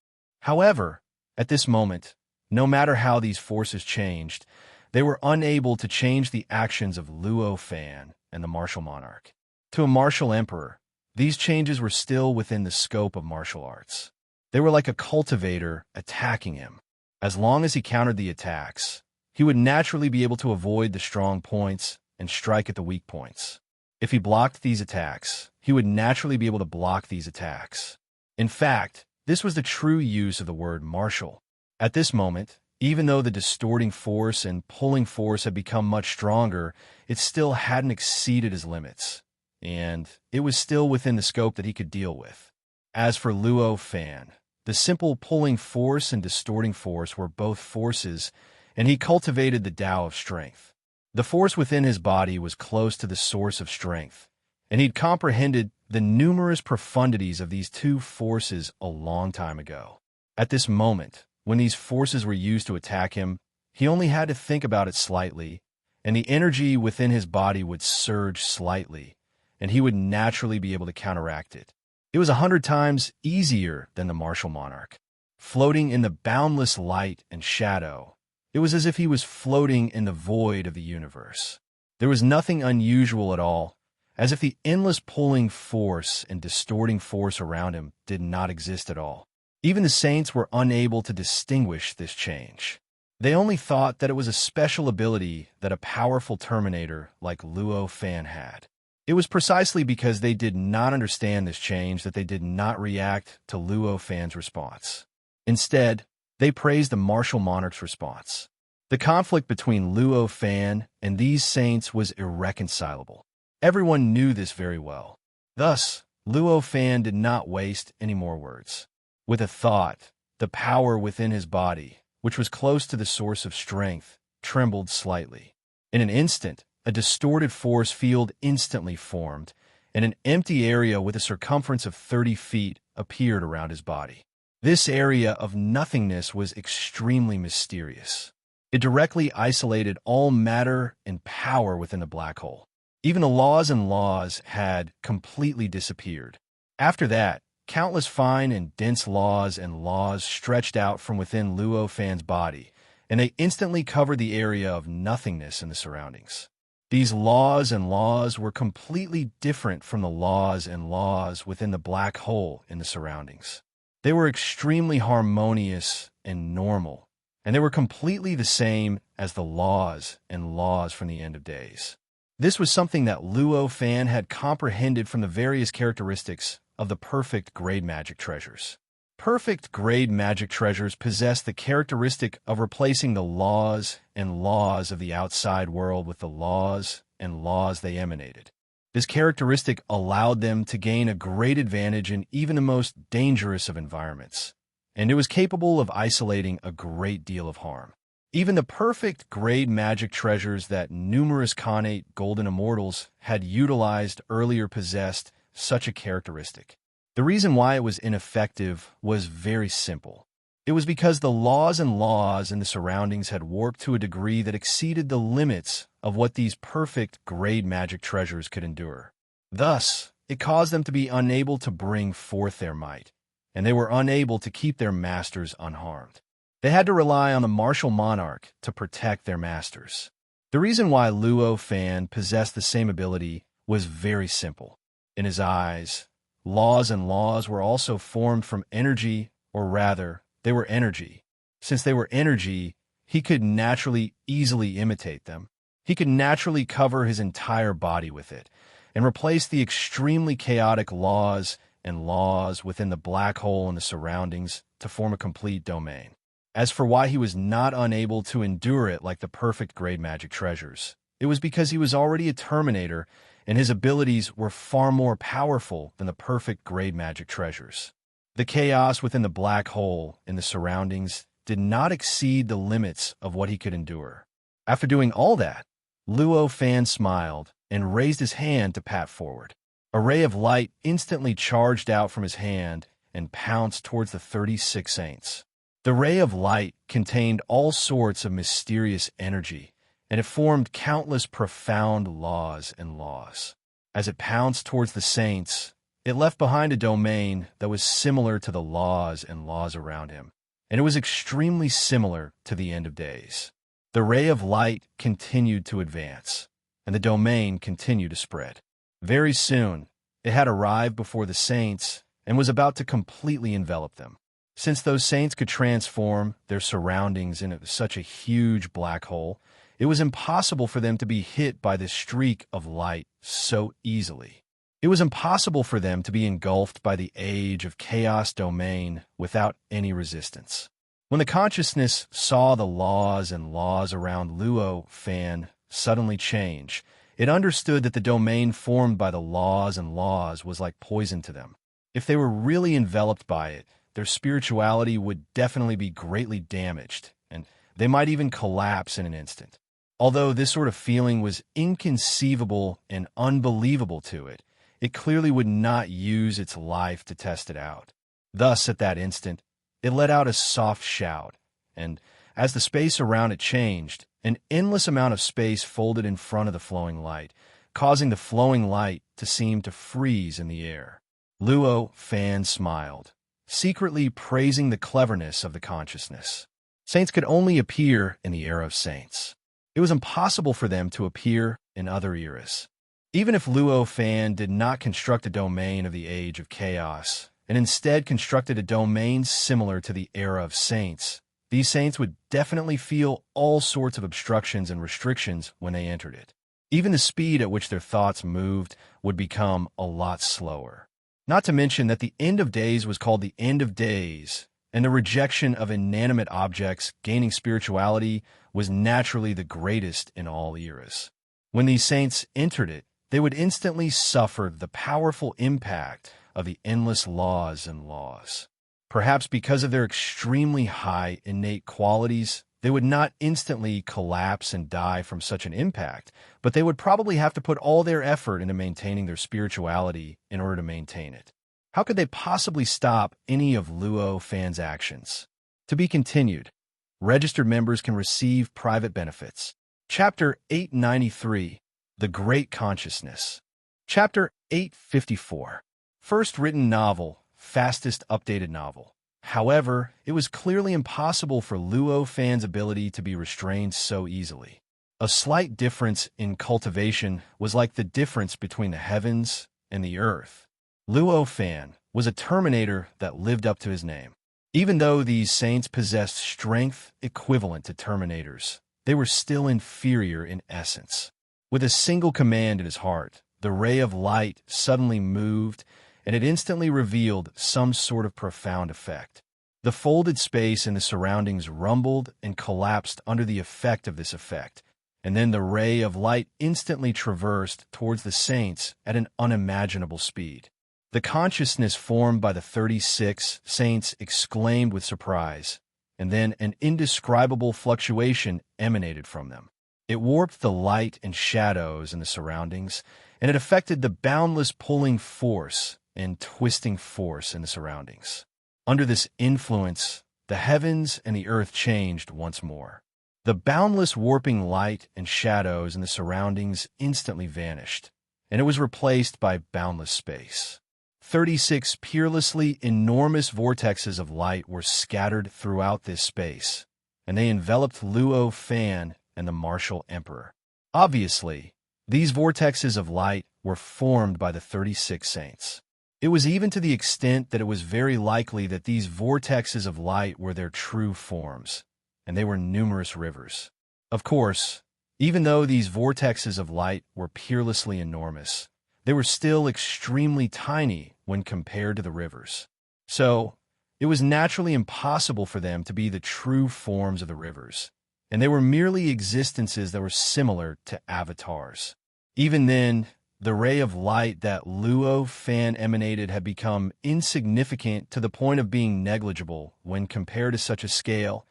However, at this moment, no matter how these forces changed, they were unable to change the actions of Luo Fan and the martial monarch. To a martial emperor, these changes were still within the scope of martial arts. They were like a cultivator attacking him. As long as he countered the attacks, he would naturally be able to avoid the strong points and strike at the weak points. If he blocked these attacks, he would naturally be able to block these attacks. In fact, this was the true use of the word martial. At this moment, even though the distorting force and pulling force had become much stronger, it still hadn't exceeded his limits, and it was still within the scope that he could deal with. As for Luo Fan, the simple pulling force and distorting force were both forces, and he cultivated the Tao of strength. The force within his body was close to the source of strength, and he'd comprehended the numerous profundities of these two forces a long time ago. At this moment, when these forces were used to attack him, he only had to think about it slightly, and the energy within his body would surge slightly, and he would naturally be able to counteract it. It was 100 times easier than the martial monarch. Floating in the boundless light and shadow, it was as if he was floating in the void of the universe. There was nothing unusual at all, as if the endless pulling force and distorting force around him did not exist at all. Even the saints were unable to distinguish this change. They only thought that it was a special ability that a powerful Terminator like Luo Fan had. It was precisely because they did not understand this change that they did not react to Luo Fan's response. Instead, they praised the martial monarch's response. The conflict between Luo Fan and these saints was irreconcilable. Everyone knew this very well. Thus, Luo Fan did not waste any more words. With a thought, the power within his body, which was close to the source of strength, trembled slightly. In an instant, a distorted force field instantly formed, and an empty area with a circumference of 30 feet appeared around his body. This area of nothingness was extremely mysterious. It directly isolated all matter and power within the black hole. Even the laws and laws had completely disappeared. After that, countless fine and dense laws and laws stretched out from within Luo Fan's body, and they instantly covered the area of nothingness in the surroundings. These laws and laws were completely different from the laws and laws within the black hole in the surroundings. They were extremely harmonious and normal, and they were completely the same as the laws and laws from the end of days. This was something that Luo Fan had comprehended from the various characteristics of the perfect grade magic treasures. Perfect grade magic treasures possess the characteristic of replacing the laws and laws of the outside world with the laws and laws they emanated. This characteristic allowed them to gain a great advantage in even the most dangerous of environments, and it was capable of isolating a great deal of harm. Even the perfect grade magic treasures that numerous connate golden immortals had utilized earlier possessed such a characteristic. The reason why it was ineffective was very simple. It was because the laws and laws in the surroundings had warped to a degree that exceeded the limits of what these perfect grade magic treasures could endure. Thus, it caused them to be unable to bring forth their might, and they were unable to keep their masters unharmed. They had to rely on the martial monarch to protect their masters. The reason why Luo Fan possessed the same ability was very simple. In his eyes, laws and laws were also formed from energy, or rather, they were energy. Since they were energy, he could naturally easily imitate them. He could naturally cover his entire body with it and replace the extremely chaotic laws and laws within the black hole and the surroundings to form a complete domain. As for why he was not unable to endure it like the perfect grade magic treasures, it was because he was already a Terminator and his abilities were far more powerful than the perfect grade magic treasures. The chaos within the black hole and the surroundings did not exceed the limits of what he could endure. After doing all that, Luo Fan smiled and raised his hand to pat forward. A ray of light instantly charged out from his hand and pounced towards the 36 saints. The ray of light contained all sorts of mysterious energy, and it formed countless profound laws and laws. As it pounced towards the saints, it left behind a domain that was similar to the laws and laws around him, and it was extremely similar to the end of days. The ray of light continued to advance, and the domain continued to spread. Very soon, it had arrived before the saints and was about to completely envelop them. Since those saints could transform their surroundings into such a huge black hole, it was impossible for them to be hit by this streak of light so easily. It was impossible for them to be engulfed by the age of chaos domain without any resistance. When the consciousness saw the laws and laws around Luo Fan suddenly change, it understood that the domain formed by the laws and laws was like poison to them. If they were really enveloped by it, their spirituality would definitely be greatly damaged, and they might even collapse in an instant. Although this sort of feeling was inconceivable and unbelievable to it, it clearly would not use its life to test it out. Thus, at that instant, it let out a soft shout, and as the space around it changed, an endless amount of space folded in front of the flowing light, causing the flowing light to seem to freeze in the air. Luo Fan smiled, secretly praising the cleverness of the consciousness. Saints could only appear in the era of saints. It was impossible for them to appear in other eras. Even if Luo Fan did not construct a domain of the age of chaos, and instead constructed a domain similar to the era of saints, these saints would definitely feel all sorts of obstructions and restrictions when they entered it. Even the speed at which their thoughts moved would become a lot slower. Not to mention that the end of days was called the end of days, and the rejection of inanimate objects gaining spirituality was naturally the greatest in all eras. When these saints entered it, they would instantly suffer the powerful impact of the endless laws and laws. Perhaps because of their extremely high innate qualities, they would not instantly collapse and die from such an impact, but they would probably have to put all their effort into maintaining their spirituality in order to maintain it. How could they possibly stop any of Luo Fan's actions? To be continued. Registered members can receive private benefits. Chapter 893, The Great Consciousness. Chapter 854, First written novel, fastest updated novel. However, it was clearly impossible for Luo Fan's ability to be restrained so easily. A slight difference in cultivation was like the difference between the heavens and the earth. Luo Fan was a Terminator that lived up to his name. Even though these saints possessed strength equivalent to Terminators, they were still inferior in essence. With a single command in his heart, the ray of light suddenly moved, and it instantly revealed some sort of profound effect. The folded space in the surroundings rumbled and collapsed under the effect of this effect, and then the ray of light instantly traversed towards the saints at an unimaginable speed. The consciousness formed by the 36 saints exclaimed with surprise, and then an indescribable fluctuation emanated from them. It warped the light and shadows in the surroundings, and it affected the boundless pulling force and twisting force in the surroundings. Under this influence, the heavens and the earth changed once more. The boundless warping light and shadows in the surroundings instantly vanished, and it was replaced by boundless space. 36 peerlessly enormous vortexes of light were scattered throughout this space, and they enveloped Luo Fan and the martial emperor. Obviously, these vortexes of light were formed by the 36 saints. It was even to the extent that it was very likely that these vortexes of light were their true forms, and they were numerous rivers. Of course, even though these vortexes of light were peerlessly enormous, they were still extremely tiny when compared to the rivers. So, it was naturally impossible for them to be the true forms of the rivers, and they were merely existences that were similar to avatars. Even then, the ray of light that Luo Fan emanated had become insignificant to the point of being negligible when compared to such a scale,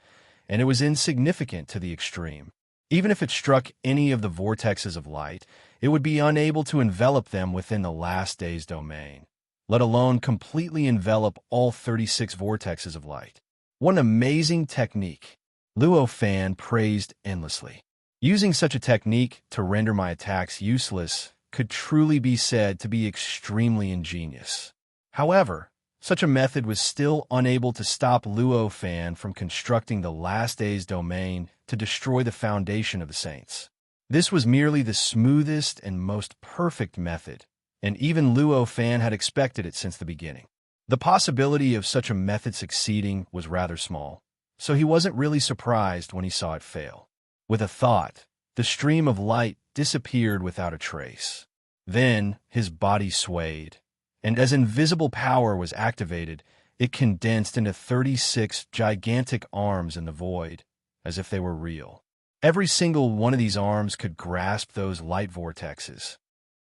and it was insignificant to the extreme. Even if it struck any of the vortexes of light, it would be unable to envelop them within the last day's domain, let alone completely envelop all 36 vortexes of light. What an amazing technique! Luo Fan praised endlessly. Using such a technique to render my attacks useless could truly be said to be extremely ingenious. However, such a method was still unable to stop Luo Fan from constructing the last day's domain to destroy the foundation of the saints. This was merely the smoothest and most perfect method, and even Luo Fan had expected it since the beginning. The possibility of such a method succeeding was rather small, so he wasn't really surprised when he saw it fail. With a thought, the stream of light disappeared without a trace. Then his body swayed, and as invisible power was activated, it condensed into 36 gigantic arms in the void, as if they were real. Every single one of these arms could grasp those light vortexes.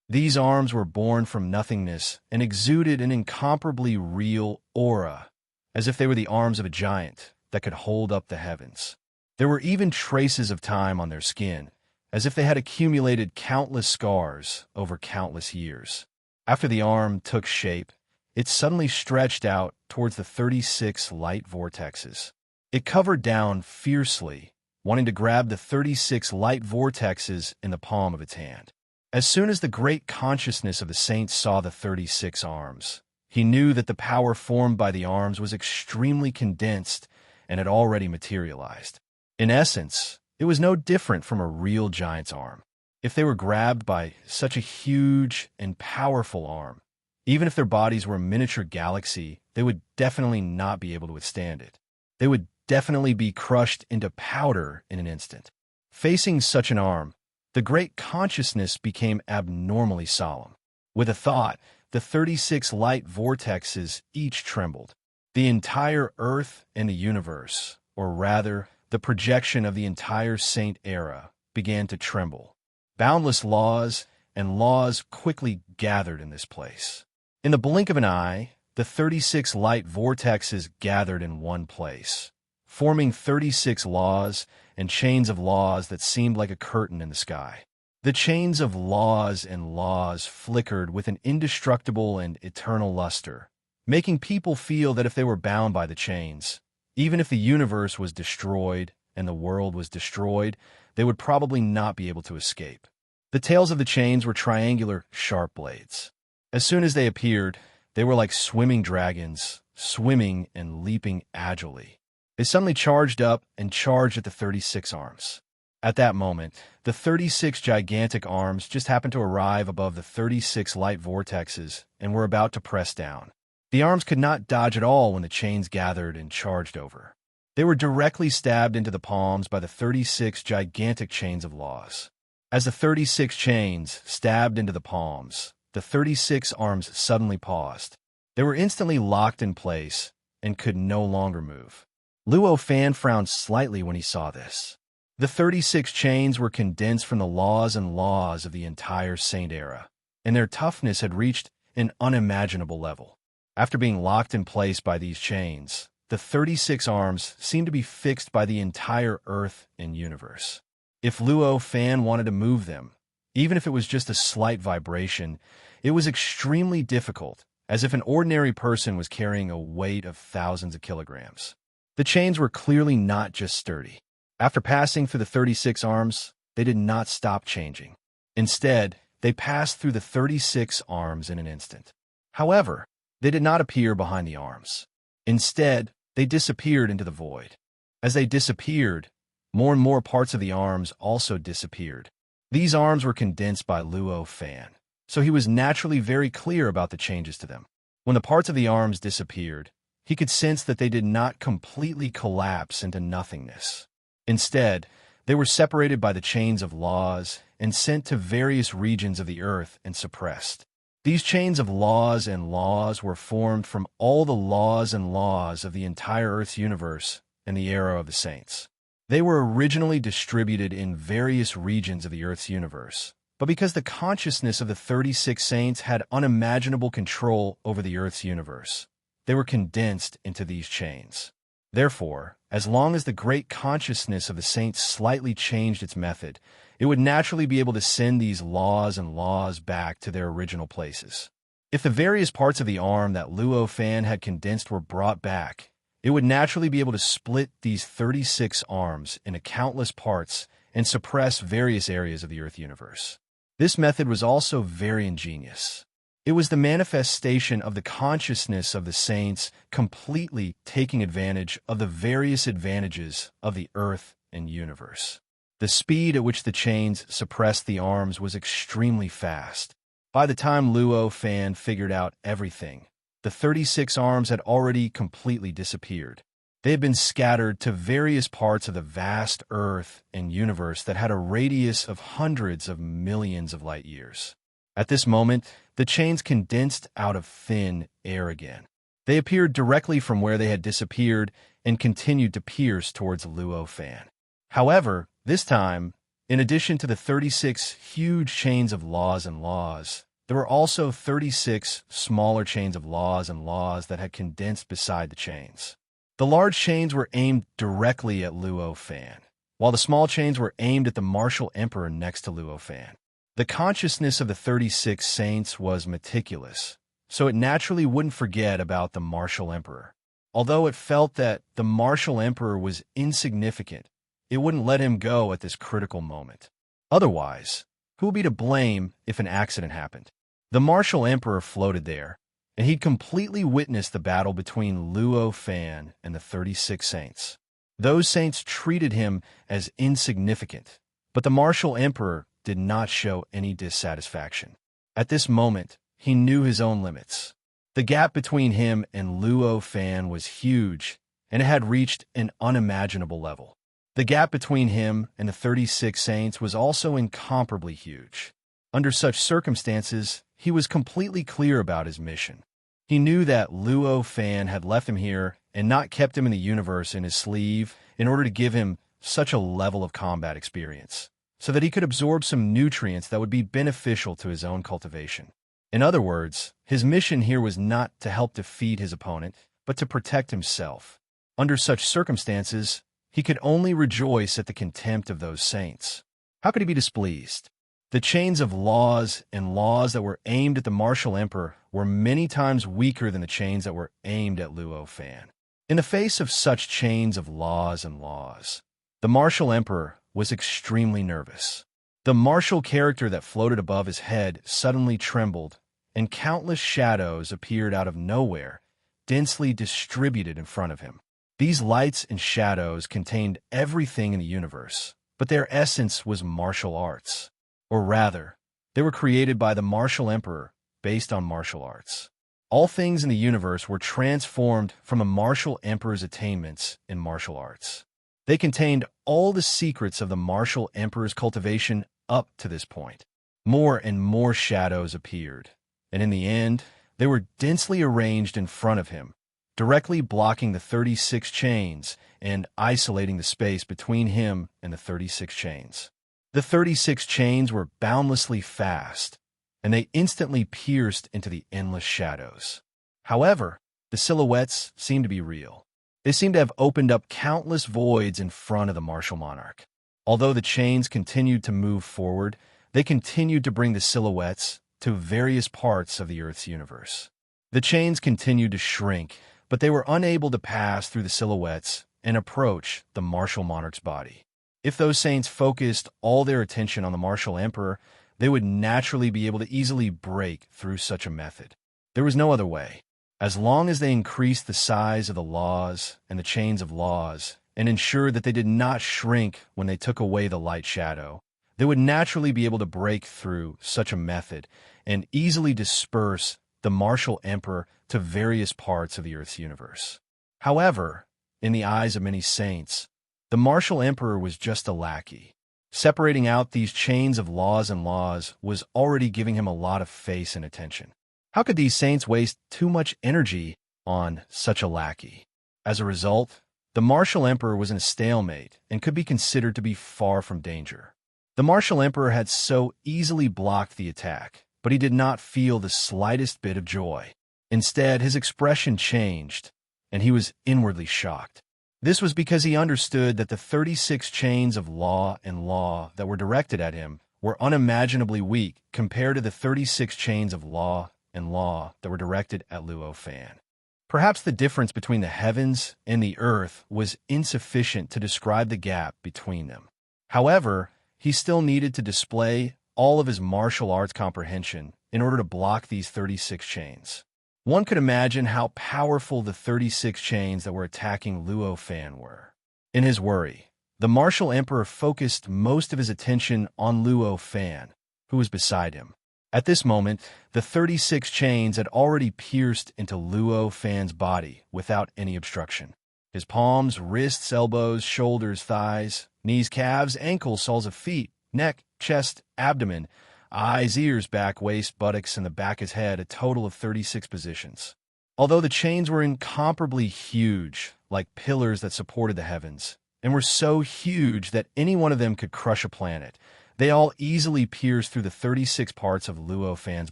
These arms were born from nothingness and exuded an incomparably real aura, as if they were the arms of a giant that could hold up the heavens. There were even traces of time on their skin, as if they had accumulated countless scars over countless years. After the arm took shape, it suddenly stretched out towards the 36 light vortexes. It covered down fiercely, wanting to grab the 36 light vortexes in the palm of its hand. As soon as the great consciousness of the saints saw the 36 arms, he knew that the power formed by the arms was extremely condensed and had already materialized. In essence, it was no different from a real giant's arm. If they were grabbed by such a huge and powerful arm, even if their bodies were a miniature galaxy, they would definitely not be able to withstand it. They would definitely be crushed into powder in an instant. Facing such an arm, the great consciousness became abnormally solemn. With a thought, the 36 light vortexes each trembled. The entire Earth and the universe, or rather, the projection of the entire Saint era, began to tremble. Boundless laws and laws quickly gathered in this place. In the blink of an eye, the 36 light vortexes gathered in one place, forming 36 laws and chains of laws that seemed like a curtain in the sky. The chains of laws and laws flickered with an indestructible and eternal luster, making people feel that if they were bound by the chains, even if the universe was destroyed and the world was destroyed, they would probably not be able to escape. The tails of the chains were triangular, sharp blades. As soon as they appeared, they were like swimming dragons, swimming and leaping agilely. They suddenly charged up and charged at the 36 arms. At that moment, the 36 gigantic arms just happened to arrive above the 36 light vortexes and were about to press down. The arms could not dodge at all when the chains gathered and charged over. They were directly stabbed into the palms by the 36 gigantic chains of laws. As the 36 chains stabbed into the palms, the 36 arms suddenly paused. They were instantly locked in place and could no longer move. Luo Fan frowned slightly when he saw this. The 36 chains were condensed from the laws and laws of the entire Saint era, and their toughness had reached an unimaginable level. After being locked in place by these chains, the 36 arms seemed to be fixed by the entire Earth and universe. If Luo Fan wanted to move them, even if it was just a slight vibration, it was extremely difficult, as if an ordinary person was carrying a weight of thousands of kilograms. The chains were clearly not just sturdy. After passing through the 36 arms, they did not stop changing. Instead, they passed through the 36 arms in an instant. However, They did not appear behind the arms. Instead, they disappeared into the void. As they disappeared, more and more parts of the arms also disappeared. These arms were condensed by Luo Fan, so he was naturally very clear about the changes to them. When the parts of the arms disappeared, he could sense that they did not completely collapse into nothingness. Instead, they were separated by the chains of laws and sent to various regions of the earth and suppressed. These chains of laws and laws were formed from all the laws and laws of the entire Earth's universe in the era of the saints. They were originally distributed in various regions of the Earth's universe, but because the consciousness of the 36 saints had unimaginable control over the Earth's universe, they were condensed into these chains. Therefore, as long as the great consciousness of the saints slightly changed its method, it would naturally be able to send these laws and laws back to their original places. If the various parts of the arm that Luo Fan had condensed were brought back, it would naturally be able to split these 36 arms into countless parts and suppress various areas of the Earth universe. This method was also very ingenious. It was the manifestation of the consciousness of the saints completely taking advantage of the various advantages of the Earth and universe. The speed at which the chains suppressed the arms was extremely fast. By the time Luo Fan figured out everything, the 36 arms had already completely disappeared. They had been scattered to various parts of the vast Earth and universe that had a radius of hundreds of millions of light years. At this moment, the chains condensed out of thin air again. They appeared directly from where they had disappeared and continued to pierce towards Luo Fan. However, this time, in addition to the 36 huge chains of laws and laws, there were also 36 smaller chains of laws and laws that had condensed beside the chains. The large chains were aimed directly at Luo Fan, while the small chains were aimed at the martial emperor next to Luo Fan. The consciousness of the 36 saints was meticulous, so it naturally wouldn't forget about the martial emperor. Although it felt that the martial emperor was insignificant, it wouldn't let him go at this critical moment. Otherwise, who would be to blame if an accident happened? The martial emperor floated there, and he'd completely witnessed the battle between Luo Fan and the 36 saints. Those saints treated him as insignificant, but the martial emperor did not show any dissatisfaction. At this moment, he knew his own limits. The gap between him and Luo Fan was huge, and it had reached an unimaginable level. The gap between him and the 36 saints was also incomparably huge. Under such circumstances, he was completely clear about his mission. He knew that Luo Fan had left him here and not kept him in the universe in his sleeve in order to give him such a level of combat experience, so that he could absorb some nutrients that would be beneficial to his own cultivation. In other words, his mission here was not to help defeat his opponent, but to protect himself. Under such circumstances, he could only rejoice at the contempt of those saints. How could he be displeased? The chains of laws and laws that were aimed at the martial emperor were many times weaker than the chains that were aimed at Luo Fan. In the face of such chains of laws and laws, the martial emperor was extremely nervous. The martial character that floated above his head suddenly trembled, and countless shadows appeared out of nowhere, densely distributed in front of him. These lights and shadows contained everything in the universe, but their essence was martial arts. Or rather, they were created by the martial emperor based on martial arts. All things in the universe were transformed from a martial emperor's attainments in martial arts. They contained all the secrets of the martial emperor's cultivation up to this point. More and more shadows appeared, and in the end, they were densely arranged in front of him, directly blocking the 36 chains and isolating the space between him and the 36 chains. The 36 chains were boundlessly fast, and they instantly pierced into the endless shadows. However, the silhouettes seemed to be real. They seemed to have opened up countless voids in front of the martial monarch. Although the chains continued to move forward, they continued to bring the silhouettes to various parts of the Earth's universe. The chains continued to shrink, but they were unable to pass through the silhouettes and approach the martial monarch's body. If those saints focused all their attention on the martial emperor, they would naturally be able to easily break through such a method. There was no other way. As long as they increased the size of the laws and the chains of laws and ensured that they did not shrink when they took away the light shadow, they would naturally be able to break through such a method and easily disperse the martial emperor to various parts of the Earth's universe. However, in the eyes of many saints, the martial emperor was just a lackey. Separating out these chains of laws and laws was already giving him a lot of face and attention. How could these saints waste too much energy on such a lackey? As a result, the martial emperor was in a stalemate and could be considered to be far from danger. The martial emperor had so easily blocked the attack, but he did not feel the slightest bit of joy. Instead, his expression changed, and he was inwardly shocked. This was because he understood that the 36 chains of law and law that were directed at him were unimaginably weak compared to the 36 chains of law and law that were directed at Luo Fan. Perhaps the difference between the heavens and the earth was insufficient to describe the gap between them. However, he still needed to display all of his martial arts comprehension in order to block these 36 chains. One could imagine how powerful the 36 chains that were attacking Luo Fan were. In his worry, the martial emperor focused most of his attention on Luo Fan, who was beside him. At this moment, the 36 chains had already pierced into Luo Fan's body without any obstruction. His palms, wrists, elbows, shoulders, thighs, knees, calves, ankles, soles of feet, neck, chest, abdomen, eyes, ears, back, waist, buttocks, and the back of his head, a total of 36 positions. Although the chains were incomparably huge, like pillars that supported the heavens, and were so huge that any one of them could crush a planet, they all easily pierced through the 36 parts of Luo Fan's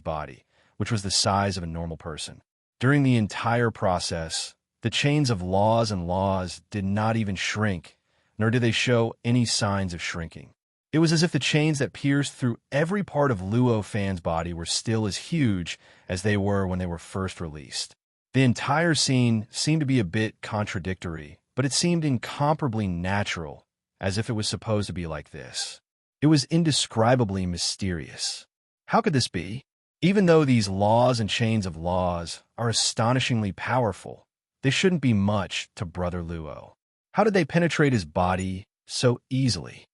body, which was the size of a normal person. During the entire process, the chains of laws and laws did not even shrink, nor did they show any signs of shrinking. It was as if the chains that pierced through every part of Luo Fan's body were still as huge as they were when they were first released. The entire scene seemed to be a bit contradictory, but it seemed incomparably natural, as if it was supposed to be like this. It was indescribably mysterious. How could this be? Even though these laws and chains of laws are astonishingly powerful, they shouldn't be much to Brother Luo. How did they penetrate his body so easily?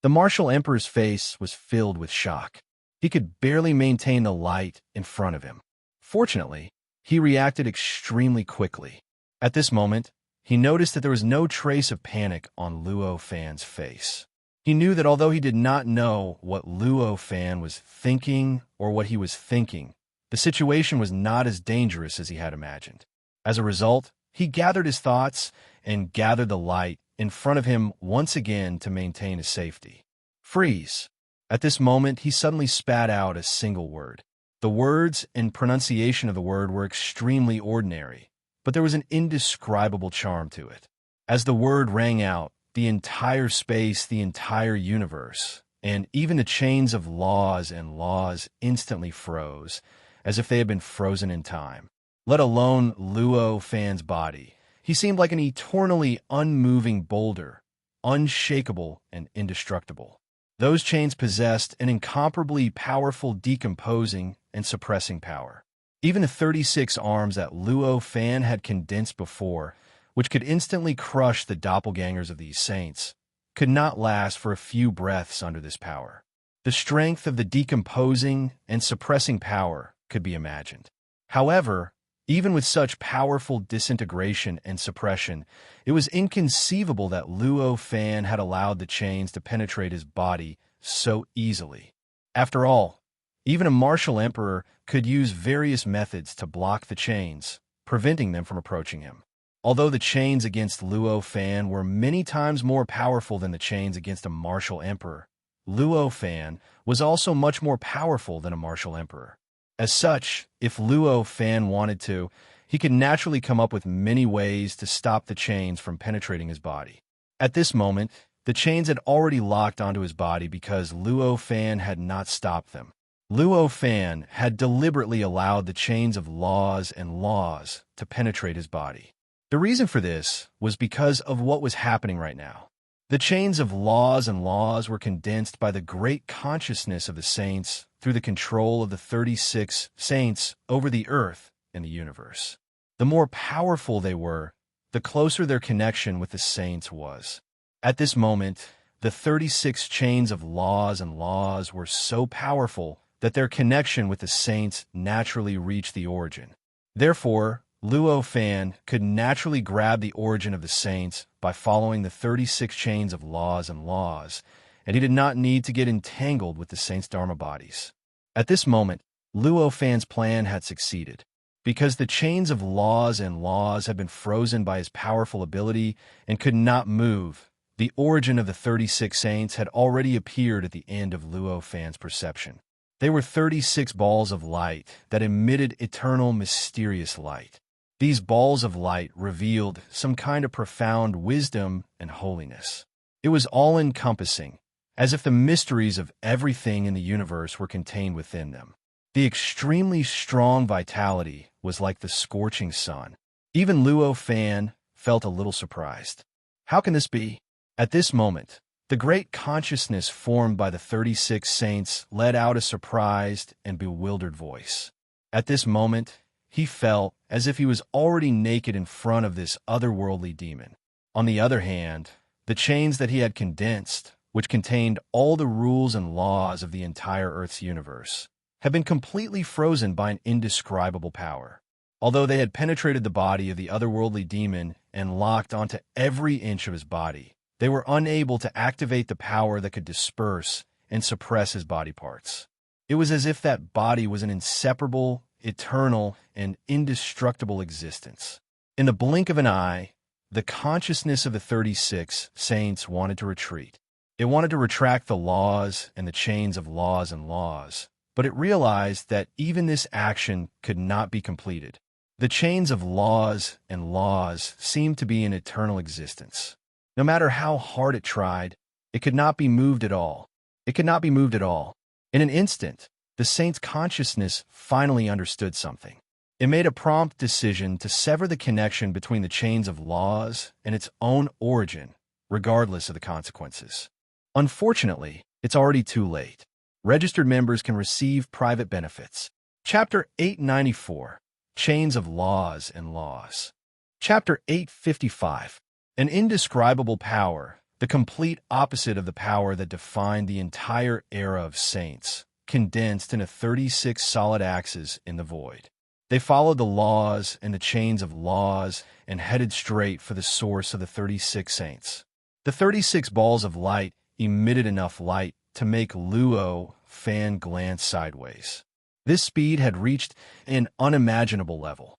The martial emperor's face was filled with shock. He could barely maintain the light in front of him. Fortunately, he reacted extremely quickly. At this moment, he noticed that there was no trace of panic on Luo Fan's face. He knew that although he did not know what Luo Fan was thinking or what he was thinking, the situation was not as dangerous as he had imagined. As a result, he gathered his thoughts and gathered the light in front of him once again to maintain his safety. Freeze. At this moment, he suddenly spat out a single word. The words and pronunciation of the word were extremely ordinary, but there was an indescribable charm to it. As the word rang out, the entire space, the entire universe, and even the chains of laws and laws instantly froze, as if they had been frozen in time. Let alone Luo Fan's body. He seemed like an eternally unmoving boulder, unshakable and indestructible. Those chains possessed an incomparably powerful decomposing and suppressing power. Even the 36 arms that Luo Fan had condensed before, which could instantly crush the doppelgangers of these saints, could not last for a few breaths under this power. The strength of the decomposing and suppressing power could be imagined. However, even with such powerful disintegration and suppression, it was inconceivable that Luo Fan had allowed the chains to penetrate his body so easily. After all, even a martial emperor could use various methods to block the chains, preventing them from approaching him. Although the chains against Luo Fan were many times more powerful than the chains against a martial emperor, Luo Fan was also much more powerful than a martial emperor. As such, if Luo Fan wanted to, he could naturally come up with many ways to stop the chains from penetrating his body. At this moment, the chains had already locked onto his body because Luo Fan had not stopped them. Luo Fan had deliberately allowed the chains of laws and laws to penetrate his body. The reason for this was because of what was happening right now. The chains of laws and laws were condensed by the great consciousness of the saints through the control of the 36 saints over the earth and the universe. The more powerful they were, the closer their connection with the saints was. At this moment, the 36 chains of laws and laws were so powerful that their connection with the saints naturally reached the origin. Therefore, Luo Fan could naturally grab the origin of the saints by following the 36 chains of laws and laws, and he did not need to get entangled with the saints' dharma bodies. At this moment, Luo Fan's plan had succeeded. Because the chains of laws and laws had been frozen by his powerful ability and could not move, the origin of the 36 saints had already appeared at the end of Luo Fan's perception. They were 36 balls of light that emitted eternal, mysterious light. These balls of light revealed some kind of profound wisdom and holiness. It was all-encompassing, as if the mysteries of everything in the universe were contained within them. The extremely strong vitality was like the scorching sun. Even Luo Fan felt a little surprised. How can this be? At this moment, the great consciousness formed by the 36 saints let out a surprised and bewildered voice. At this moment, he felt as if he was already naked in front of this otherworldly demon. On the other hand, the chains that he had condensed, which contained all the rules and laws of the entire Earth's universe, had been completely frozen by an indescribable power. Although they had penetrated the body of the otherworldly demon and locked onto every inch of his body, they were unable to activate the power that could disperse and suppress his body parts. It was as if that body was an inseparable, eternal, and indestructible existence. In the blink of an eye, the consciousness of the 36 saints wanted to retreat. It wanted to retract the laws and the chains of laws and laws, but it realized that even this action could not be completed. The chains of laws and laws seemed to be in eternal existence. No matter how hard it tried, it could not be moved at all. It could not be moved at all. In an instant, the saint's consciousness finally understood something. It made a prompt decision to sever the connection between the chains of laws and its own origin, regardless of the consequences. Unfortunately, it's already too late. Registered members can receive private benefits. Chapter 894, Chains of Laws and Laws. Chapter 855, An Indescribable Power, the complete opposite of the power that defined the entire era of saints, condensed into 36 solid axes in the void. They followed the laws and the chains of laws and headed straight for the source of the 36 saints. The 36 balls of light emitted enough light to make Luo Fan glance sideways. This speed had reached an unimaginable level.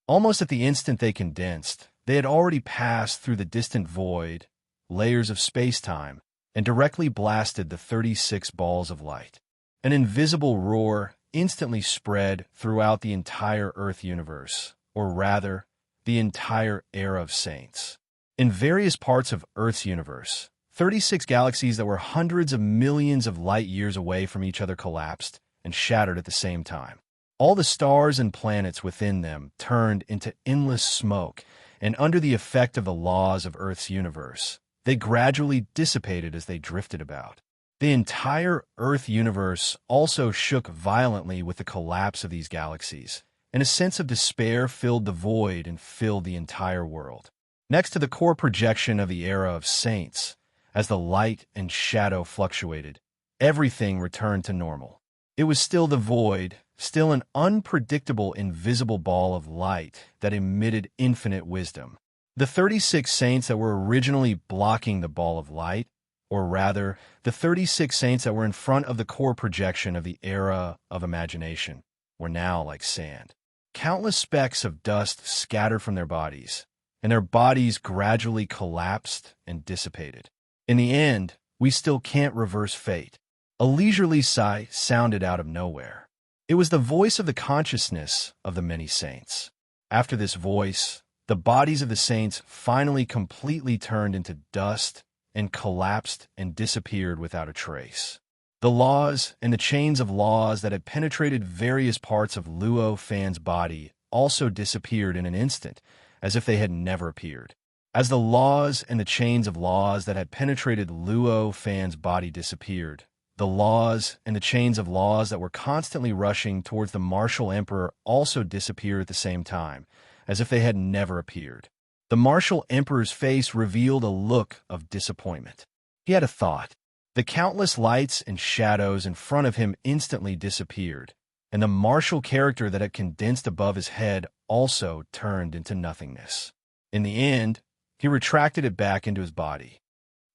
Almost at the instant they condensed, they had already passed through the distant void, layers of space-time, and directly blasted the 36 balls of light. An invisible roar instantly spread throughout the entire Earth universe, or rather, the entire era of saints. In various parts of Earth's universe, 36 galaxies that were hundreds of millions of light years away from each other collapsed and shattered at the same time. All the stars and planets within them turned into endless smoke, and under the effect of the laws of Earth's universe, they gradually dissipated as they drifted about. The entire Earth universe also shook violently with the collapse of these galaxies, and a sense of despair filled the void and filled the entire world. Next to the core projection of the era of saints, as the light and shadow fluctuated, everything returned to normal. It was still the void, still an unpredictable, invisible ball of light that emitted infinite wisdom. The 36 saints that were originally blocking the ball of light, or rather, the 36 saints that were in front of the core projection of the era of imagination, were now like sand. Countless specks of dust scattered from their bodies, and their bodies gradually collapsed and dissipated. In the end, we still can't reverse fate. A leisurely sigh sounded out of nowhere. It was the voice of the consciousness of the many saints. After this voice, the bodies of the saints finally completely turned into dust and collapsed and disappeared without a trace. The laws and the chains of laws that had penetrated various parts of Luo Fan's body also disappeared in an instant, as if they had never appeared. As the laws and the chains of laws that had penetrated Luo Fan's body disappeared, the laws and the chains of laws that were constantly rushing towards the martial emperor also disappeared at the same time, as if they had never appeared. The martial emperor's face revealed a look of disappointment. He had a thought. The countless lights and shadows in front of him instantly disappeared, and the martial character that had condensed above his head also turned into nothingness. In the end, he retracted it back into his body.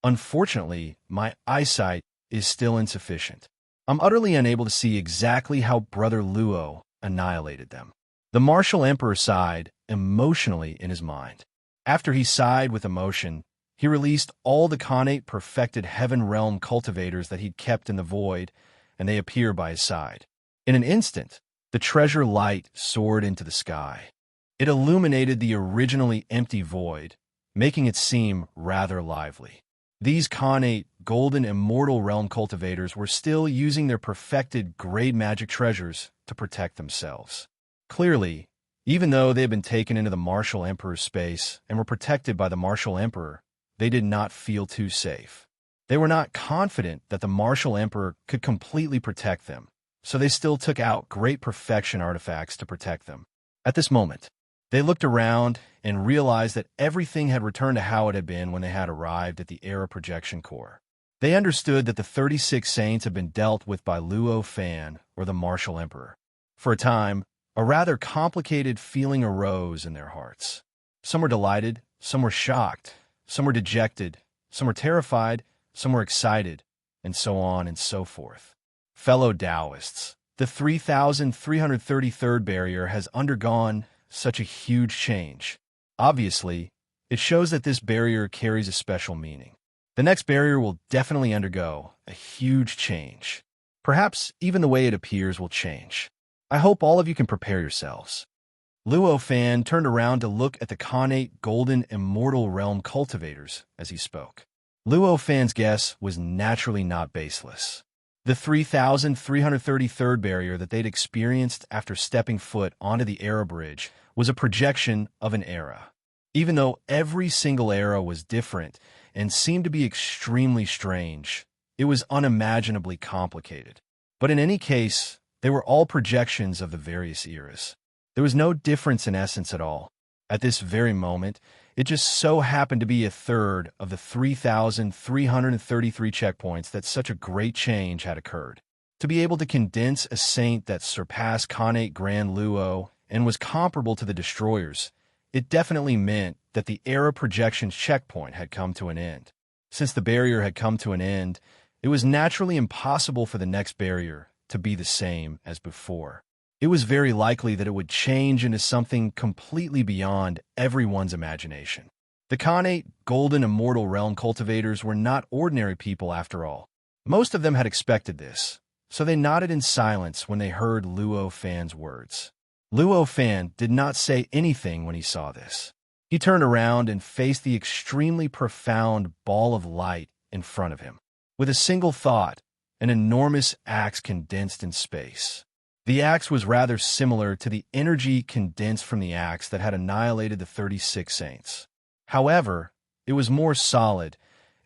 Unfortunately, my eyesight is still insufficient. I'm utterly unable to see exactly how Brother Luo annihilated them. The martial emperor sighed emotionally in his mind. After he sighed with emotion, he released all the Khanate perfected heaven realm cultivators that he'd kept in the void, and they appeared by his side. In an instant, the treasure light soared into the sky. It illuminated the originally empty void, making it seem rather lively. These Khanate golden immortal realm cultivators were still using their perfected great magic treasures to protect themselves. Clearly, even though they had been taken into the martial emperor's space and were protected by the martial emperor, they did not feel too safe. They were not confident that the martial emperor could completely protect them, so they still took out great perfection artifacts to protect them. At this moment, they looked around and realized that everything had returned to how it had been when they had arrived at the Era Projection Core. They understood that the 36 saints had been dealt with by Luo Fan, or the martial emperor. For a time, a rather complicated feeling arose in their hearts. Some were delighted, some were shocked, some were dejected, some were terrified, some were excited, and so on and so forth. Fellow Taoists, the 3,333rd barrier has undergone such a huge change. Obviously, it shows that this barrier carries a special meaning. The next barrier will definitely undergo a huge change. Perhaps even the way it appears will change. I hope all of you can prepare yourselves. Luo Fan turned around to look at the Khanate Golden Immortal Realm cultivators as he spoke. Luo Fan's guess was naturally not baseless. The 3,333rd barrier that they'd experienced after stepping foot onto the era bridge was a projection of an era. Even though every single era was different and seemed to be extremely strange, it was unimaginably complicated. But in any case, they were all projections of the various eras. There was no difference in essence at all. At this very moment, it just so happened to be a third of the 3,333 checkpoints that such a great change had occurred. To be able to condense a saint that surpassed Khanate Grand Luo and was comparable to the destroyers, it definitely meant that the era projections checkpoint had come to an end. Since the barrier had come to an end, it was naturally impossible for the next barrier to be the same as before. It was very likely that it would change into something completely beyond everyone's imagination. The Khanate Golden Immortal Realm cultivators were not ordinary people after all. Most of them had expected this, so they nodded in silence when they heard Luo Fan's words. Luo Fan did not say anything when he saw this. He turned around and faced the extremely profound ball of light in front of him. With a single thought, an enormous axe condensed in space. The axe was rather similar to the energy condensed from the axe that had annihilated the 36 saints. However, it was more solid,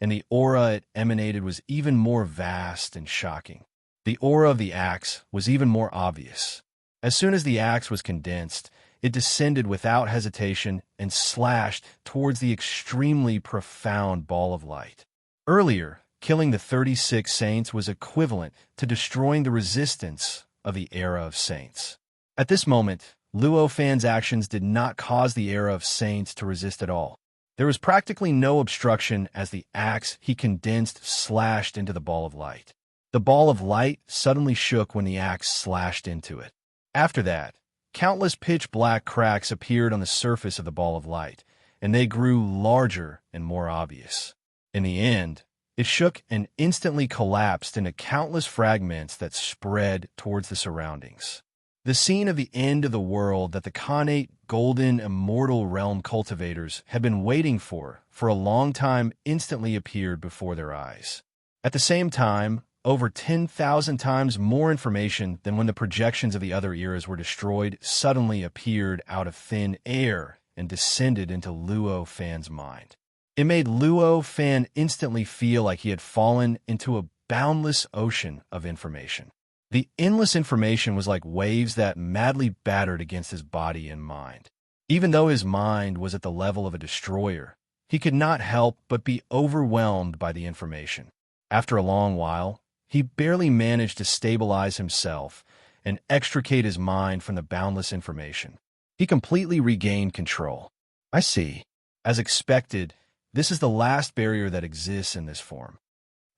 and the aura it emanated was even more vast and shocking. The aura of the axe was even more obvious. As soon as the axe was condensed, it descended without hesitation and slashed towards the extremely profound ball of light. Earlier, killing the 36 saints was equivalent to destroying the resistance of the era of saints. At this moment, Luo Fan's actions did not cause the era of saints to resist at all. There was practically no obstruction as the axe he condensed slashed into the ball of light. The ball of light suddenly shook when the axe slashed into it. After that, countless pitch-black cracks appeared on the surface of the ball of light, and they grew larger and more obvious. In the end, it shook and instantly collapsed into countless fragments that spread towards the surroundings. The scene of the end of the world that the Khanate Golden Immortal Realm cultivators had been waiting for a long time instantly appeared before their eyes. At the same time, over 10,000 times more information than when the projections of the other eras were destroyed suddenly appeared out of thin air and descended into Luo Fan's mind. It made Luo Fan instantly feel like he had fallen into a boundless ocean of information. The endless information was like waves that madly battered against his body and mind. Even though his mind was at the level of a destroyer, he could not help but be overwhelmed by the information. After a long while, he barely managed to stabilize himself and extricate his mind from the boundless information. He completely regained control. I see. As expected, this is the last barrier that exists in this form.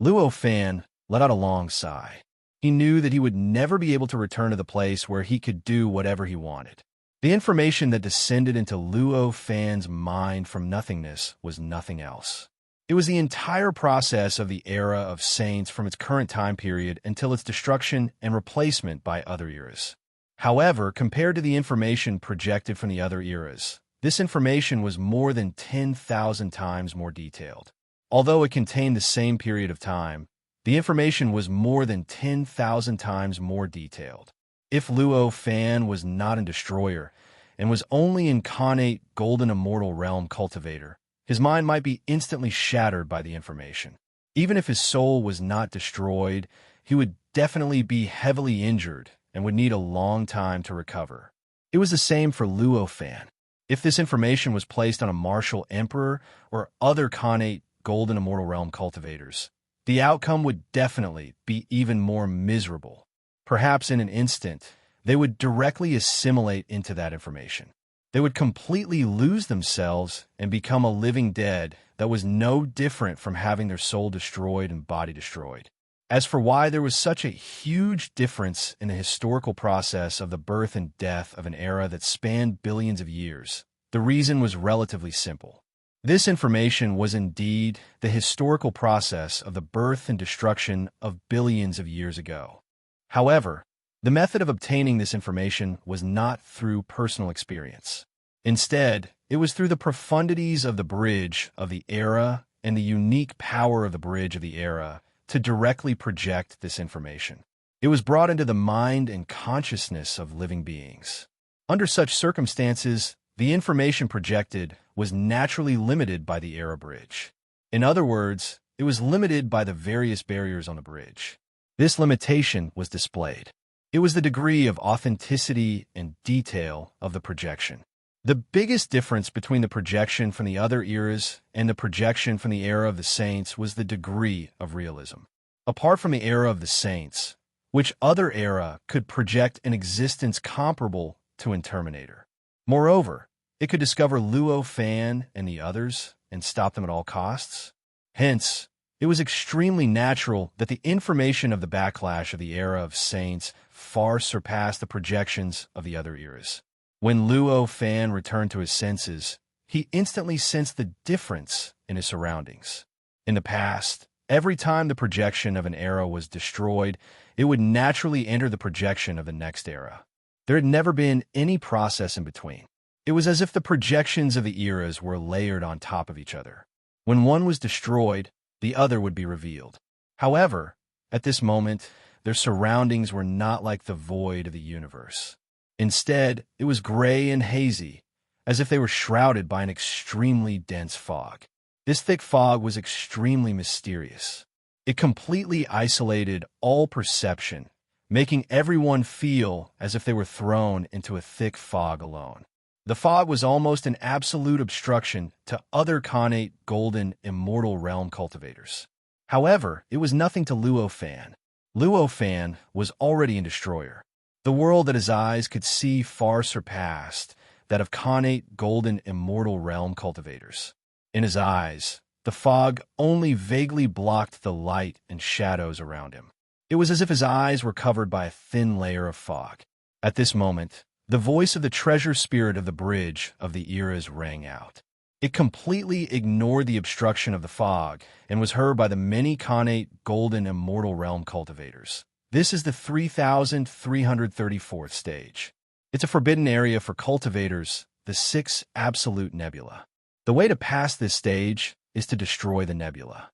Luo Fan let out a long sigh. He knew that he would never be able to return to the place where he could do whatever he wanted. The information that descended into Luo Fan's mind from nothingness was nothing else. It was the entire process of the era of saints from its current time period until its destruction and replacement by other eras. However, compared to the information projected from the other eras, this information was more than 10,000 times more detailed. Although it contained the same period of time, the information was more than 10,000 times more detailed. If Luo Fan was not a destroyer and was only incarnate golden immortal realm cultivator, his mind might be instantly shattered by the information. Even if his soul was not destroyed, he would definitely be heavily injured and would need a long time to recover. It was the same for Luo Fan. If this information was placed on a martial emperor or other connate golden immortal realm cultivators, the outcome would definitely be even more miserable. Perhaps in an instant, they would directly assimilate into that information. They would completely lose themselves and become a living dead that was no different from having their soul destroyed and body destroyed. As for why there was such a huge difference in the historical process of the birth and death of an era that spanned billions of years, the reason was relatively simple. This information was indeed the historical process of the birth and destruction of billions of years ago. However, the method of obtaining this information was not through personal experience. Instead, it was through the profundities of the bridge of the era and the unique power of the bridge of the era to directly project this information. It was brought into the mind and consciousness of living beings. Under such circumstances, the information projected was naturally limited by the era bridge. In other words, it was limited by the various barriers on the bridge. This limitation was displayed. It was the degree of authenticity and detail of the projection. The biggest difference between the projection from the other eras and the projection from the era of the saints was the degree of realism. Apart from the era of the saints, which other era could project an existence comparable to an Terminator? Moreover, it could discover Luo Fan and the others and stop them at all costs. Hence, it was extremely natural that the information of the backlash of the era of saints far surpassed the projections of the other eras. When Luo Fan returned to his senses, he instantly sensed the difference in his surroundings. In the past, every time the projection of an era was destroyed, it would naturally enter the projection of the next era. There had never been any process in between. It was as if the projections of the eras were layered on top of each other. When one was destroyed, the other would be revealed. However, at this moment, their surroundings were not like the void of the universe. Instead, it was gray and hazy, as if they were shrouded by an extremely dense fog. This thick fog was extremely mysterious. It completely isolated all perception, making everyone feel as if they were thrown into a thick fog alone. The fog was almost an absolute obstruction to other connate golden immortal realm cultivators. However, it was nothing to Luo Fan. Luo Fan was already a destroyer. The world that his eyes could see far surpassed that of connate golden immortal realm cultivators. In his eyes, the fog only vaguely blocked the light and shadows around him. It was as if his eyes were covered by a thin layer of fog. At this moment, the voice of the treasure spirit of the bridge of the eras rang out. It completely ignored the obstruction of the fog and was heard by the many connate golden immortal realm cultivators. This is the 3,334th stage. It's a forbidden area for cultivators, the 6 absolute nebula. The way to pass this stage is to destroy the nebula.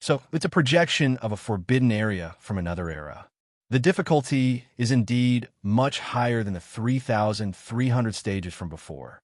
So it's a projection of a forbidden area from another era. The difficulty is indeed much higher than the 3,300 stages from before.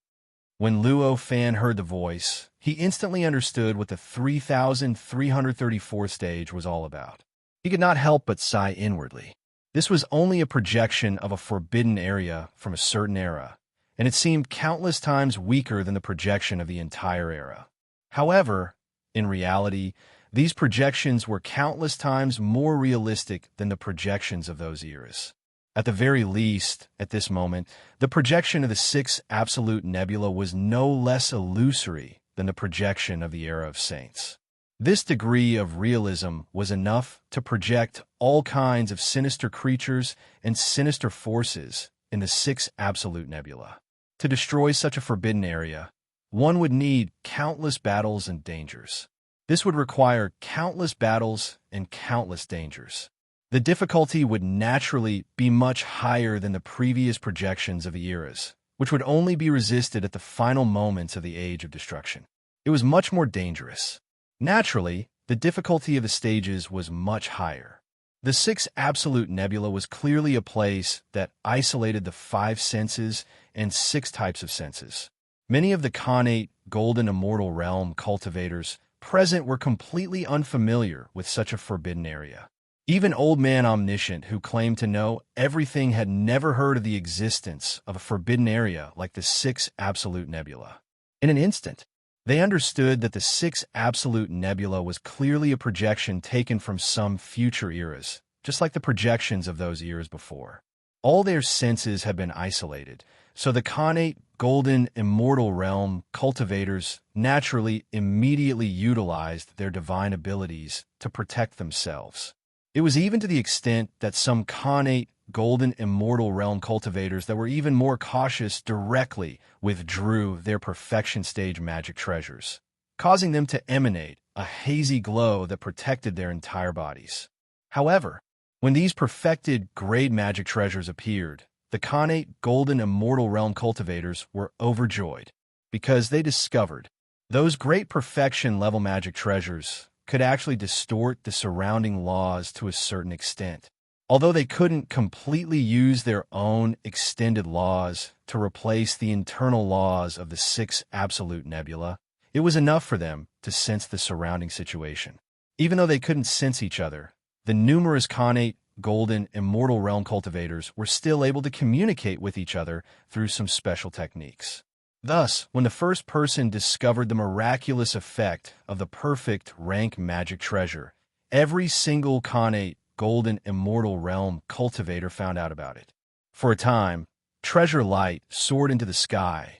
When Luo Fan heard the voice, he instantly understood what the 3,334th stage was all about. He could not help but sigh inwardly. This was only a projection of a forbidden area from a certain era, and it seemed countless times weaker than the projection of the entire era. However, in reality, these projections were countless times more realistic than the projections of those eras. At the very least, at this moment, the projection of the six absolute nebula was no less illusory than the projection of the era of saints. This degree of realism was enough to project all kinds of sinister creatures and sinister forces in the six absolute nebula. To destroy such a forbidden area, one would need countless battles and dangers. This would require countless battles and countless dangers. The difficulty would naturally be much higher than the previous projections of the eras, which would only be resisted at the final moments of the Age of Destruction. It was much more dangerous. Naturally, the difficulty of the stages was much higher. The six absolute nebula was clearly a place that isolated the five senses and six types of senses. Many of the connate, golden immortal realm cultivators present were completely unfamiliar with such a forbidden area. Even Old Man Omniscient, who claimed to know everything, had never heard of the existence of a forbidden area like the six absolute nebula. In an instant, they understood that the six absolute nebula was clearly a projection taken from some future eras, just like the projections of those eras before. All their senses had been isolated, so the connate, golden, immortal realm cultivators naturally immediately utilized their divine abilities to protect themselves. It was even to the extent that some connate, golden, immortal realm cultivators that were even more cautious directly withdrew their perfection stage magic treasures, causing them to emanate a hazy glow that protected their entire bodies. However, when these perfected grade magic treasures appeared, the connate, golden, immortal realm cultivators were overjoyed because they discovered those great perfection level magic treasures could actually distort the surrounding laws to a certain extent. Although they couldn't completely use their own extended laws to replace the internal laws of the six absolute nebula, it was enough for them to sense the surrounding situation. Even though they couldn't sense each other, the numerous connate, golden, immortal realm cultivators were still able to communicate with each other through some special techniques. Thus, when the first person discovered the miraculous effect of the perfect rank magic treasure, every single connate, golden, immortal realm cultivator found out about it. For a time, treasure light soared into the sky,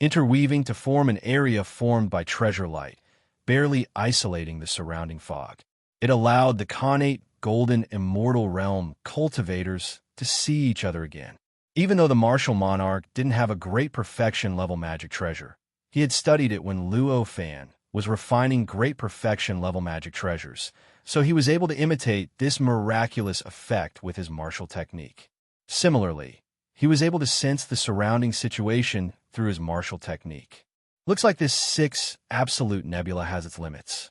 interweaving to form an area formed by treasure light, barely isolating the surrounding fog. It allowed the connate, golden, immortal realm cultivators to see each other again. Even though the martial monarch didn't have a great perfection level magic treasure, he had studied it when Luo Fan was refining great perfection level magic treasures, so he was able to imitate this miraculous effect with his martial technique. Similarly, he was able to sense the surrounding situation through his martial technique. Looks like this six absolute nebula has its limits.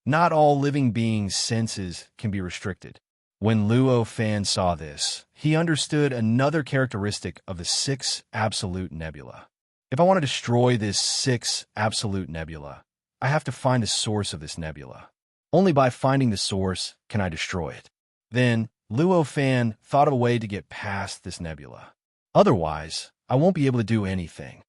Not all living beings' senses can be restricted. When Luo Fan saw this, he understood another characteristic of the six absolute nebula. If I want to destroy this six absolute nebula, I have to find the source of this nebula. Only by finding the source can I destroy it. Then, Luo Fan thought of a way to get past this nebula. Otherwise, I won't be able to do anything.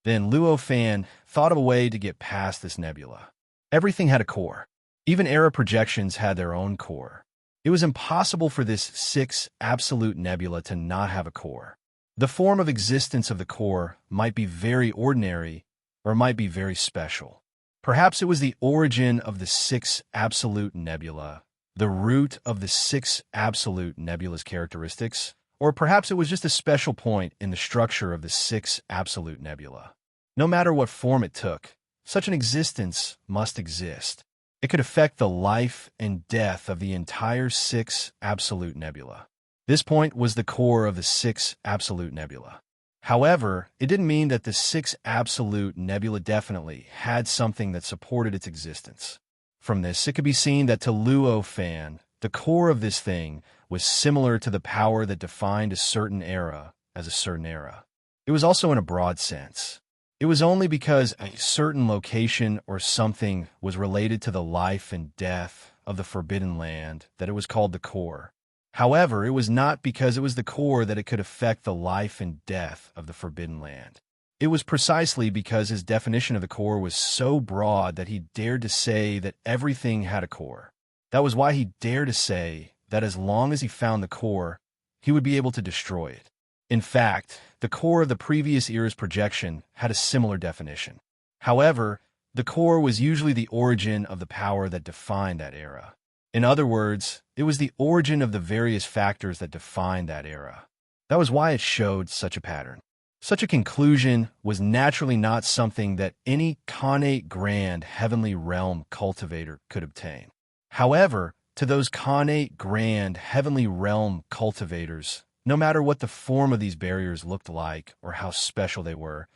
Then Luo Fan thought of a way to get past this nebula. Everything had a core. Even era projections had their own core. It was impossible for this six absolute nebula to not have a core. The form of existence of the core might be very ordinary or might be very special. Perhaps it was the origin of the six absolute nebula, the root of the six absolute nebula's characteristics, or perhaps it was just a special point in the structure of the six absolute nebula. No matter what form it took, such an existence must exist. It could affect the life and death of the entire six absolute nebula. This point was the core of the six absolute nebula. However, it didn't mean that the six absolute nebula definitely had something that supported its existence. From this, it could be seen that to Luo Fan, the core of this thing was similar to the power that defined a certain era as a certain era. It was also in a broad sense. It was only because a certain location or something was related to the life and death of the Forbidden Land that it was called the core. However, it was not because it was the core that it could affect the life and death of the Forbidden Land. It was precisely because his definition of the core was so broad that he dared to say that everything had a core. That was why he dared to say that as long as he found the core, he would be able to destroy it. In fact, the core of the previous era's projection had a similar definition. However, the core was usually the origin of the power that defined that era. In other words, it was the origin of the various factors that defined that era. That was why it showed such a pattern. Such a conclusion was naturally not something that any connate grand heavenly realm cultivator could obtain. However, to those connate grand heavenly realm cultivators, no matter what the form of these barriers looked like or how special they were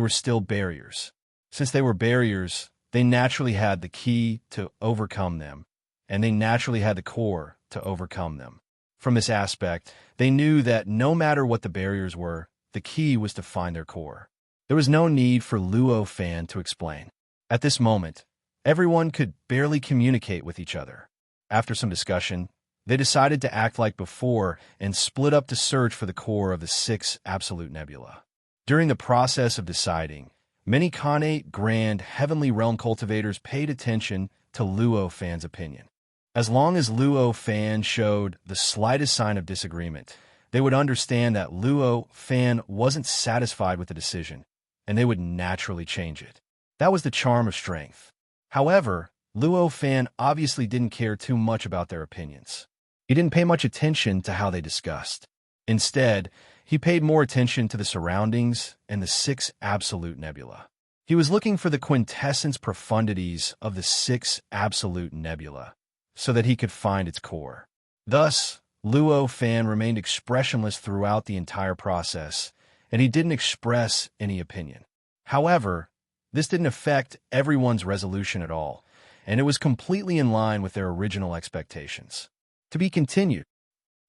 still barriers. Since they were barriers, they naturally had the key to overcome them, and they naturally had the core to overcome them. From this aspect, they knew that no matter what the barriers were, the key was to find their core. There was no need for Luo Fan to explain. At this moment, everyone could barely communicate with each other. After some discussion, they decided to act like before and split up to search for the core of the 6 Absolute Nebula. During the process of deciding, many connate grand heavenly realm cultivators paid attention to Luo Fan's opinion. As long as Luo Fan showed the slightest sign of disagreement, they would understand that Luo Fan wasn't satisfied with the decision, and they would naturally change it. That was the charm of strength. However, Luo Fan obviously didn't care too much about their opinions. He didn't pay much attention to how they discussed. Instead, he paid more attention to the surroundings and the 6 Absolute Nebula. He was looking for the quintessence profundities of the 6 Absolute Nebula, so that he could find its core. Thus, Luo Fan remained expressionless throughout the entire process, and he didn't express any opinion. However, this didn't affect everyone's resolution at all, and it was completely in line with their original expectations. To be continued.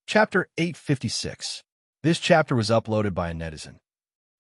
Chapter 856. This chapter was uploaded by a netizen.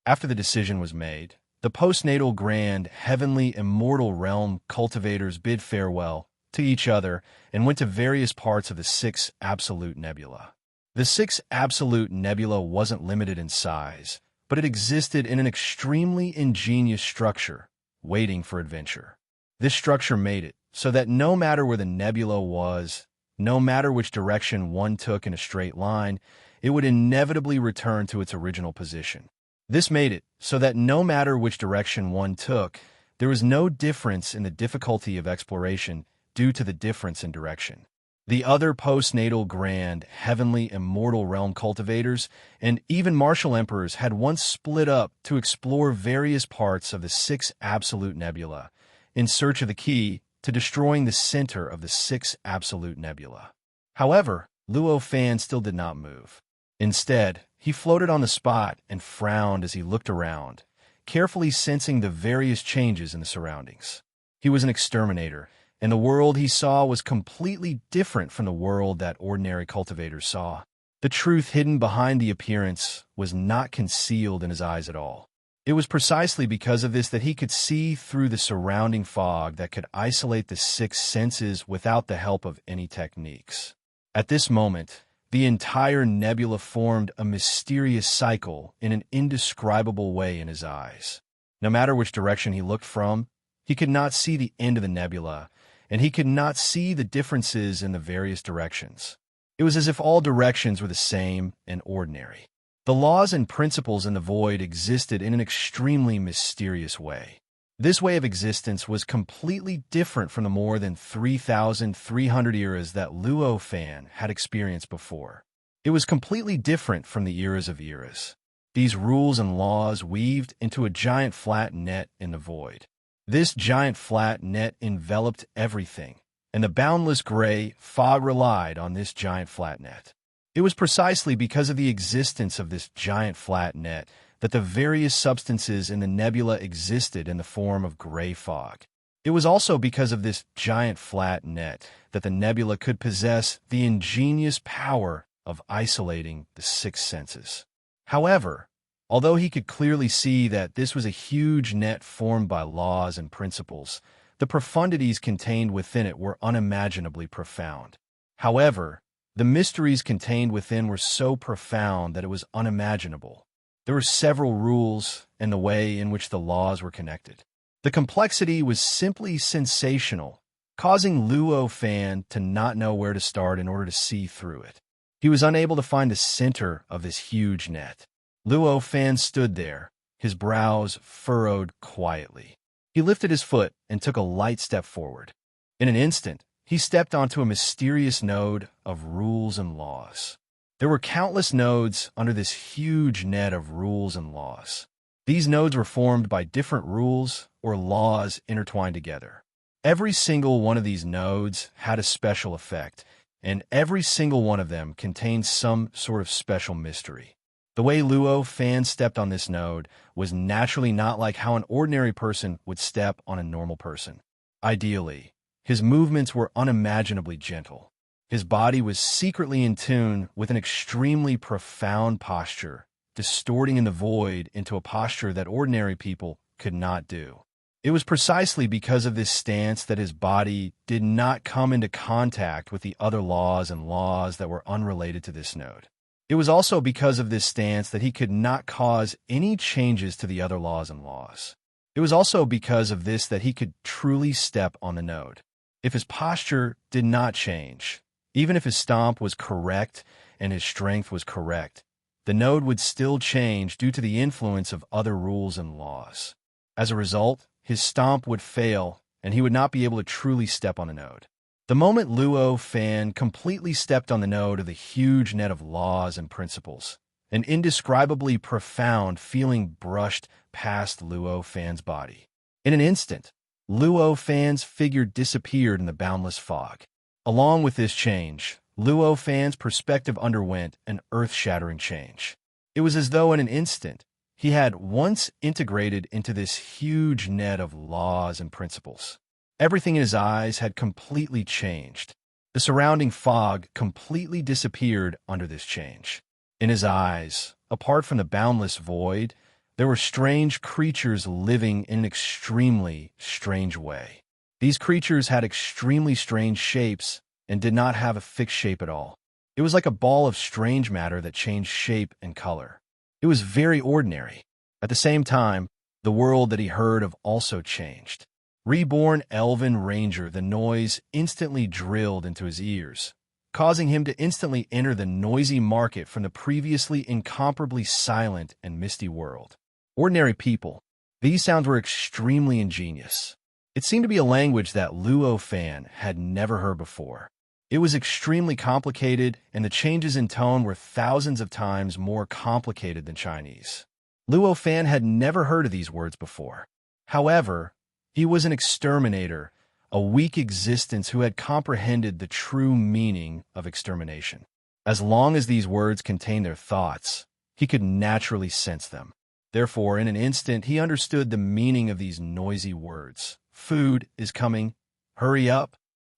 After the decision was made, the postnatal grand heavenly immortal realm cultivators bid farewell to each other and went to various parts of the 6 Absolute Nebula. The 6 Absolute Nebula wasn't limited in size, but it existed in an extremely ingenious structure, waiting for adventure. This structure made it so that no matter where the nebula was, no matter which direction one took in a straight line, it would inevitably return to its original position. This made it so that no matter which direction one took, there was no difference in the difficulty of exploration due to the difference in direction. The other postnatal grand, heavenly, immortal realm cultivators and even martial emperors had once split up to explore various parts of the 6 Absolute Nebula in search of the key to destroying the center of the 6 Absolute Nebula. However, Luo Fan still did not move. Instead, he floated on the spot and frowned as he looked around, carefully sensing the various changes in the surroundings. He was an exterminator, and the world he saw was completely different from the world that ordinary cultivators saw. The truth hidden behind the appearance was not concealed in his eyes at all. It was precisely because of this that he could see through the surrounding fog that could isolate the 6 senses without the help of any techniques. At this moment, the entire nebula formed a mysterious cycle in an indescribable way in his eyes. No matter which direction he looked from, he could not see the end of the nebula, and he could not see the differences in the various directions. It was as if all directions were the same and ordinary. The laws and principles in the void existed in an extremely mysterious way. This way of existence was completely different from the more than 3,300 eras that Luo Fan had experienced before. It was completely different from the eras of eras. These rules and laws weaved into a giant flat net in the void. This giant flat net enveloped everything, and the boundless gray fog relied on this giant flat net. It was precisely because of the existence of this giant flat net that the various substances in the nebula existed in the form of gray fog. It was also because of this giant flat net that the nebula could possess the ingenious power of isolating the 6 senses. However, although he could clearly see that this was a huge net formed by laws and principles, the profundities contained within it were unimaginably profound. However, the mysteries contained within were so profound that it was unimaginable. There were several rules and the way in which the laws were connected. The complexity was simply sensational, causing Luo Fan to not know where to start in order to see through it. He was unable to find the center of this huge net. Luo Fan stood there, his brows furrowed quietly. He lifted his foot and took a light step forward. In an instant, he stepped onto a mysterious node of rules and laws. There were countless nodes under this huge net of rules and laws. These nodes were formed by different rules or laws intertwined together. Every single one of these nodes had a special effect, and every single one of them contained some sort of special mystery. The way Luo Fan stepped on this node was naturally not like how an ordinary person would step on a normal person. Ideally, his movements were unimaginably gentle. His body was secretly in tune with an extremely profound posture, distorting in the void into a posture that ordinary people could not do. It was precisely because of this stance that his body did not come into contact with the other laws and laws that were unrelated to this node. It was also because of this stance that he could not cause any changes to the other laws and laws. It was also because of this that he could truly step on the node. If his posture did not change, even if his stomp was correct and his strength was correct, the node would still change due to the influence of other rules and laws. As a result, his stomp would fail and he would not be able to truly step on the node. The moment Luo Fan completely stepped on the node of the huge net of laws and principles, an indescribably profound feeling brushed past Luo Fan's body. In an instant, Luo Fan's figure disappeared in the boundless fog. Along with this change, Luo Fan's perspective underwent an earth-shattering change. It was as though in an instant, he had once integrated into this huge net of laws and principles. Everything in his eyes had completely changed. The surrounding fog completely disappeared under this change. In his eyes, apart from the boundless void, there were strange creatures living in an extremely strange way. These creatures had extremely strange shapes and did not have a fixed shape at all. It was like a ball of strange matter that changed shape and color. It was very ordinary. At the same time, the world that he heard of also changed. Reborn Elven Ranger, the noise instantly drilled into his ears, causing him to instantly enter the noisy market from the previously incomparably silent and misty world. Ordinary people. These sounds were extremely ingenious. It seemed to be a language that Luo Fan had never heard before. It was extremely complicated, and the changes in tone were thousands of times more complicated than Chinese. Luo Fan had never heard of these words before. However, he was an exterminator, a weak existence who had comprehended the true meaning of extermination. As long as these words contained their thoughts, he could naturally sense them. Therefore, in an instant, he understood the meaning of these noisy words. Food is coming. Hurry up.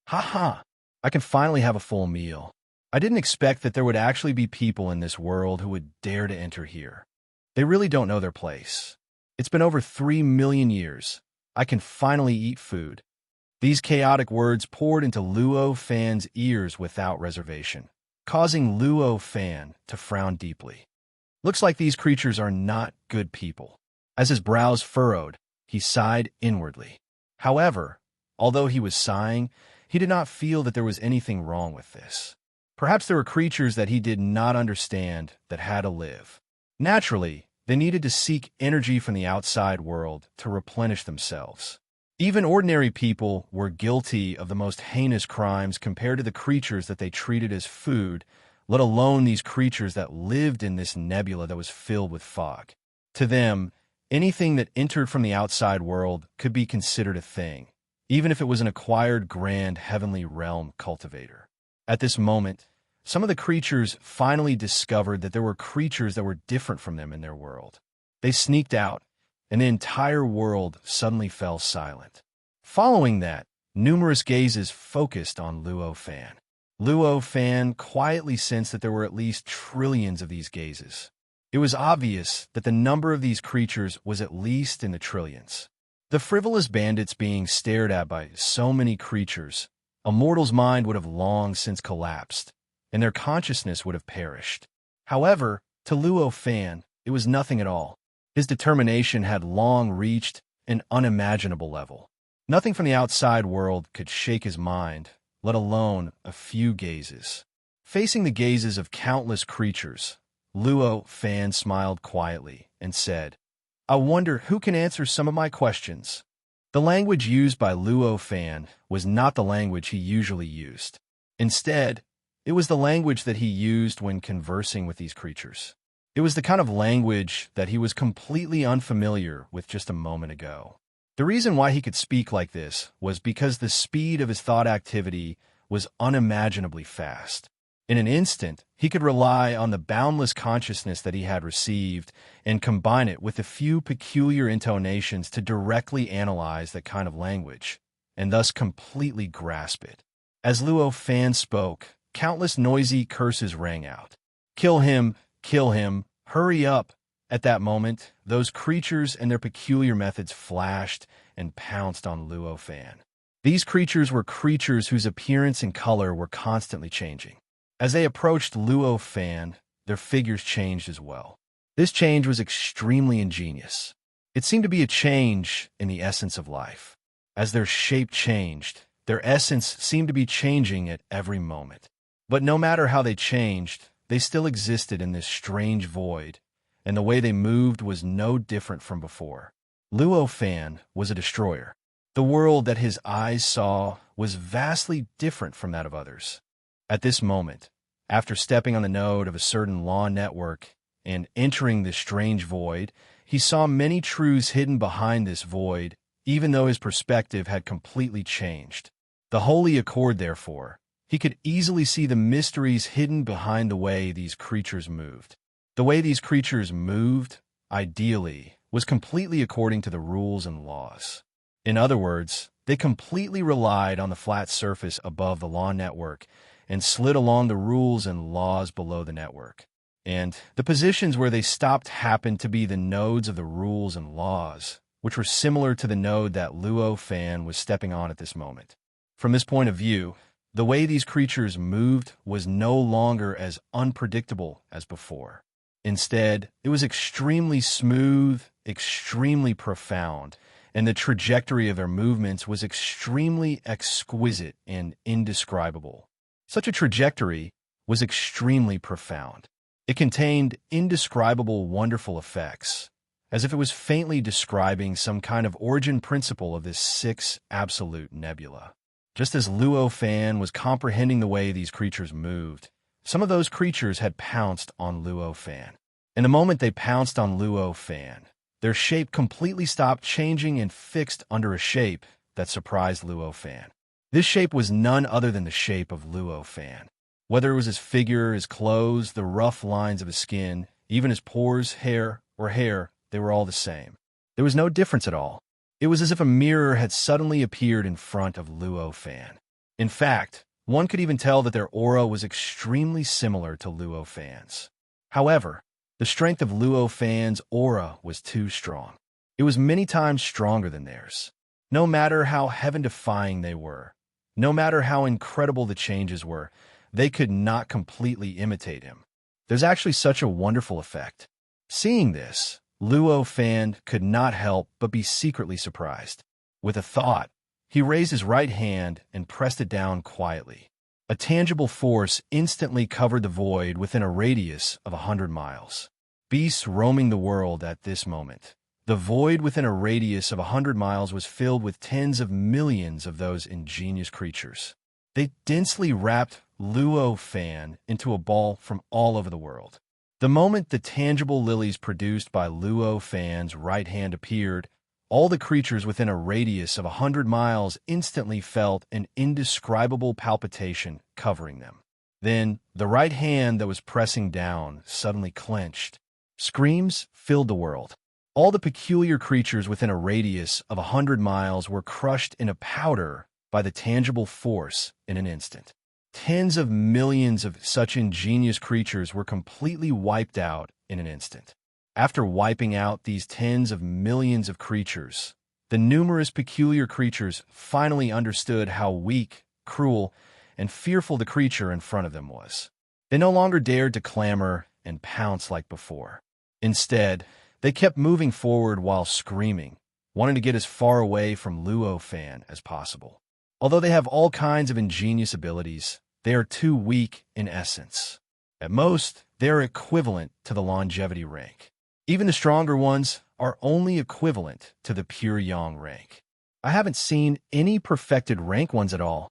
Ha ha. I can finally have a full meal. I didn't expect that there would actually be people in this world who would dare to enter here. They really don't know their place. It's been over 3 million years. I can finally eat food. These chaotic words poured into Luo Fan's ears without reservation, causing Luo Fan to frown deeply. Looks like these creatures are not good people. As his brows furrowed, he sighed inwardly. However, although he was sighing, he did not feel that there was anything wrong with this. Perhaps there were creatures that he did not understand that had to live. Naturally, they needed to seek energy from the outside world to replenish themselves. Even ordinary people were guilty of the most heinous crimes compared to the creatures that they treated as food, let alone these creatures that lived in this nebula that was filled with fog. To them, anything that entered from the outside world could be considered a thing, even if it was an acquired grand heavenly realm cultivator. At this moment, some of the creatures finally discovered that there were creatures that were different from them in their world. They sneaked out, and the entire world suddenly fell silent. Following that, numerous gazes focused on Luo Fan. Luo Fan quietly sensed that there were at least trillions of these gazes. It was obvious that the number of these creatures was at least in the trillions. The frivolous bandits being stared at by so many creatures, a mortal's mind would have long since collapsed, and their consciousness would have perished. However, to Luo Fan, It was nothing at all. His determination had long reached an unimaginable level. Nothing from the outside world could shake his mind, let alone a few gazes. Facing the gazes of countless creatures, Luo Fan smiled quietly and said, "I wonder who can answer some of my questions." The language used by Luo Fan was not the language he usually used. Instead, it was the language that he used when conversing with these creatures. It was the kind of language that he was completely unfamiliar with just a moment ago. The reason why he could speak like this was because the speed of his thought activity was unimaginably fast. In an instant, he could rely on the boundless consciousness that he had received and combine it with a few peculiar intonations to directly analyze that kind of language, and thus completely grasp it. As Luo Fan spoke, countless noisy curses rang out. "Kill him! Kill him! Hurry up!" At that moment, those creatures and their peculiar methods flashed and pounced on Luo Fan. These creatures were creatures whose appearance and color were constantly changing. As they approached Luo Fan, their figures changed as well. This change was extremely ingenious. It seemed to be a change in the essence of life. As their shape changed, their essence seemed to be changing at every moment. But no matter how they changed, they still existed in this strange void, and the way they moved was no different from before. Luo Fan was a destroyer. The world that his eyes saw was vastly different from that of others. At this moment, after stepping on the node of a certain law network and entering this strange void, he saw many truths hidden behind this void, even though his perspective had completely changed. The Holy Accord, therefore, he could easily see the mysteries hidden behind the way these creatures moved. The way these creatures moved, ideally, was completely according to the rules and laws. In other words, they completely relied on the flat surface above the law network and slid along the rules and laws below the network. And the positions where they stopped happened to be the nodes of the rules and laws, which were similar to the node that Luo Fan was stepping on at this moment. From this point of view, the way these creatures moved was no longer as unpredictable as before. Instead, it was extremely smooth, extremely profound, and the trajectory of their movements was extremely exquisite and indescribable. Such a trajectory was extremely profound. It contained indescribable, wonderful effects, as if it was faintly describing some kind of origin principle of this six absolute nebula. Just as Luo Fan was comprehending the way these creatures moved, some of those creatures had pounced on Luo Fan. And the moment they pounced on Luo Fan, their shape completely stopped changing and fixed under a shape that surprised Luo Fan. This shape was none other than the shape of Luo Fan. Whether it was his figure, his clothes, the rough lines of his skin, even his pores, hair, they were all the same. There was no difference at all. It was as if a mirror had suddenly appeared in front of Luo Fan. In fact, one could even tell that their aura was extremely similar to Luo Fan's. However, the strength of Luo Fan's aura was too strong. It was many times stronger than theirs. No matter how heaven-defying they were, no matter how incredible the changes were, they could not completely imitate him. There's actually such a wonderful effect. Seeing this, Luo Fan could not help but be secretly surprised. With a thought, he raised his right hand and pressed it down quietly. A tangible force instantly covered the void within a radius of 100 miles. Beasts roaming the world at this moment. The void within a radius of 100 miles was filled with tens of millions of those ingenious creatures. They densely wrapped Luo Fan into a ball from all over the world. The moment the tangible lilies produced by Luo Fan's right hand appeared, all the creatures within a radius of 100 miles instantly felt an indescribable palpitation covering them. Then, the right hand that was pressing down suddenly clenched. Screams filled the world. All the peculiar creatures within a radius of 100 miles were crushed into powder by the tangible force in an instant. Tens of millions of such ingenious creatures were completely wiped out in an instant. After wiping out these tens of millions of creatures, the numerous peculiar creatures finally understood how weak, cruel, and fearful the creature in front of them was. They no longer dared to clamor and pounce like before. Instead, they kept moving forward while screaming, wanting to get as far away from Luo Fan as possible. Although they have all kinds of ingenious abilities, they are too weak in essence. At most, they are equivalent to the longevity rank. Even the stronger ones are only equivalent to the pure yang rank. I haven't seen any perfected rank ones at all.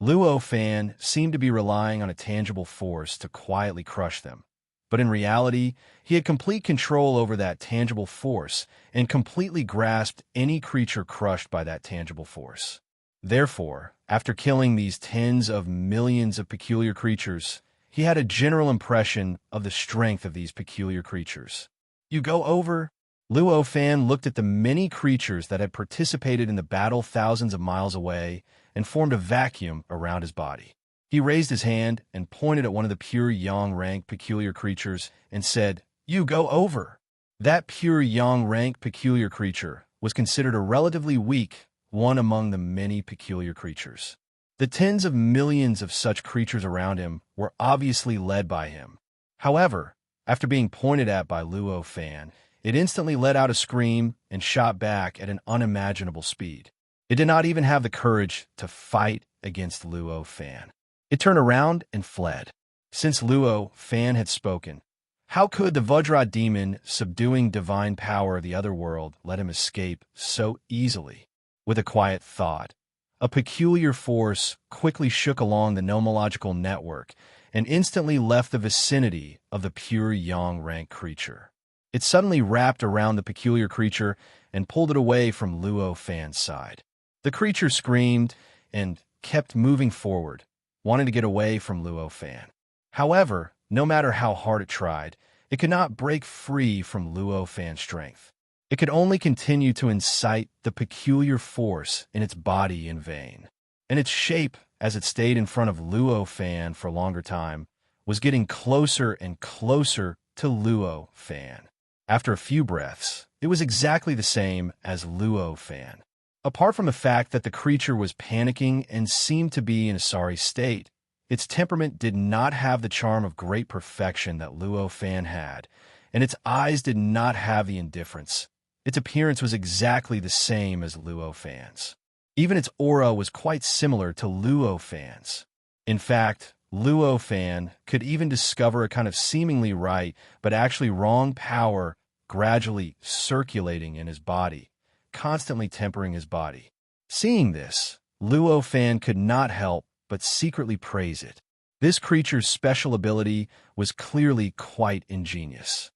Luo Fan seemed to be relying on a tangible force to quietly crush them. But in reality, he had complete control over that tangible force and completely grasped any creature crushed by that tangible force. Therefore, after killing these tens of millions of peculiar creatures, he had a general impression of the strength of these peculiar creatures. You go over? Luo Fan looked at the many creatures that had participated in the battle thousands of miles away and formed a vacuum around his body. He raised his hand and pointed at one of the pure yang rank peculiar creatures and said, "You go over." That pure yang rank peculiar creature was considered a relatively weak one among the many peculiar creatures. The tens of millions of such creatures around him were obviously led by him. However, after being pointed at by Luo Fan, it instantly let out a scream and shot back at an unimaginable speed. It did not even have the courage to fight against Luo Fan. It turned around and fled. Since Luo Fan had spoken, how could the Vajra demon subduing divine power of the other world let him escape so easily? With a quiet thought, a peculiar force quickly shook along the nomological network and instantly left the vicinity of the pure yang rank creature. It suddenly wrapped around the peculiar creature and pulled it away from Luo Fan's side. The creature screamed and kept moving forward, wanting to get away from Luo Fan. However, no matter how hard it tried, it could not break free from Luo Fan's strength. It could only continue to incite the peculiar force in its body in vain. And its shape, as it stayed in front of Luo Fan for a longer time, was getting closer and closer to Luo Fan. After a few breaths, it was exactly the same as Luo Fan. Apart from the fact that the creature was panicking and seemed to be in a sorry state, its temperament did not have the charm of great perfection that Luo Fan had, and its eyes did not have the indifference. Its appearance was exactly the same as Luo Fan's. Even its aura was quite similar to Luo Fan's. In fact, Luo Fan could even discover a kind of seemingly right but actually wrong power gradually circulating in his body, constantly tempering his body. Seeing this, Luo Fan could not help but secretly praise it. This creature's special ability was clearly quite ingenious.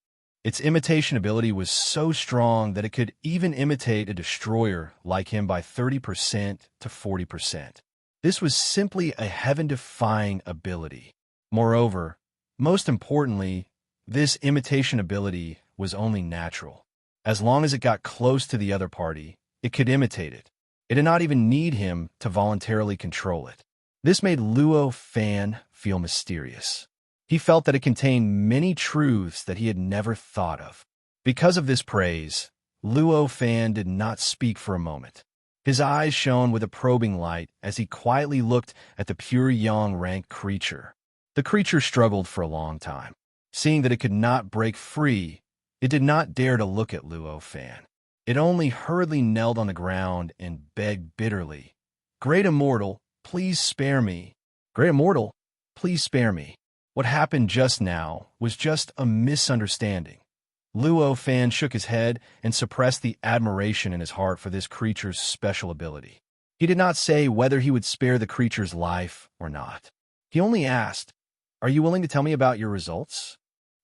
Its imitation ability was so strong that it could even imitate a destroyer like him by 30% to 40%. This was simply a heaven-defying ability. Moreover, most importantly, this imitation ability was only natural. As long as it got close to the other party, it could imitate it. It did not even need him to voluntarily control it. This made Luo Fan feel mysterious. He felt that it contained many truths that he had never thought of. Because of this praise, Luo Fan did not speak for a moment. His eyes shone with a probing light as he quietly looked at the pure yang rank creature. The creature struggled for a long time. Seeing that it could not break free, it did not dare to look at Luo Fan. It only hurriedly knelt on the ground and begged bitterly, "Great Immortal, please spare me. Great Immortal, please spare me." What happened just now was just a misunderstanding. Luo Fan shook his head and suppressed the admiration in his heart for this creature's special ability. He did not say whether he would spare the creature's life or not. He only asked, "Are you willing to tell me about your results?"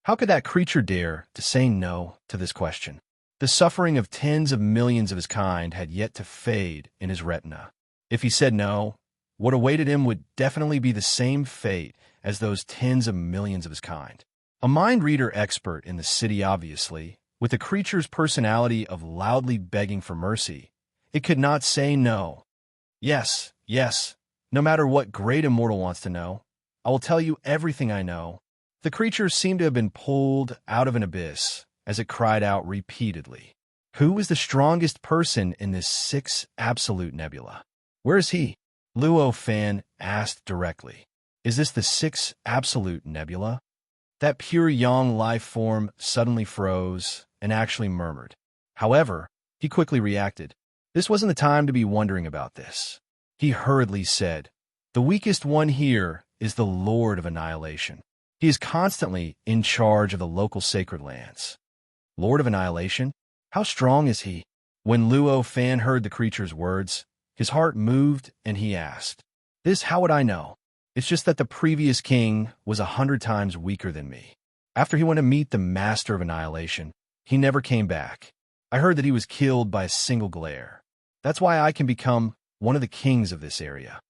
How could that creature dare to say no to this question? The suffering of tens of millions of his kind had yet to fade in his retina. If he said no, what awaited him would definitely be the same fate as those tens of millions of his kind. A mind reader expert in the city, obviously, with the creature's personality of loudly begging for mercy, it could not say no. Yes, no matter what Great Immortal wants to know, I will tell you everything I know. The creature seemed to have been pulled out of an abyss as it cried out repeatedly. Who is the strongest person in this 6 absolute nebula? Where is he? Luo Fan asked directly. Is this the 6 absolute nebula? That pure yang life form suddenly froze and actually murmured. However, he quickly reacted. This wasn't the time to be wondering about this. He hurriedly said, "The weakest one here is the Lord of Annihilation. He is constantly in charge of the local sacred lands." Lord of Annihilation? How strong is he? When Luo Fan heard the creature's words, his heart moved and he asked, "This, how would I know? It's just that the previous king was 100 times weaker than me. After he went to meet the Master of Annihilation, he never came back. I heard that he was killed by a single glare. That's why I can become one of the kings of this area."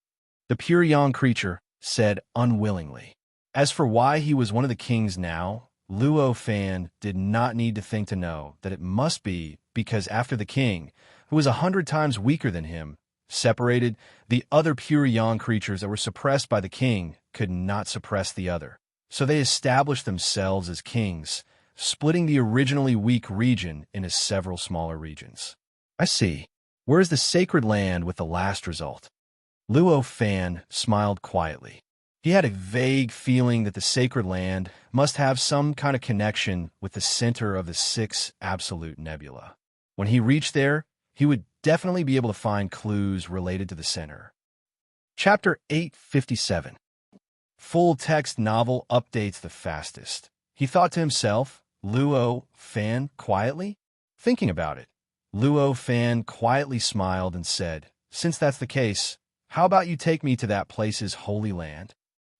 The pure yang creature said unwillingly. As for why he was one of the kings now, Luo Fan did not need to think to know that it must be because after the king, who was 100 times weaker than him, separated, the other pure yang creatures that were suppressed by the king could not suppress the other. So they established themselves as kings, splitting the originally weak region into several smaller regions. I see. Where is the sacred land with the last result? Luo Fan smiled quietly. He had a vague feeling that the sacred land must have some kind of connection with the center of the 6 absolute nebula. When he reached there, he would definitely be able to find clues related to the center. Chapter 857. Full-text novel updates the fastest. He thought to himself, Luo Fan quietly? Thinking about it, Luo Fan quietly smiled and said, "Since that's the case, how about you take me to that place's holy land?"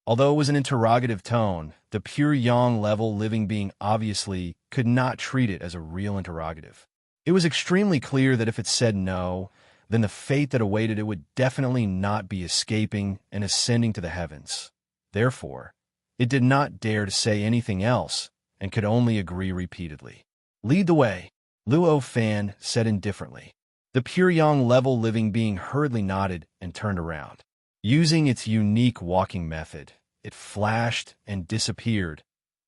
Although it was an interrogative tone, the pure yang level living being obviously could not treat it as a real interrogative. It was extremely clear that if it said no, then the fate that awaited it would definitely not be escaping and ascending to the heavens. Therefore, it did not dare to say anything else and could only agree repeatedly. "Lead the way," Luo Fan said indifferently. The pure yang level living being hurriedly nodded and turned around. Using its unique walking method, it flashed and disappeared,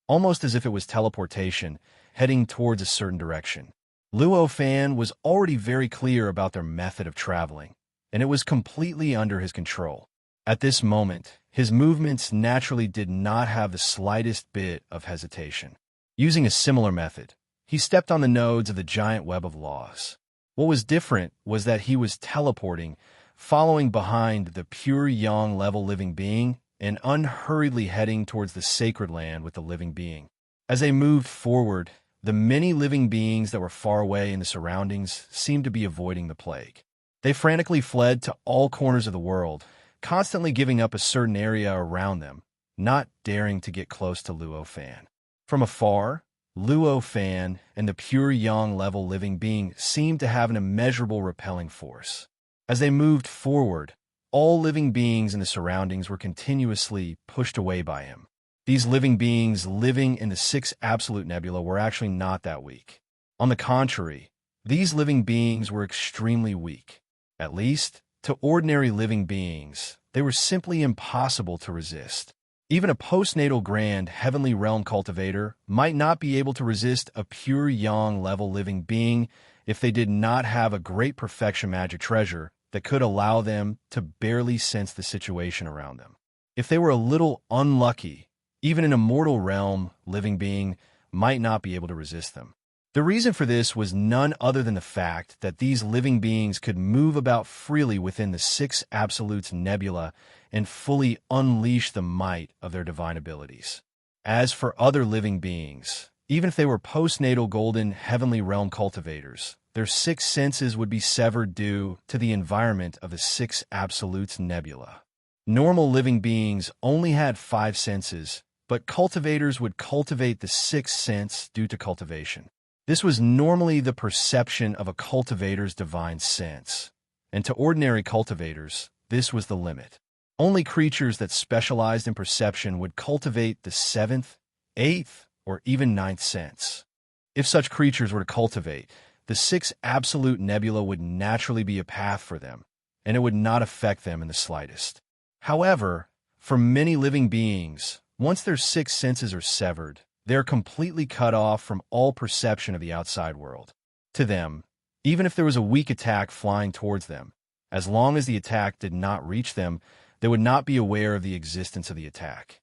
almost as if it was teleportation, heading towards a certain direction. Luo Fan was already very clear about their method of traveling, and it was completely under his control. At this moment, his movements naturally did not have the slightest bit of hesitation. Using a similar method, he stepped on the nodes of the giant web of laws. What was different was that he was teleporting, following behind the pure yang level living being and unhurriedly heading towards the sacred land with the living being. As they moved forward, the many living beings that were far away in the surroundings seemed to be avoiding the plague. They frantically fled to all corners of the world, constantly giving up a certain area around them, not daring to get close to Luo Fan. From afar, Luo Fan and the pure yang level living being seemed to have an immeasurable repelling force. As they moved forward, all living beings in the surroundings were continuously pushed away by him. These living beings living in the 6 absolute nebula were actually not that weak. On the contrary, these living beings were extremely weak. At least, to ordinary living beings, they were simply impossible to resist. Even a postnatal grand heavenly realm cultivator might not be able to resist a pure yang level living being if they did not have a great perfection magic treasure that could allow them to barely sense the situation around them. If they were a little unlucky, even an immortal realm living being might not be able to resist them. The reason for this was none other than the fact that these living beings could move about freely within the 6 absolutes nebula and fully unleash the might of their divine abilities. As for other living beings, even if they were postnatal golden heavenly realm cultivators, their 6 senses would be severed due to the environment of the 6 absolutes nebula. Normal living beings only had 5 senses, but cultivators would cultivate the 6th sense due to cultivation. This was normally the perception of a cultivator's divine sense, and to ordinary cultivators, this was the limit. Only creatures that specialized in perception would cultivate the 7th, 8th, or even 9th sense. If such creatures were to cultivate, the 6 absolute nebula would naturally be a path for them, and it would not affect them in the slightest. However, for many living beings, once their 6 senses are severed, they are completely cut off from all perception of the outside world. To them, even if there was a weak attack flying towards them, as long as the attack did not reach them, they would not be aware of the existence of the attack.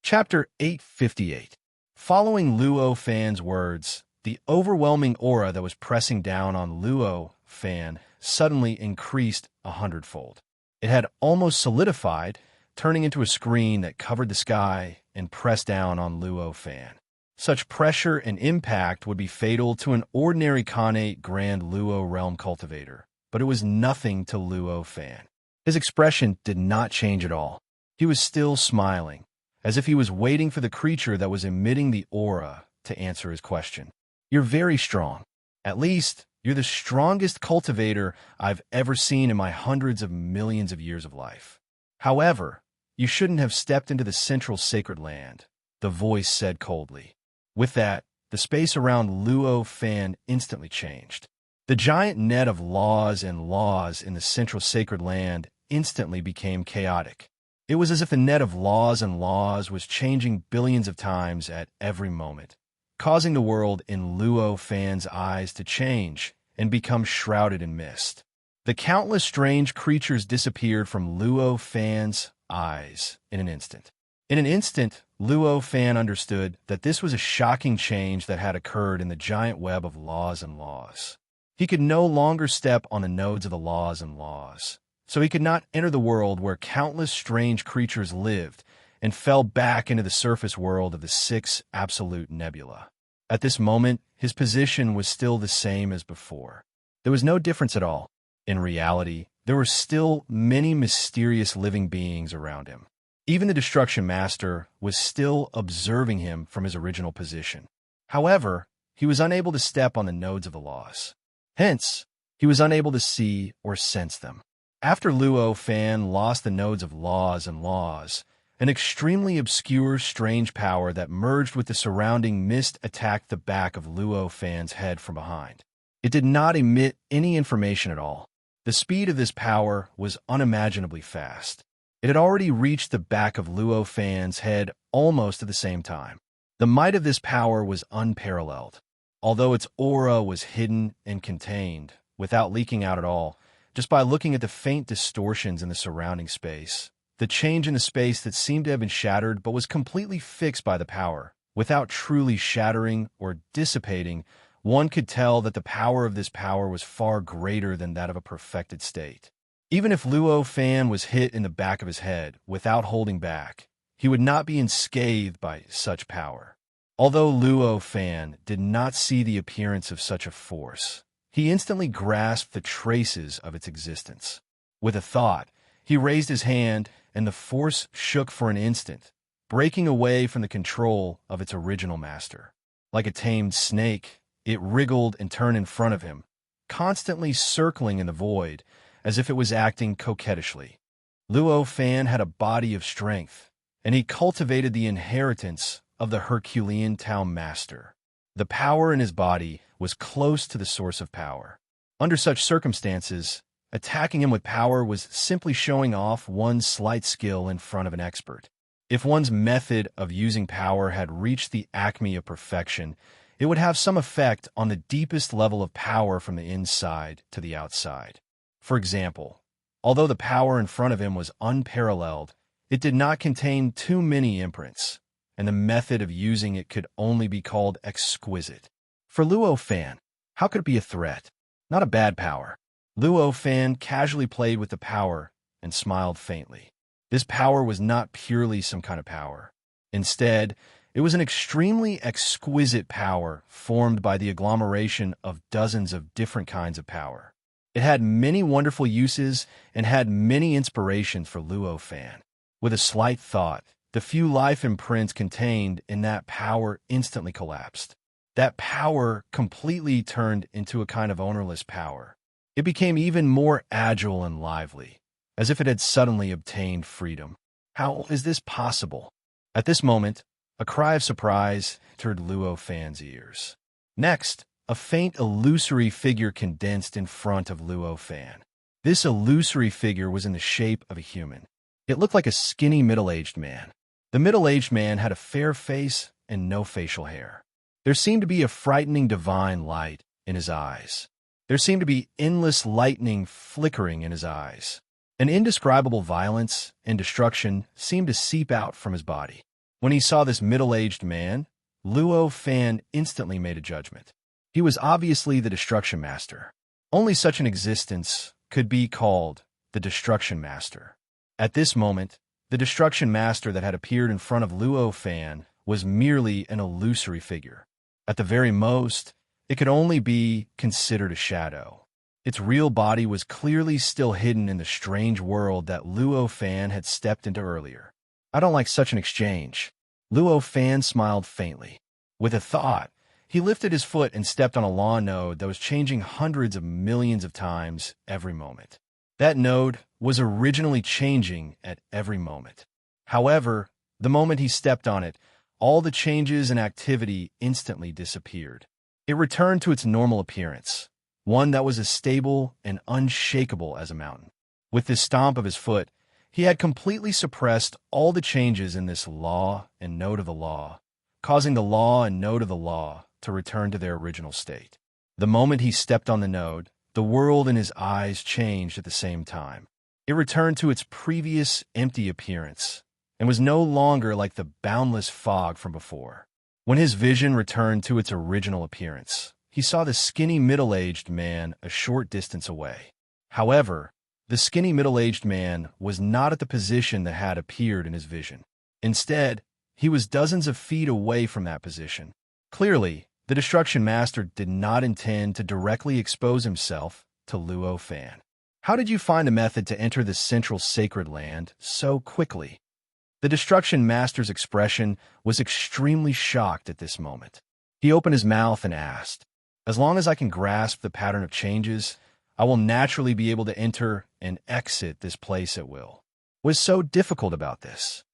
Chapter 858. Following Luo Fan's words, the overwhelming aura that was pressing down on Luo Fan suddenly increased 100-fold. It had almost solidified, turning into a screen that covered the sky and pressed down on Luo Fan. Such pressure and impact would be fatal to an ordinary Khanate Grand Luo Realm cultivator, but it was nothing to Luo Fan. His expression did not change at all. He was still smiling, as if he was waiting for the creature that was emitting the aura to answer his question. "You're very strong. At least, you're the strongest cultivator I've ever seen in my hundreds of millions of years of life. However, you shouldn't have stepped into the central sacred land," the voice said coldly. With that, the space around Luo Fan instantly changed. The giant net of laws and laws in the central sacred land instantly became chaotic. It was as if the net of laws and laws was changing billions of times at every moment, causing the world in Luo Fan's eyes to change and become shrouded in mist. The countless strange creatures disappeared from Luo Fan's eyes in an instant. In an instant, Luo Fan understood that this was a shocking change that had occurred in the giant web of laws and laws. He could no longer step on the nodes of the laws and laws, so he could not enter the world where countless strange creatures lived and fell back into the surface world of the six absolute nebula. At this moment, his position was still the same as before. There was no difference at all. In reality, there were still many mysterious living beings around him. Even the Destruction Master was still observing him from his original position. However, he was unable to step on the nodes of the laws. Hence, he was unable to see or sense them. After Luo Fan lost the nodes of laws and laws, an extremely obscure, strange power that merged with the surrounding mist attacked the back of Luo Fan's head from behind. It did not emit any information at all. The speed of this power was unimaginably fast. It had already reached the back of Luo Fan's head almost at the same time. The might of this power was unparalleled. Although its aura was hidden and contained, without leaking out at all, just by looking at the faint distortions in the surrounding space, the change in the space that seemed to have been shattered but was completely fixed by the power, without truly shattering or dissipating, one could tell that the power of this power was far greater than that of a perfected state. Even if Luo Fan was hit in the back of his head without holding back, he would not be unscathed by such power. Although Luo Fan did not see the appearance of such a force, he instantly grasped the traces of its existence. With a thought, he raised his hand, and the force shook for an instant, breaking away from the control of its original master. Like a tamed snake, it wriggled and turned in front of him, constantly circling in the void, as if it was acting coquettishly. Luo Fan had a body of strength, and he cultivated the inheritance of the Herculean town master. The power in his body was close to the source of power. Under such circumstances, attacking him with power was simply showing off one's slight skill in front of an expert. If one's method of using power had reached the acme of perfection, it would have some effect on the deepest level of power from the inside to the outside. For example, although the power in front of him was unparalleled, it did not contain too many imprints, and the method of using it could only be called exquisite. For Luo Fan, how could it be a threat? Not a bad power. Luo Fan casually played with the power and smiled faintly. This power was not purely some kind of power. Instead, it was an extremely exquisite power formed by the agglomeration of dozens of different kinds of power. It had many wonderful uses and had many inspirations for Luo Fan. With a slight thought, the few life imprints contained in that power instantly collapsed. That power completely turned into a kind of ownerless power. It became even more agile and lively, as if it had suddenly obtained freedom. How is this possible? At this moment, a cry of surprise entered Luo Fan's ears. Next, a faint illusory figure condensed in front of Luo Fan. This illusory figure was in the shape of a human. It looked like a skinny middle-aged man. The middle-aged man had a fair face and no facial hair. There seemed to be a frightening divine light in his eyes. There seemed to be endless lightning flickering in his eyes. An indescribable violence and destruction seemed to seep out from his body. When he saw this middle-aged man, Luo Fan instantly made a judgment. He was obviously the Destruction Master. Only such an existence could be called the Destruction Master. At this moment, the Destruction Master that had appeared in front of Luo Fan was merely an illusory figure. At the very most, it could only be considered a shadow. Its real body was clearly still hidden in the strange world that Luo Fan had stepped into earlier. I don't like such an exchange. Luo Fan smiled faintly. With a thought, he lifted his foot and stepped on a law node that was changing hundreds of millions of times every moment. That node was originally changing at every moment. However, the moment he stepped on it, all the changes and activity instantly disappeared. It returned to its normal appearance, one that was as stable and unshakable as a mountain. With this stomp of his foot, he had completely suppressed all the changes in this law and node of the law, causing the law and node of the law to return to their original state. The moment he stepped on the node, the world in his eyes changed at the same time. It returned to its previous empty appearance and was no longer like the boundless fog from before. When his vision returned to its original appearance, he saw the skinny middle-aged man a short distance away. However, the skinny middle-aged man was not at the position that had appeared in his vision. Instead, he was dozens of feet away from that position. Clearly, the Destruction Master did not intend to directly expose himself to Luo Fan. How did you find a method to enter this central sacred land so quickly? The Destruction Master's expression was extremely shocked at this moment. He opened his mouth and asked, "As long as I can grasp the pattern of changes, I will naturally be able to enter and exit this place at will. What is so difficult about this?"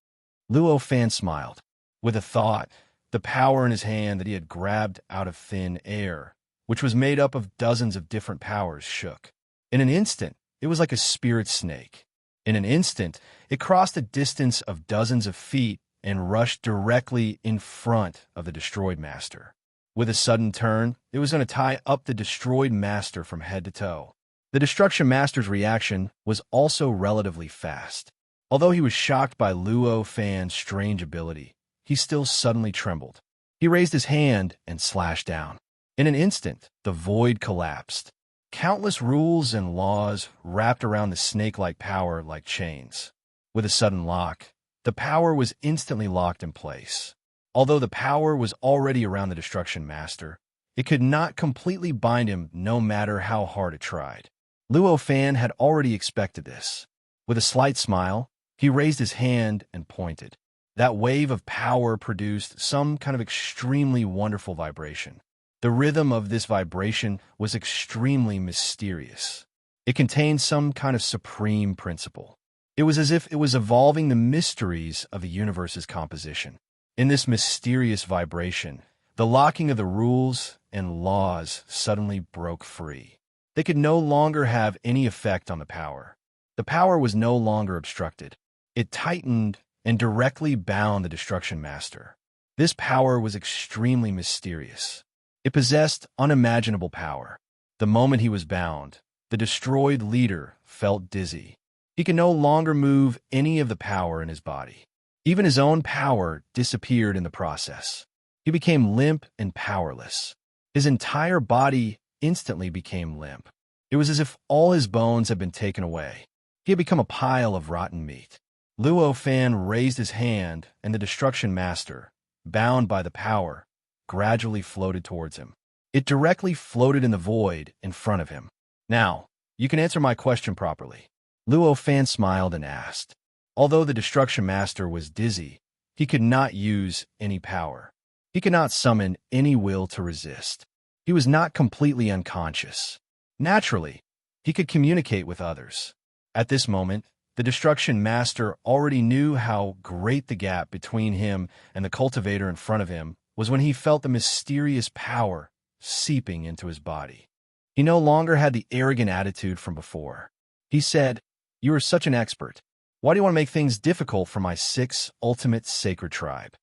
Luo Fan smiled. With a thought, the power in his hand that he had grabbed out of thin air, which was made up of dozens of different powers, shook. In an instant, it was like a spirit snake. In an instant, it crossed a distance of dozens of feet and rushed directly in front of the Destroyed Master. With a sudden turn, it was going to tie up the Destroyed Master from head to toe. The Destruction Master's reaction was also relatively fast. Although he was shocked by Luo Fan's strange ability, he still suddenly trembled. He raised his hand and slashed down. In an instant, the void collapsed. Countless rules and laws wrapped around the snake-like power like chains. With a sudden lock, the power was instantly locked in place. Although the power was already around the Destruction Master, it could not completely bind him no matter how hard it tried. Luo Fan had already expected this. With a slight smile, he raised his hand and pointed. That wave of power produced some kind of extremely wonderful vibration. The rhythm of this vibration was extremely mysterious. It contained some kind of supreme principle. It was as if it was evolving the mysteries of the universe's composition. In this mysterious vibration, the locking of the rules and laws suddenly broke free. They could no longer have any effect on the power. The power was no longer obstructed. It tightened and directly bound the Destruction Master. This power was extremely mysterious. It possessed unimaginable power. The moment he was bound, the destroyed leader felt dizzy. He could no longer move any of the power in his body. Even his own power disappeared in the process. He became limp and powerless. His entire body instantly became limp. It was as if all his bones had been taken away. He had become a pile of rotten meat. Luo Fan raised his hand, and the Destruction Master, bound by the power, gradually floated towards him. It directly floated in the void in front of him. "Now, you can answer my question properly." Luo Fan smiled and asked. Although the Destruction Master was dizzy, he could not use any power. He could not summon any will to resist. He was not completely unconscious. Naturally, he could communicate with others. At this moment, the Destruction Master already knew how great the gap between him and the cultivator in front of him was when he felt the mysterious power seeping into his body. He no longer had the arrogant attitude from before. He said, "You are such an expert. Why do you want to make things difficult for my 6 ultimate sacred tribe?"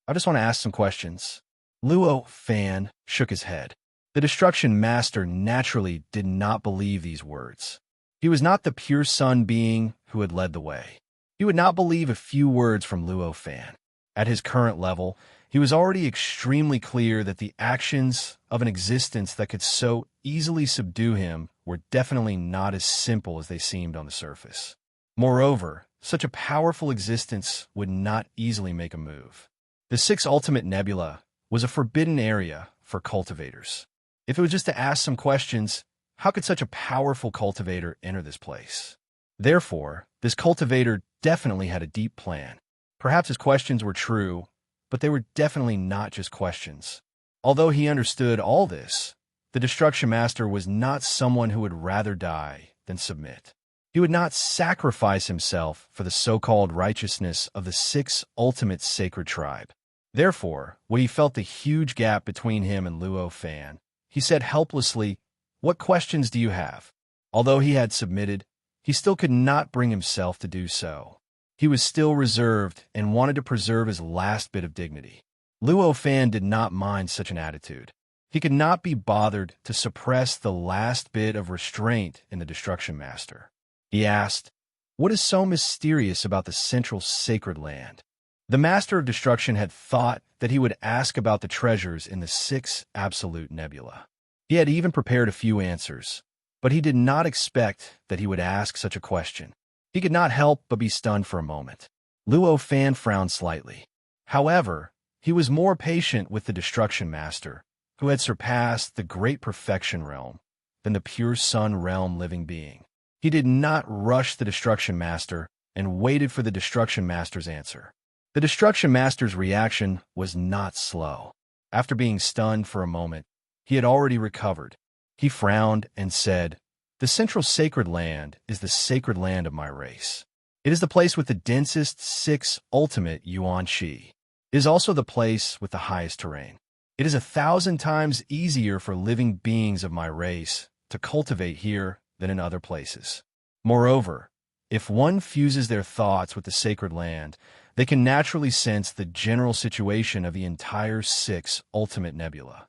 "I just want to ask some questions." Luo Fan shook his head. The Destruction Master naturally did not believe these words. He was not the pure sun being who had led the way. He would not believe a few words from Luo Fan. At his current level, He was already extremely clear that the actions of an existence that could so easily subdue him were definitely not as simple as they seemed on the surface. Moreover, such a powerful existence would not easily make a move. The Six Ultimate Nebula was a forbidden area for cultivators. If it was just to ask some questions, how could such a powerful cultivator enter this place? Therefore, this cultivator definitely had a deep plan. Perhaps his questions were true, but they were definitely not just questions. Although he understood all this, the Destruction Master was not someone who would rather die than submit. He would not sacrifice himself for the so-called righteousness of the Six Ultimate Sacred Tribe. Therefore, when he felt the huge gap between him and Luo Fan, he said helplessly, "What questions do you have?" Although he had submitted, he still could not bring himself to do so. He was still reserved and wanted to preserve his last bit of dignity. Luo Fan did not mind such an attitude. He could not be bothered to suppress the last bit of restraint in the Destruction Master. He asked, "What is so mysterious about the Central Sacred Land?" The Master of Destruction had thought that he would ask about the treasures in the Six Absolute Nebula. He had even prepared a few answers, but he did not expect that he would ask such a question. He could not help but be stunned for a moment. Luo Fan frowned slightly. However, he was more patient with the Destruction Master, who had surpassed the Great Perfection Realm, than the Pure Sun Realm living being. He did not rush the Destruction Master and waited for the Destruction Master's answer. The Destruction Master's reaction was not slow. After being stunned for a moment, he had already recovered. He frowned and said, "The Central Sacred Land is the sacred land of my race. It is the place with the densest Six Ultimate Yuan Qi. It is also the place with the highest terrain. It is 1,000 times easier for living beings of my race to cultivate here than in other places. Moreover, if one fuses their thoughts with the sacred land, they can naturally sense the general situation of the entire Six Ultimate Nebula."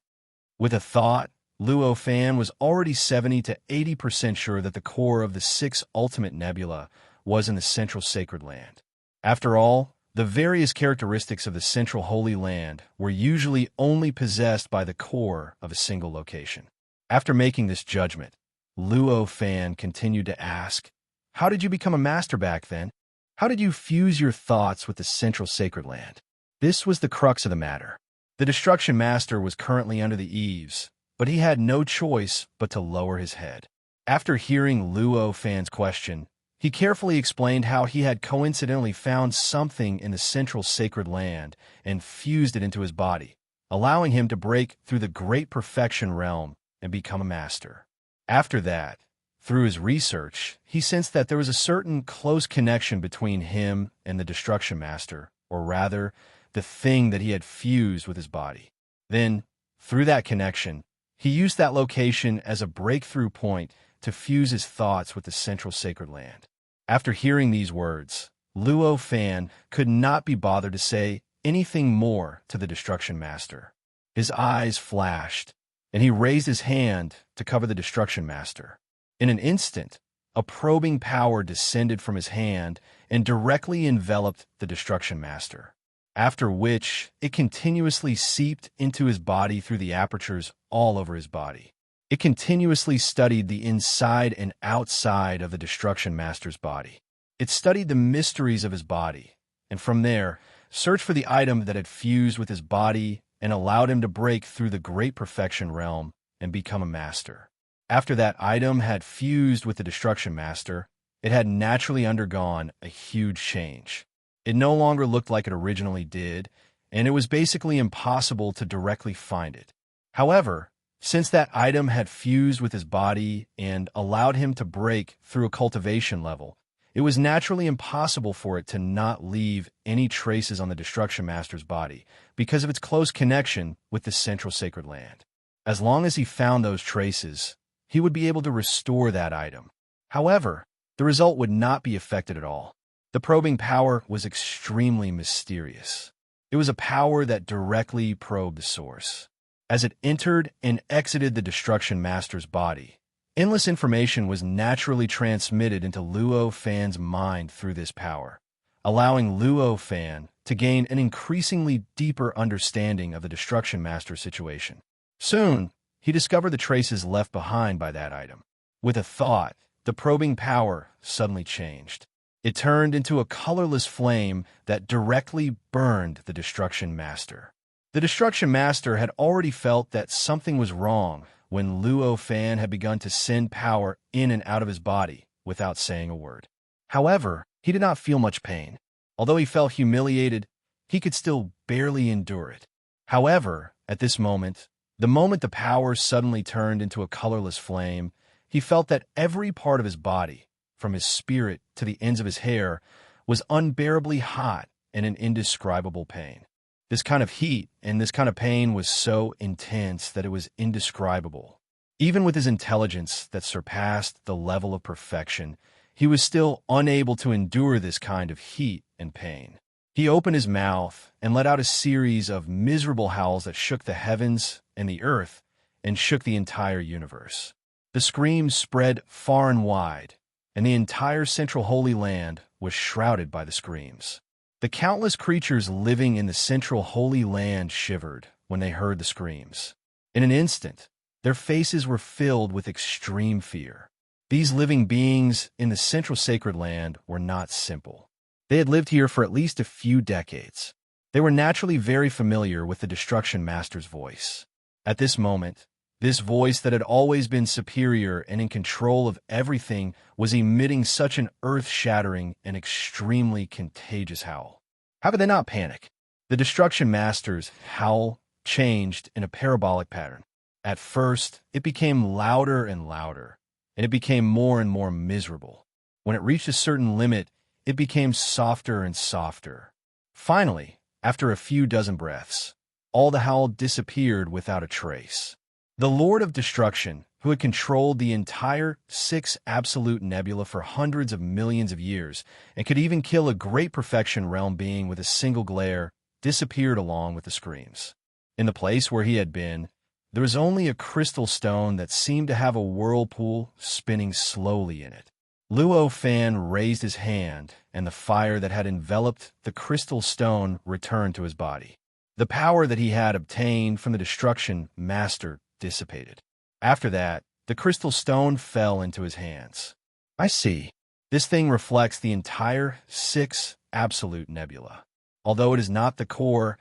With a thought, Luo Fan was already 70 to 80% sure that the core of the Six Ultimate Nebula was in the Central Sacred Land. After all, the various characteristics of the Central Holy Land were usually only possessed by the core of a single location. After making this judgment, Luo Fan continued to ask, "How did you become a master back then? How did you fuse your thoughts with the Central Sacred Land?" This was the crux of the matter. The Destruction Master was currently under the eaves, but he had no choice but to lower his head. After hearing Luo Fan's question, he carefully explained how he had coincidentally found something in the Central Sacred Land and fused it into his body, allowing him to break through the Great Perfection Realm and become a master. After that, through his research, he sensed that there was a certain close connection between him and the Destruction Master, or rather, the thing that he had fused with his body. Then, through that connection, he used that location as a breakthrough point to fuse his thoughts with the Central Sacred Land. After hearing these words, Luo Fan could not be bothered to say anything more to the Destruction Master. His eyes flashed, and he raised his hand to cover the Destruction Master. In an instant, a probing power descended from his hand and directly enveloped the Destruction Master, after which it continuously seeped into his body through the apertures all over his body. It continuously studied the inside and outside of the Destruction Master's body. It studied the mysteries of his body, and from there, searched for the item that had fused with his body and allowed him to break through the Great Perfection Realm and become a master. After that item had fused with the Destruction Master, it had naturally undergone a huge change. It no longer looked like it originally did, and it was basically impossible to directly find it. However, since that item had fused with his body and allowed him to break through a cultivation level, it was naturally impossible for it to not leave any traces on the Destruction Master's body because of its close connection with the Central Sacred Land. As long as he found those traces, he would be able to restore that item. However, the result would not be affected at all. The probing power was extremely mysterious. It was a power that directly probed the source. As it entered and exited the Destruction Master's body, endless information was naturally transmitted into Luo Fan's mind through this power, allowing Luo Fan to gain an increasingly deeper understanding of the Destruction Master situation. Soon, he discovered the traces left behind by that item. With a thought, the probing power suddenly changed. It turned into a colorless flame that directly burned the Destruction Master. The Destruction Master had already felt that something was wrong when Luo Fan had begun to send power in and out of his body without saying a word. However, he did not feel much pain. Although he felt humiliated, he could still barely endure it. However, at this moment, the moment the power suddenly turned into a colorless flame, he felt that every part of his body, from his spirit to the ends of his hair, was unbearably hot and in indescribable pain. This kind of heat and this kind of pain was so intense that it was indescribable. Even with his intelligence that surpassed the level of perfection, he was still unable to endure this kind of heat and pain. He opened his mouth and let out a series of miserable howls that shook the heavens and the earth and shook the entire universe. The screams spread far and wide, and the entire central Holy Land was shrouded by the screams. The countless creatures living in the central Holy Land shivered when they heard the screams. In an instant, their faces were filled with extreme fear. These living beings in the central sacred land were not simple. They had lived here for at least a few decades. They were naturally very familiar with the Destruction Master's voice. At this moment, this voice that had always been superior and in control of everything was emitting such an earth-shattering and extremely contagious howl. How could they not panic? The Destruction Master's howl changed in a parabolic pattern. At first, it became louder and louder, and it became more and more miserable. When it reached a certain limit, it became softer and softer. Finally, after a few dozen breaths, all the howl disappeared without a trace. The Lord of Destruction, who had controlled the entire 6 absolute nebula for hundreds of millions of years and could even kill a great perfection realm being with a single glare, disappeared along with the screams. In the place where he had been, there was only a crystal stone that seemed to have a whirlpool spinning slowly in it. Luo Fan raised his hand, and the fire that had enveloped the crystal stone returned to his body. The power that he had obtained from the Destruction Master dissipated. After that, the crystal stone fell into his hands. I see. This thing reflects the entire 6 absolute nebula. Although it is not the core,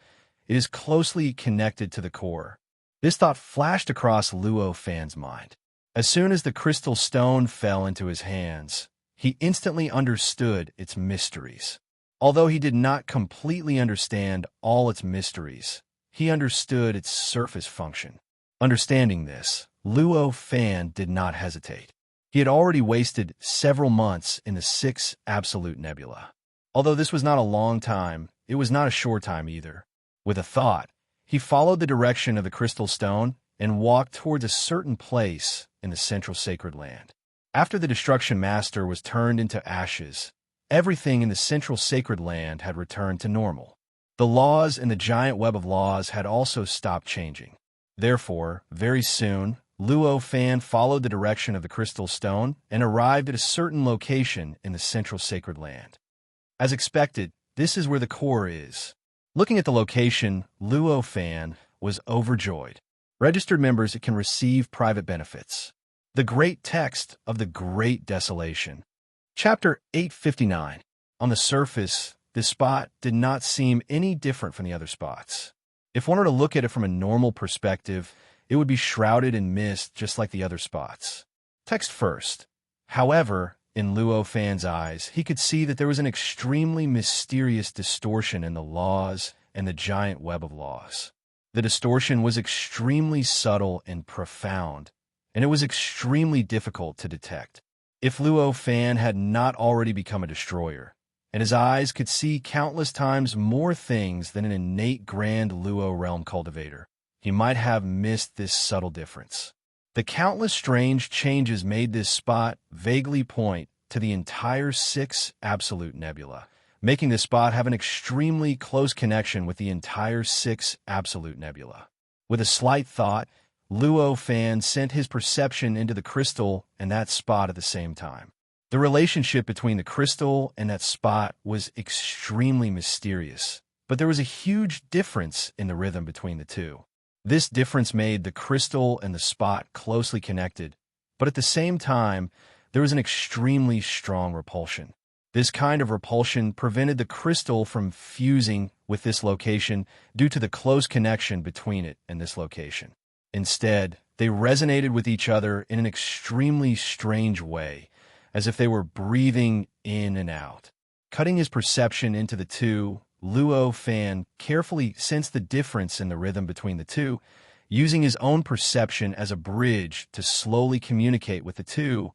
it is closely connected to the core. This thought flashed across Luo Fan's mind. As soon as the crystal stone fell into his hands, he instantly understood its mysteries. Although he did not completely understand all its mysteries, he understood its surface function. Understanding this, Luo Fan did not hesitate. He had already wasted several months in the 6 absolute nebula. Although this was not a long time, it was not a short time either. With a thought, he followed the direction of the crystal stone and walked towards a certain place in the central sacred land. After the Destruction Master was turned into ashes, everything in the central sacred land had returned to normal. The laws in the giant web of laws had also stopped changing. Therefore, very soon, Luo Fan followed the direction of the crystal stone and arrived at a certain location in the central sacred land. As expected, this is where the core is. Looking at the location, Luo Fan was overjoyed. Registered members can receive private benefits. The Great Text of the Great Desolation. Chapter 859. On the surface, this spot did not seem any different from the other spots. If one were to look at it from a normal perspective, it would be shrouded in mist just like the other spots. Text first. However, in Luo Fan's eyes, he could see that there was an extremely mysterious distortion in the laws and the giant web of laws. The distortion was extremely subtle and profound, and it was extremely difficult to detect. If Luo Fan had not already become a destroyer, and his eyes could see countless times more things than an innate grand Luo realm cultivator, he might have missed this subtle difference. The countless strange changes made this spot vaguely point to the entire 6 absolute nebula, making this spot have an extremely close connection with the entire 6 absolute nebula. With a slight thought, Luo Fan sent his perception into the crystal and that spot at the same time. The relationship between the crystal and that spot was extremely mysterious, but there was a huge difference in the rhythm between the two. This difference made the crystal and the spot closely connected, but at the same time, there was an extremely strong repulsion. This kind of repulsion prevented the crystal from fusing with this location due to the close connection between it and this location. Instead, they resonated with each other in an extremely strange way, as if they were breathing in and out. Cutting his perception into the two, Luo Fan carefully sensed the difference in the rhythm between the two, using his own perception as a bridge to slowly communicate with the two,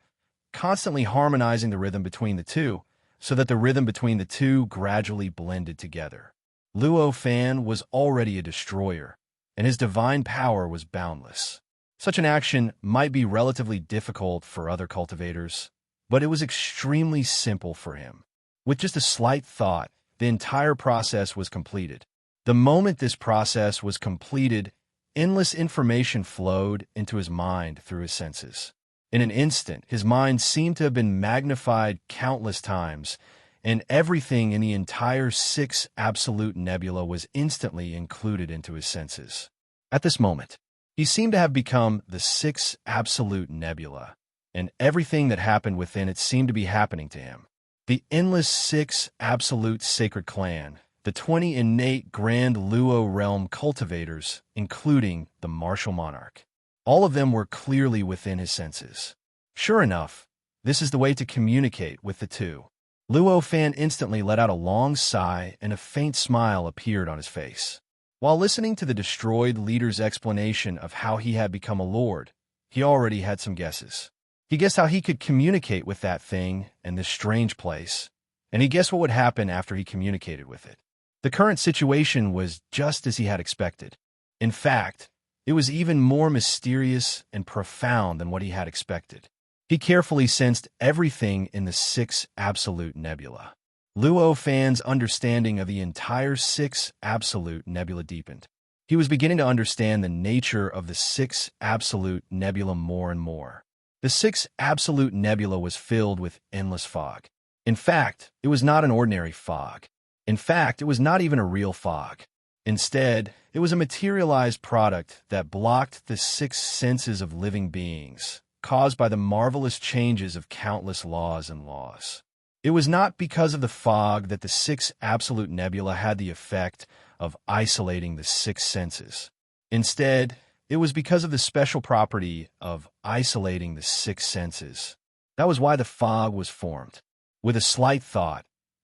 constantly harmonizing the rhythm between the two, so that the rhythm between the two gradually blended together. Luo Fan was already a destroyer, and his divine power was boundless. Such an action might be relatively difficult for other cultivators, but it was extremely simple for him. With just a slight thought, the entire process was completed. The moment this process was completed, endless information flowed into his mind through his senses. In an instant, his mind seemed to have been magnified countless times, and everything in the entire 6 Absolute Nebula was instantly included into his senses. At this moment, he seemed to have become the 6 Absolute Nebula, and everything that happened within it seemed to be happening to him. The endless 6 Absolute Sacred Clan, the 20 innate Grand Luo Realm cultivators, including the Martial Monarch. All of them were clearly within his senses. Sure enough, this is the way to communicate with the two. Luo Fan instantly let out a long sigh, and a faint smile appeared on his face. While listening to the destroyed leader's explanation of how he had become a lord, he already had some guesses. He guessed how he could communicate with that thing and this strange place, and he guessed what would happen after he communicated with it. The current situation was just as he had expected. In fact, it was even more mysterious and profound than what he had expected. He carefully sensed everything in the 6 Absolute Nebula. Luo Fan's understanding of the entire 6 Absolute Nebula deepened. He was beginning to understand the nature of the 6 Absolute Nebula more and more. The 6 Absolute Nebula was filled with endless fog. In fact, it was not an ordinary fog. In fact, it was not even a real fog. Instead, it was a materialized product that blocked the 6 senses of living beings, caused by the marvelous changes of countless laws and laws. It was not because of the fog that the 6 Absolute Nebula had the effect of isolating the 6 senses. Instead, it was because of the special property of isolating the 6 senses. That was why the fog was formed. With a slight thought,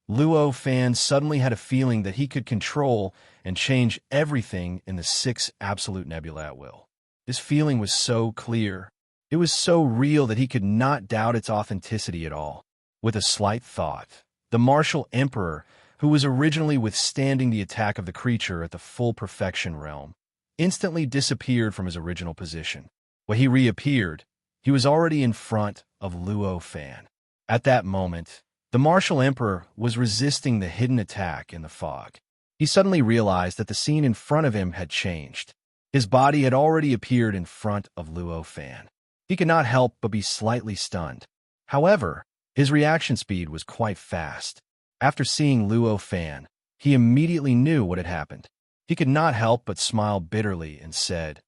Luo Fan suddenly had a feeling that he could control and change everything in the 6 Absolute Nebula at will. This feeling was so clear. It was so real that he could not doubt its authenticity at all. With a slight thought, the Martial Emperor, who was originally withstanding the attack of the creature at the full perfection realm, instantly disappeared from his original position. When he reappeared, he was already in front of Luo Fan. At that moment, the Martial Emperor was resisting the hidden attack in the fog. He suddenly realized that the scene in front of him had changed. His body had already appeared in front of Luo Fan. He could not help but be slightly stunned. However, his reaction speed was quite fast. After seeing Luo Fan, he immediately knew what had happened. He could not help but smile bitterly and said,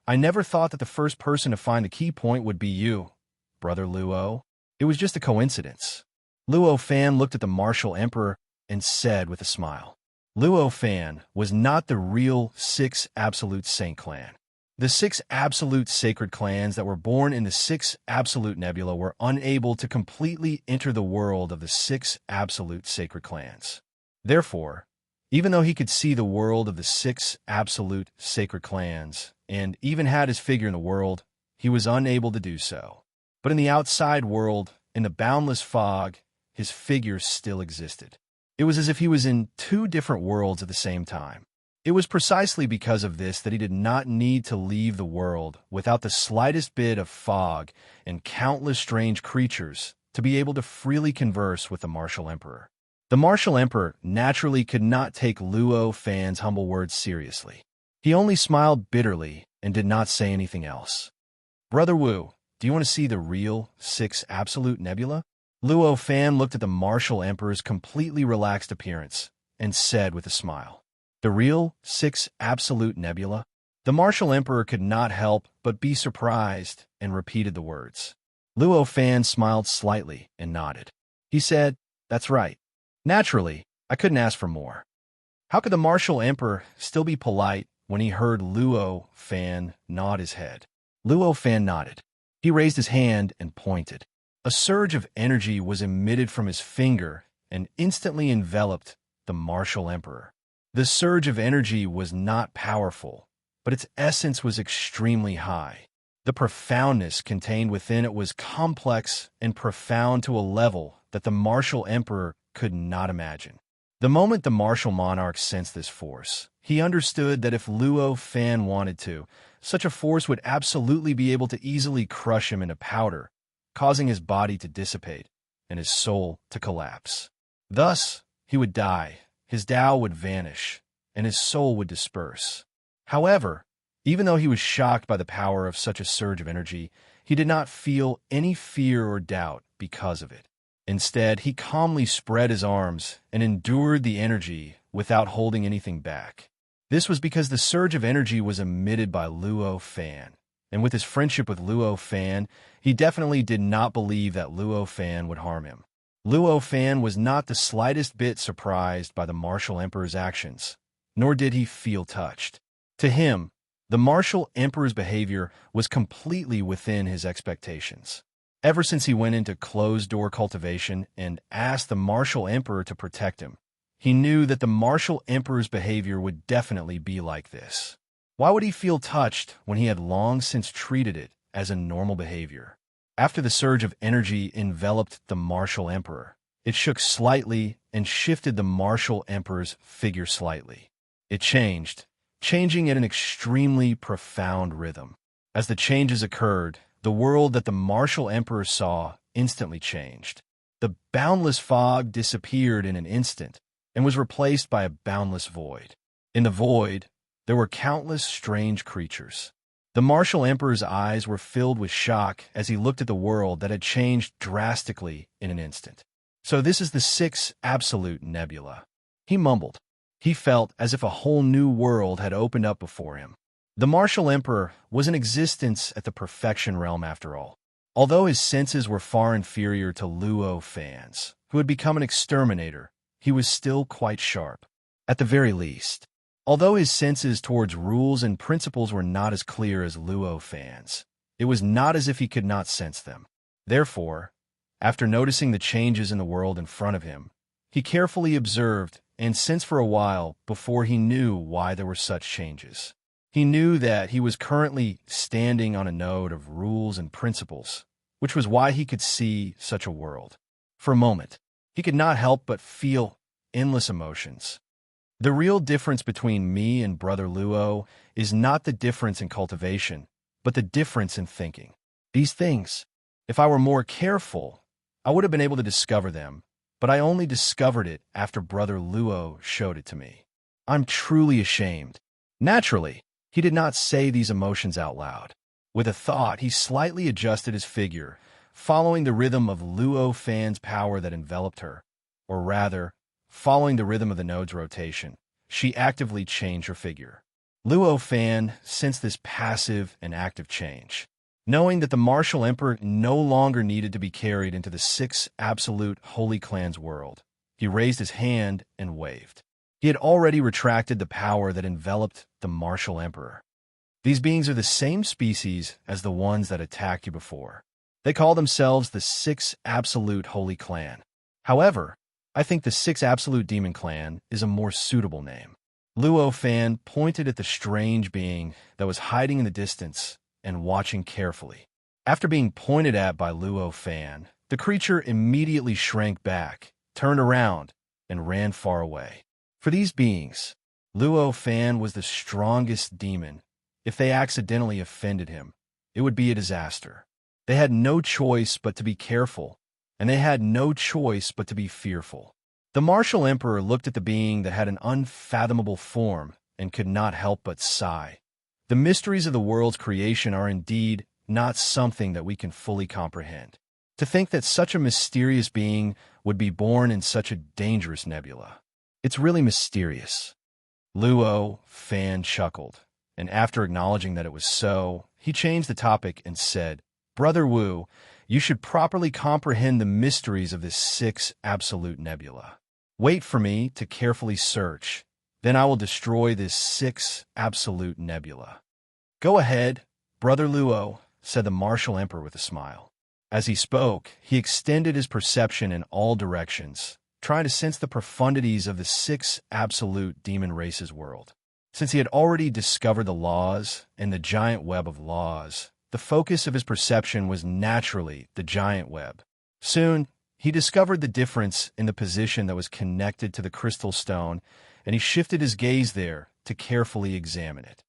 "I never thought that the first person to find the key point would be you, Brother Luo. It was just a coincidence." Luo Fan looked at the Martial Emperor and said with a smile, Luo Fan was not the real 6 Absolute Saint Clan. The 6 Absolute Sacred Clans that were born in the 6 Absolute Nebula were unable to completely enter the world of the 6 Absolute Sacred Clans. Therefore, even though he could see the world of the 6 Absolute Sacred Clans, and even had his figure in the world, he was unable to do so. But in the outside world, in the boundless fog, his figure still existed. It was as if he was in 2 different worlds at the same time. It was precisely because of this that he did not need to leave the world without the slightest bit of fog and countless strange creatures to be able to freely converse with the Martial Emperor. The Martial Emperor naturally could not take Luo Fan's humble words seriously. He only smiled bitterly and did not say anything else. "Brother Wu, do you want to see the real 6 Absolute Nebula?" Luo Fan looked at the martial emperor's completely relaxed appearance and said with a smile, "The real Six Absolute Nebula?" The martial emperor could not help but be surprised and repeated the words. Luo Fan smiled slightly and nodded. He said, "That's right. Naturally, I couldn't ask for more." How could the martial emperor still be polite when he heard Luo Fan nod his head? Luo Fan nodded. He raised his hand and pointed. A surge of energy was emitted from his finger and instantly enveloped the martial emperor. The surge of energy was not powerful, but its essence was extremely high. The profoundness contained within it was complex and profound to a level that the martial emperor could not imagine. The moment the martial monarch sensed this force, he understood that if Luo Fan wanted to, such a force would absolutely be able to easily crush him into powder, causing his body to dissipate and his soul to collapse. Thus, he would die, his Tao would vanish, and his soul would disperse. However, even though he was shocked by the power of such a surge of energy, he did not feel any fear or doubt because of it. Instead, he calmly spread his arms and endured the energy without holding anything back. This was because the surge of energy was emitted by Luo Fan, and with his friendship with Luo Fan, he definitely did not believe that Luo Fan would harm him. Luo Fan was not the slightest bit surprised by the martial emperor's actions, nor did he feel touched. To him, the martial emperor's behavior was completely within his expectations. Ever since he went into closed-door cultivation and asked the martial emperor to protect him, he knew that the martial emperor's behavior would definitely be like this. Why would he feel touched when he had long since treated it as a normal behavior? After the surge of energy enveloped the martial emperor, it shook slightly and shifted the martial emperor's figure slightly. It changed, changing at an extremely profound rhythm. As the changes occurred, the world that the martial emperor saw instantly changed. The boundless fog disappeared in an instant and was replaced by a boundless void. In the void, there were countless strange creatures. The martial emperor's eyes were filled with shock as he looked at the world that had changed drastically in an instant. "So this is the Six Absolute Nebula," he mumbled. He felt as if a whole new world had opened up before him. The martial emperor was in existence at the perfection realm after all. Although his senses were far inferior to Luo Fan's, who had become an exterminator, he was still quite sharp. At the very least, although his senses towards rules and principles were not as clear as Luo Fan's, it was not as if he could not sense them. Therefore, after noticing the changes in the world in front of him, he carefully observed and sensed for a while before he knew why there were such changes. He knew that he was currently standing on a node of rules and principles, which was why he could see such a world. For a moment, he could not help but feel endless emotions. The real difference between me and Brother Luo is not the difference in cultivation, but the difference in thinking. These things, if I were more careful, I would have been able to discover them, but I only discovered it after Brother Luo showed it to me. I'm truly ashamed. Naturally, he did not say these emotions out loud. With a thought, he slightly adjusted his figure, following the rhythm of Luo Fan's power that enveloped her, or rather, following the rhythm of the node's rotation. She actively changed her figure. Luo Fan sensed this passive and active change. Knowing that the martial emperor no longer needed to be carried into the Six Absolute Holy Clan's world, he raised his hand and waved. He had already retracted the power that enveloped the martial emperor. These beings are the same species as the ones that attacked you before. They call themselves the Six Absolute Holy Clan. However, I think the Six Absolute Demon Clan is a more suitable name. Luo Fan pointed at the strange being that was hiding in the distance and watching carefully. After being pointed at by Luo Fan, the creature immediately shrank back, turned around, and ran far away. For these beings, Luo Fan was the strongest demon. If they accidentally offended him, it would be a disaster. They had no choice but to be careful, and they had no choice but to be fearful. The martial emperor looked at the being that had an unfathomable form and could not help but sigh. The mysteries of the world's creation are indeed not something that we can fully comprehend. To think that such a mysterious being would be born in such a dangerous nebula. It's really mysterious. Luo Fan chuckled, and after acknowledging that it was so, he changed the topic and said, "Brother Wu, you should properly comprehend the mysteries of this six absolute nebula. Wait for me to carefully search, then I will destroy this six absolute nebula." "Go ahead, Brother Luo," said the martial emperor with a smile. As he spoke, he extended his perception in all directions, trying to sense the profundities of the six absolute demon races world. Since he had already discovered the laws and the giant web of laws, the focus of his perception was naturally the giant web. Soon, he discovered the difference in the position that was connected to the crystal stone, and he shifted his gaze there to carefully examine it.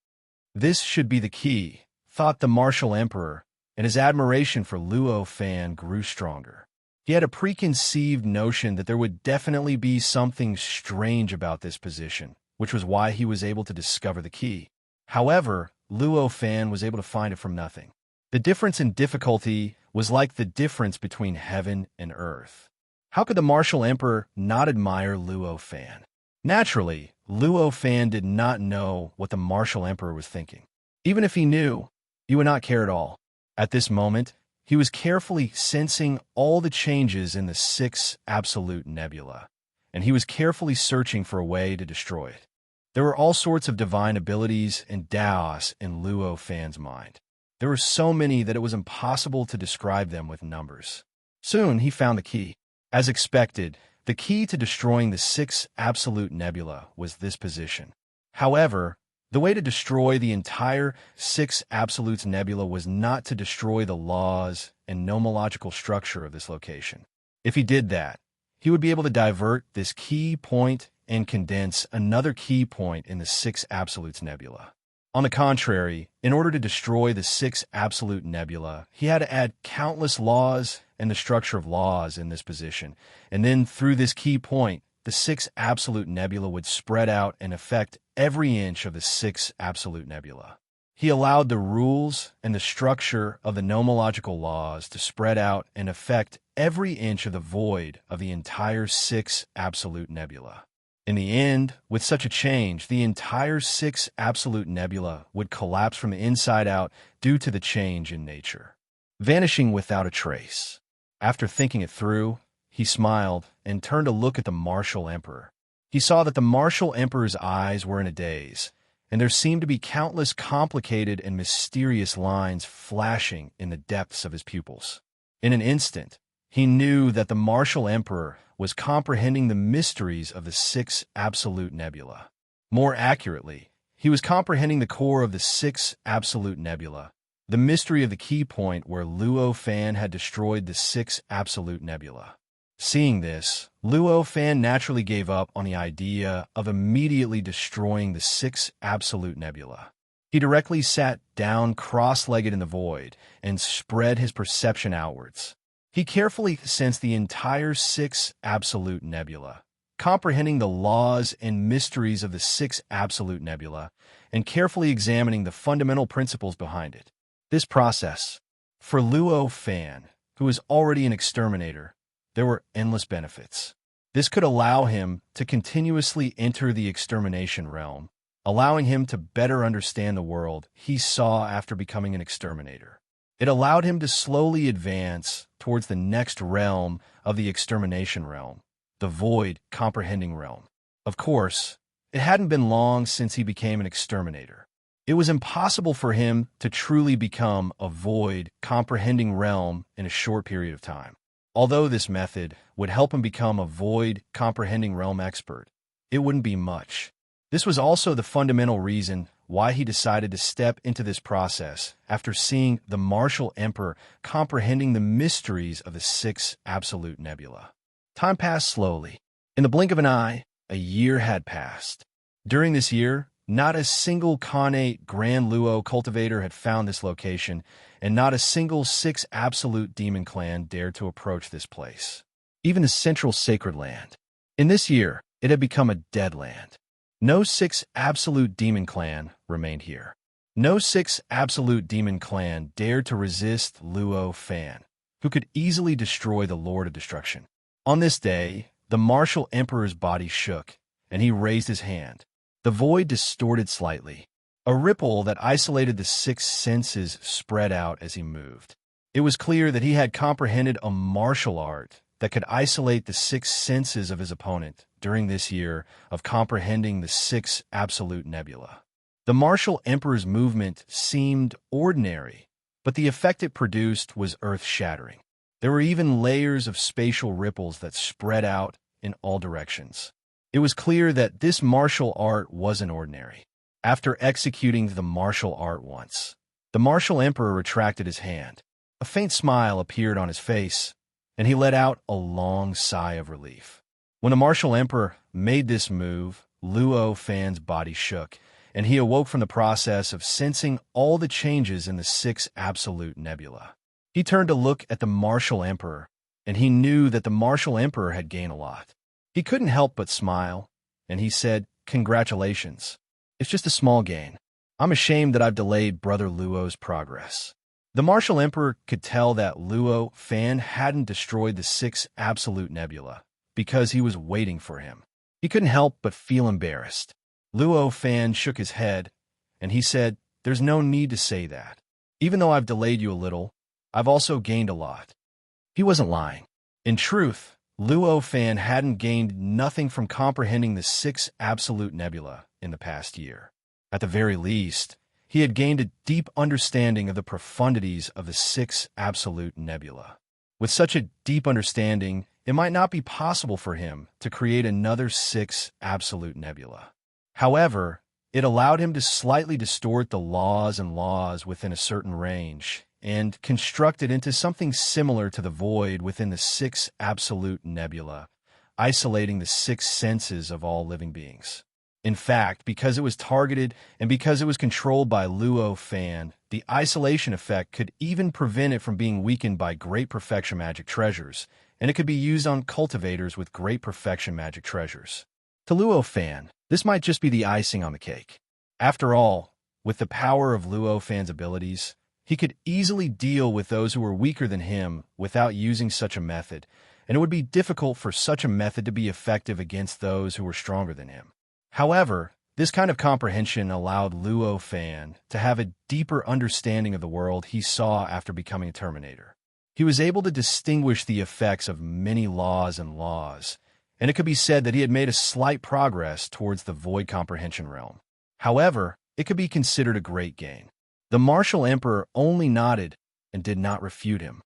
This should be the key, thought the martial emperor, and his admiration for Luo Fan grew stronger. He had a preconceived notion that there would definitely be something strange about this position, which was why he was able to discover the key. However, Luo Fan was able to find it from nothing. The difference in difficulty was like the difference between heaven and earth. How could the martial emperor not admire Luo Fan? Naturally, Luo Fan did not know what the martial emperor was thinking. Even if he knew, he would not care at all. At this moment, he was carefully sensing all the changes in the six absolute nebula, and he was carefully searching for a way to destroy it. There were all sorts of divine abilities and Daos in Luo Fan's mind. There were so many that it was impossible to describe them with numbers. Soon he found the key. As expected, the key to destroying the six absolute nebula was this position. However, the way to destroy the entire six absolutes nebula was not to destroy the laws and nomological structure of this location. If he did that, he would be able to divert this key point and condense another key point in the six absolutes nebula. On the contrary, in order to destroy the six absolute nebula, he had to add countless laws and the structure of laws in this position, and then through this key point, the six absolute nebula would spread out and affect every inch of the six absolute nebula. He allowed the rules and the structure of the nomological laws to spread out and affect every inch of the void of the entire six absolute nebula. In the end, with such a change, the entire six absolute nebula would collapse from the inside out due to the change in nature, vanishing without a trace. After thinking it through, he smiled and turned to look at the martial emperor. He saw that the martial emperor's eyes were in a daze, and there seemed to be countless complicated and mysterious lines flashing in the depths of his pupils. In an instant, he knew that the martial emperor was comprehending the mysteries of the six absolute nebula. More accurately, he was comprehending the core of the six absolute nebula, the mystery of the key point where Luo Fan had destroyed the six absolute nebula. Seeing this, Luo Fan naturally gave up on the idea of immediately destroying the six absolute nebula. He directly sat down cross-legged in the void and spread his perception outwards. He carefully sensed the entire six absolute nebula, comprehending the laws and mysteries of the six absolute nebula, and carefully examining the fundamental principles behind it. This process, for Luo Fan, who was already an exterminator, there were endless benefits. This could allow him to continuously enter the extermination realm, allowing him to better understand the world he saw after becoming an exterminator. It allowed him to slowly advance towards the next realm of the extermination realm, the void comprehending realm. Of course, it hadn't been long since he became an exterminator. It was impossible for him to truly become a void comprehending realm in a short period of time. Although this method would help him become a void comprehending realm expert, it wouldn't be much. This was also the fundamental reason why he decided to step into this process after seeing the martial emperor comprehending the mysteries of the six absolute nebula. Time passed slowly. In the blink of an eye, a year had passed. During this year, not a single Khanate Grand Luo cultivator had found this location, and not a single six absolute demon clan dared to approach this place. Even the central sacred land. In this year, it had become a dead land. No six absolute demon clan remained here. No six absolute demon clan dared to resist Luo Fan, who could easily destroy the Lord of Destruction. On this day, the martial emperor's body shook, and he raised his hand. The void distorted slightly. A ripple that isolated the six senses spread out as he moved. It was clear that he had comprehended a martial art that could isolate the six senses of his opponent during this year of comprehending the six absolute nebula. The martial emperor's movement seemed ordinary, but the effect it produced was earth-shattering. There were even layers of spatial ripples that spread out in all directions. It was clear that this martial art wasn't ordinary. After executing the martial art once, the martial emperor retracted his hand. A faint smile appeared on his face, and he let out a long sigh of relief. When the martial emperor made this move, Luo Fan's body shook, and he awoke from the process of sensing all the changes in the six absolute nebula. He turned to look at the martial emperor, and he knew that the martial emperor had gained a lot. He couldn't help but smile, and he said, "Congratulations. It's just a small gain. I'm ashamed that I've delayed Brother Luo's progress." The martial emperor could tell that Luo Fan hadn't destroyed the six absolute nebula because he was waiting for him. He couldn't help but feel embarrassed. Luo Fan shook his head, and he said, "There's no need to say that. Even though I've delayed you a little, I've also gained a lot." He wasn't lying. In truth, Luo Fan hadn't gained nothing from comprehending the six absolute nebula in the past year. At the very least, he had gained a deep understanding of the profundities of the six absolute nebula. With such a deep understanding, it might not be possible for him to create another six absolute nebula. However, it allowed him to slightly distort the laws within a certain range and construct it into something similar to the void within the six absolute nebula, isolating the six senses of all living beings. In fact, because it was targeted and because it was controlled by Luo Fan, the isolation effect could even prevent it from being weakened by Great Perfection Magic Treasures, and it could be used on cultivators with Great Perfection Magic Treasures. To Luo Fan, this might just be the icing on the cake. After all, with the power of Luo Fan's abilities, he could easily deal with those who were weaker than him without using such a method, and it would be difficult for such a method to be effective against those who were stronger than him. However, this kind of comprehension allowed Luo Fan to have a deeper understanding of the world he saw after becoming a Terminator. He was able to distinguish the effects of many laws, and it could be said that he had made a slight progress towards the void comprehension realm. However, it could be considered a great gain. The martial emperor only nodded and did not refute him.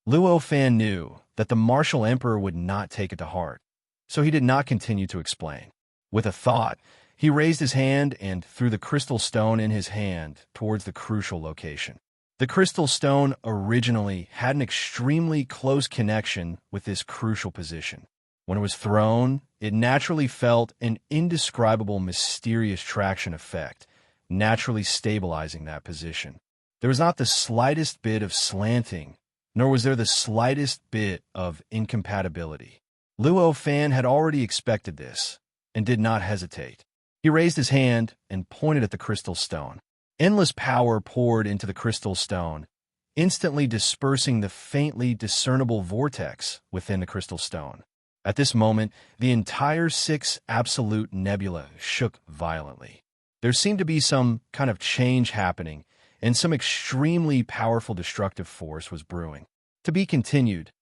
Luo Fan knew that the martial emperor would not take it to heart, so he did not continue to explain. With a thought, he raised his hand and threw the crystal stone in his hand towards the crucial location. The crystal stone originally had an extremely close connection with this crucial position. When it was thrown, it naturally felt an indescribable mysterious traction effect, naturally stabilizing that position. There was not the slightest bit of slanting, nor was there the slightest bit of incompatibility. Luo Fan had already expected this, and did not hesitate. He raised his hand and pointed at the crystal stone. Endless power poured into the crystal stone, instantly dispersing the faintly discernible vortex within the crystal stone. At this moment, the entire six absolute nebula shook violently. There seemed to be some kind of change happening, and some extremely powerful destructive force was brewing. To be continued.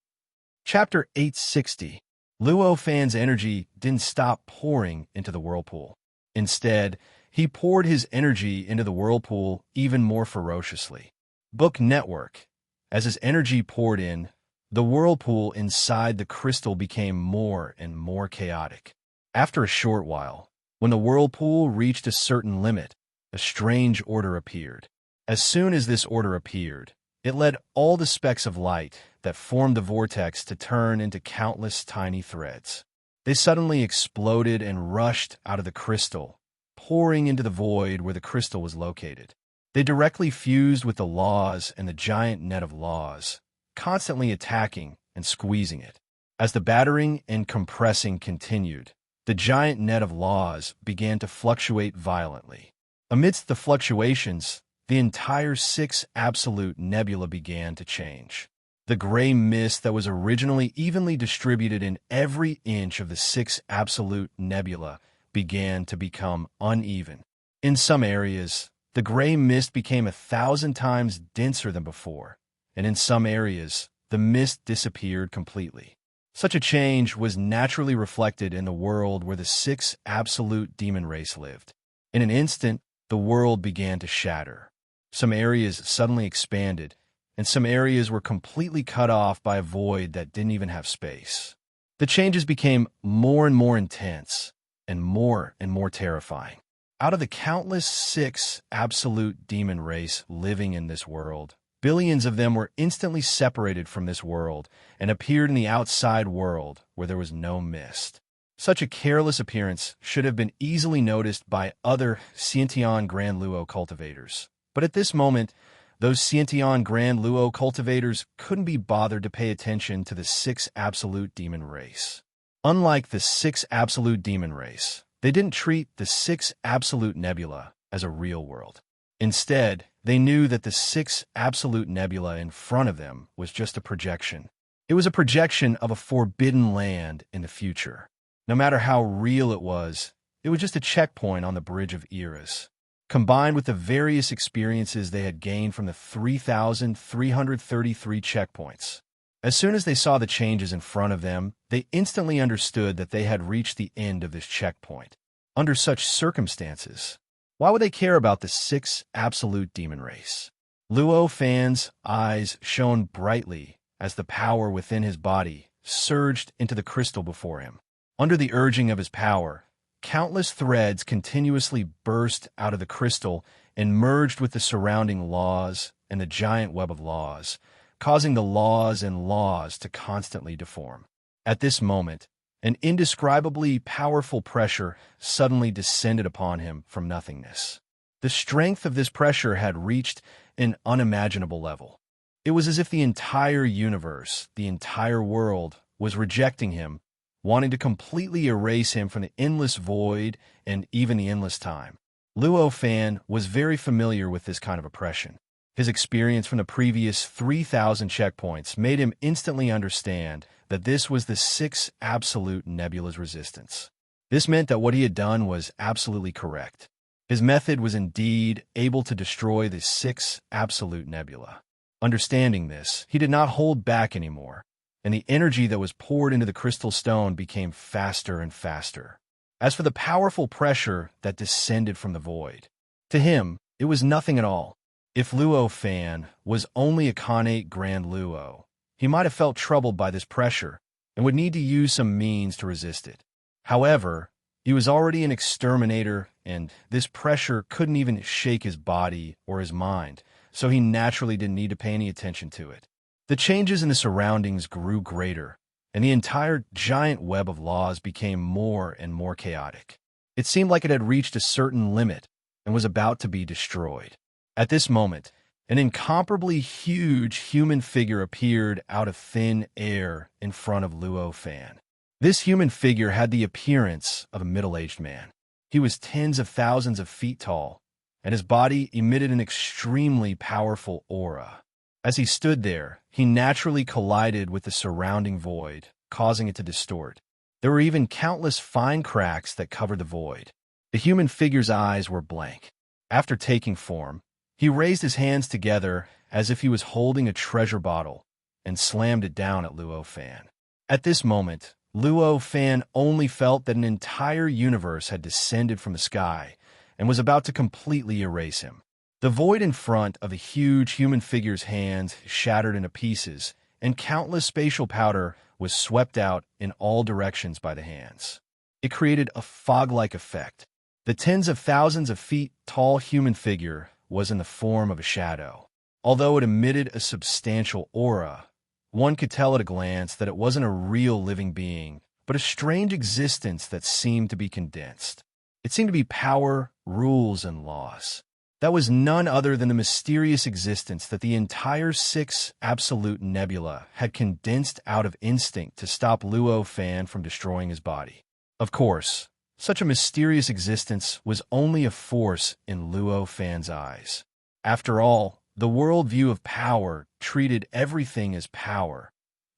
Chapter 860. Luo Fan's energy didn't stop pouring into the whirlpool. Instead, he poured his energy into the whirlpool even more ferociously. Book Network. As his energy poured in, the whirlpool inside the crystal became more and more chaotic. After a short while, when the whirlpool reached a certain limit, a strange order appeared. As soon as this order appeared, it led all the specks of light that formed the vortex to turn into countless tiny threads. They suddenly exploded and rushed out of the crystal, pouring into the void where the crystal was located. They directly fused with the laws and the giant net of laws, constantly attacking and squeezing it. As the battering and compressing continued, the giant net of laws began to fluctuate violently. Amidst the fluctuations, the entire six absolute nebula began to change. The gray mist that was originally evenly distributed in every inch of the 6 absolute nebula began to become uneven. In some areas, the gray mist became 1,000 times denser than before, and in some areas, the mist disappeared completely. Such a change was naturally reflected in the world where the 6 absolute demon race lived. In an instant, the world began to shatter. Some areas suddenly expanded, and some areas were completely cut off by a void that didn't even have space. The changes became more and more intense, and more terrifying. Out of the countless 6 absolute demon race living in this world, billions of them were instantly separated from this world and appeared in the outside world where there was no mist. Such a careless appearance should have been easily noticed by other Sciention Grand Luo cultivators. But at this moment, those Sciention Grand Luo cultivators couldn't be bothered to pay attention to the 6 absolute demon race. Unlike the 6 absolute demon race, they didn't treat the 6 absolute nebula as a real world. Instead, they knew that the 6 absolute nebula in front of them was just a projection. It was a projection of a forbidden land in the future. No matter how real it was just a checkpoint on the Bridge of Eras. Combined with the various experiences they had gained from the 3,333 checkpoints. As soon as they saw the changes in front of them, they instantly understood that they had reached the end of this checkpoint. Under such circumstances, why would they care about the 6 absolute demon race? Luo Fan's eyes shone brightly as the power within his body surged into the crystal before him. Under the urging of his power, countless threads continuously burst out of the crystal and merged with the surrounding laws and the giant web of laws, causing the laws and laws to constantly deform. At this moment, an indescribably powerful pressure suddenly descended upon him from nothingness. The strength of this pressure had reached an unimaginable level. It was as if the entire universe, the entire world, was rejecting him, wanting to completely erase him from the endless void and even the endless time. Luo Fan was very familiar with this kind of oppression. His experience from the previous 3,000 checkpoints made him instantly understand that this was the 6 absolute nebula's resistance. This meant that what he had done was absolutely correct. His method was indeed able to destroy the 6 absolute nebula. Understanding this, he did not hold back anymore, and the energy that was poured into the crystal stone became faster and faster. As for the powerful pressure that descended from the void, to him, it was nothing at all. If Luo Fan was only a Khanate Grand Luo, he might have felt troubled by this pressure and would need to use some means to resist it. However, he was already an exterminator, and this pressure couldn't even shake his body or his mind, so he naturally didn't need to pay any attention to it. The changes in the surroundings grew greater, and the entire giant web of laws became more and more chaotic. It seemed like it had reached a certain limit and was about to be destroyed. At this moment, an incomparably huge human figure appeared out of thin air in front of Luo Fan. This human figure had the appearance of a middle-aged man. He was tens of thousands of feet tall, and his body emitted an extremely powerful aura. As he stood there, he naturally collided with the surrounding void, causing it to distort. There were even countless fine cracks that covered the void. The human figure's eyes were blank. After taking form, he raised his hands together as if he was holding a treasure bottle and slammed it down at Luo Fan. At this moment, Luo Fan only felt that an entire universe had descended from the sky and was about to completely erase him. The void in front of the huge human figure's hands shattered into pieces, and countless spatial powder was swept out in all directions by the hands. It created a fog-like effect. The tens of thousands of feet tall human figure was in the form of a shadow. Although it emitted a substantial aura, one could tell at a glance that it wasn't a real living being, but a strange existence that seemed to be condensed. It seemed to be power, rules, and laws. That was none other than the mysterious existence that the entire 6 absolute nebula had condensed out of instinct to stop Luo Fan from destroying his body. Of course, such a mysterious existence was only a force in Luo Fan's eyes. After all, The worldview of power treated everything as power,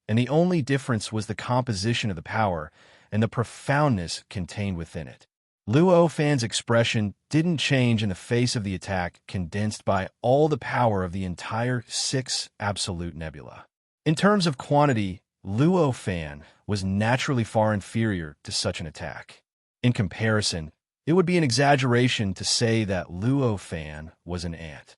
and the only difference was the composition of the power and the profoundness contained within it. Luo Fan's expression didn't change in the face of the attack condensed by all the power of the entire 6 Absolute Nebula. In terms of quantity, Luo Fan was naturally far inferior to such an attack. In comparison, it would be an exaggeration to say that Luo Fan was an ant.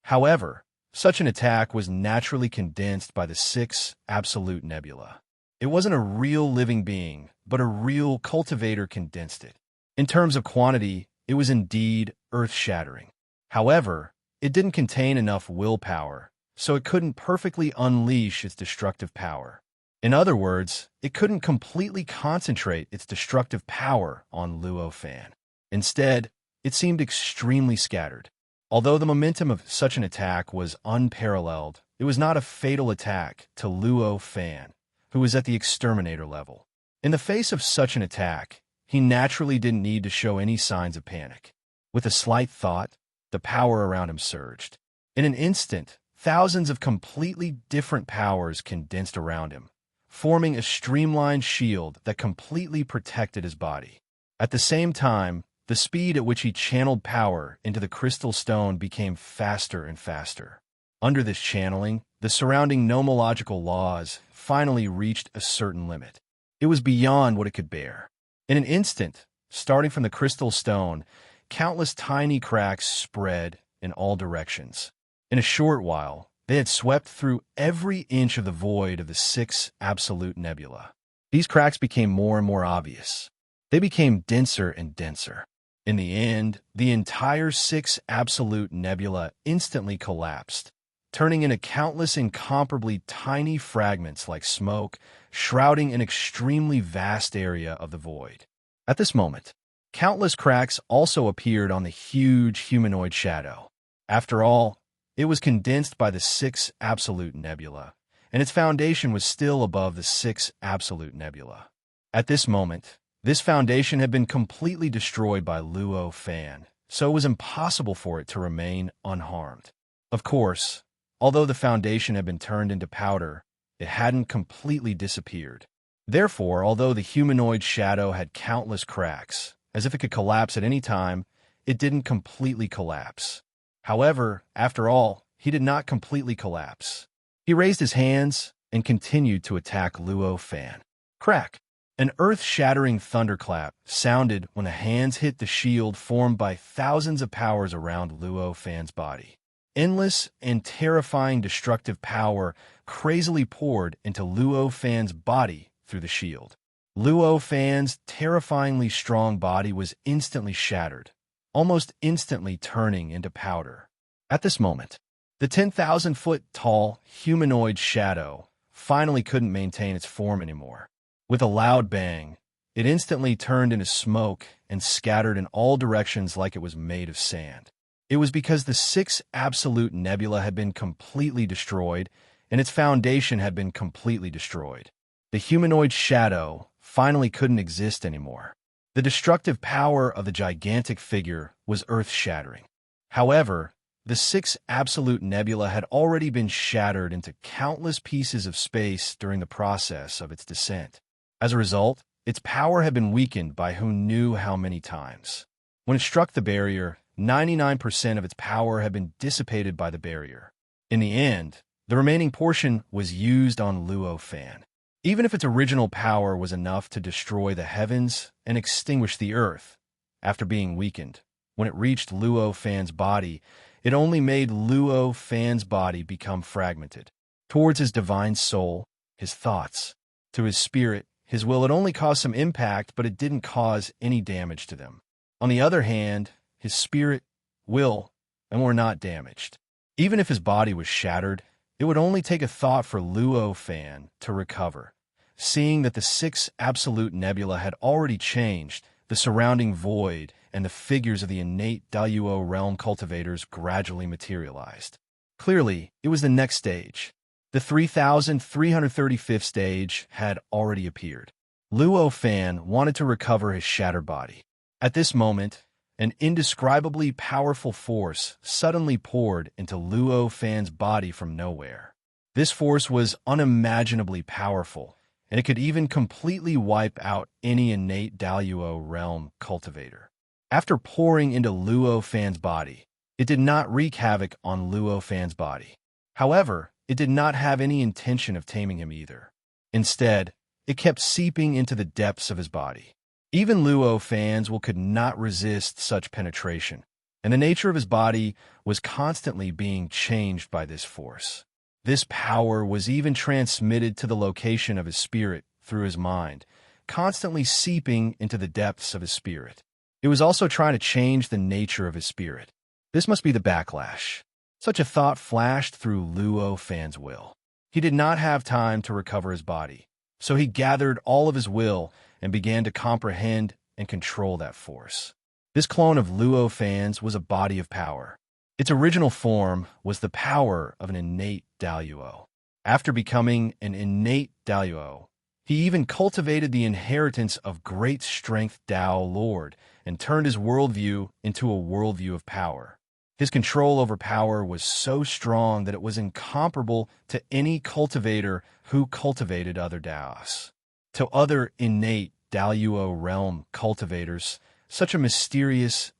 However, such an attack was naturally condensed by the 6 Absolute Nebula. It wasn't a real living being, but a real cultivator condensed it. In terms of quantity, it was indeed earth-shattering. However, it didn't contain enough willpower, so it couldn't perfectly unleash its destructive power. In other words, it couldn't completely concentrate its destructive power on Luo Fan. Instead, it seemed extremely scattered. Although the momentum of such an attack was unparalleled, it was not a fatal attack to Luo Fan, who was at the exterminator level. In the face of such an attack, he naturally didn't need to show any signs of panic. With a slight thought, the power around him surged. In an instant, thousands of completely different powers condensed around him, forming a streamlined shield that completely protected his body. At the same time, the speed at which he channeled power into the crystal stone became faster and faster. Under this channeling, the surrounding nomological laws finally reached a certain limit. It was beyond what it could bear. In an instant, starting from the crystal stone, countless tiny cracks spread in all directions. In a short while, they had swept through every inch of the void of the 6 Absolute Nebula. These cracks became more and more obvious. They became denser and denser. In the end, the entire 6 Absolute Nebula instantly collapsed, turning into countless incomparably tiny fragments like smoke, shrouding an extremely vast area of the void. At this moment, countless cracks also appeared on the huge humanoid shadow. After all, it was condensed by the 6 Absolute Nebula, and its foundation was still above the 6 Absolute Nebula. At this moment, this foundation had been completely destroyed by Luo Fan, so it was impossible for it to remain unharmed. Of course, although the foundation had been turned into powder, it hadn't completely disappeared. Therefore, although the humanoid shadow had countless cracks, as if it could collapse at any time, it didn't completely collapse. However, after all, he did not completely collapse. He raised his hands and continued to attack Luo Fan. Crack! An earth-shattering thunderclap sounded when the hands hit the shield formed by thousands of powers around Luo Fan's body. Endless and terrifying destructive power crazily poured into Luo Fan's body through the shield. Luo Fan's terrifyingly strong body was instantly shattered, almost instantly turning into powder. At this moment, the 10,000-foot-tall humanoid shadow finally couldn't maintain its form anymore. With a loud bang, it instantly turned into smoke and scattered in all directions like it was made of sand. It was because the 6 Absolute Nebula had been completely destroyed, and its foundation had been completely destroyed. The humanoid shadow finally couldn't exist anymore. The destructive power of the gigantic figure was earth-shattering. However, the 6 Absolute Nebula had already been shattered into countless pieces of space during the process of its descent. As a result, its power had been weakened by who knew how many times. When it struck the barrier, 99% of its power had been dissipated by the barrier. In the end, the remaining portion was used on Luo Fan. Even if its original power was enough to destroy the heavens and extinguish the earth, after being weakened, when it reached Luo Fan's body, it only made Luo Fan's body become fragmented. Towards his divine soul, his thoughts, to his spirit, his will, it only caused some impact, but it didn't cause any damage to them. On the other hand, his spirit, will, and were not damaged. Even if his body was shattered, it would only take a thought for Luo Fan to recover. Seeing that the 6 Absolute Nebula had already changed, the surrounding void and the figures of the innate Daluo realm cultivators gradually materialized. Clearly, it was the next stage. The 3,335th stage had already appeared. Luo Fan wanted to recover his shattered body. At this moment, An indescribably powerful force suddenly poured into Luo Fan's body from nowhere. This force was unimaginably powerful, and it could even completely wipe out any innate Daluo realm cultivator. After pouring into Luo Fan's body, it did not wreak havoc on Luo Fan's body. However, it did not have any intention of taming him either. Instead, it kept seeping into the depths of his body. Even Luo Fan's will could not resist such penetration, and the nature of his body was constantly being changed by this force. This power was even transmitted to the location of his spirit through his mind, constantly seeping into the depths of his spirit. It was also trying to change the nature of his spirit. This must be the backlash. Such a thought flashed through Luo Fan's will. He did not have time to recover his body, so he gathered all of his will and began to comprehend and control that force. This clone of Luo Fan's was a body of power. Its original form was the power of an innate Daluo. After becoming an innate Daluo, he even cultivated the inheritance of great strength Dao Lord and turned his worldview into a worldview of power. His control over power was so strong that it was incomparable to any cultivator who cultivated other Daos. To other innate Daluo realm cultivators, such a mysterious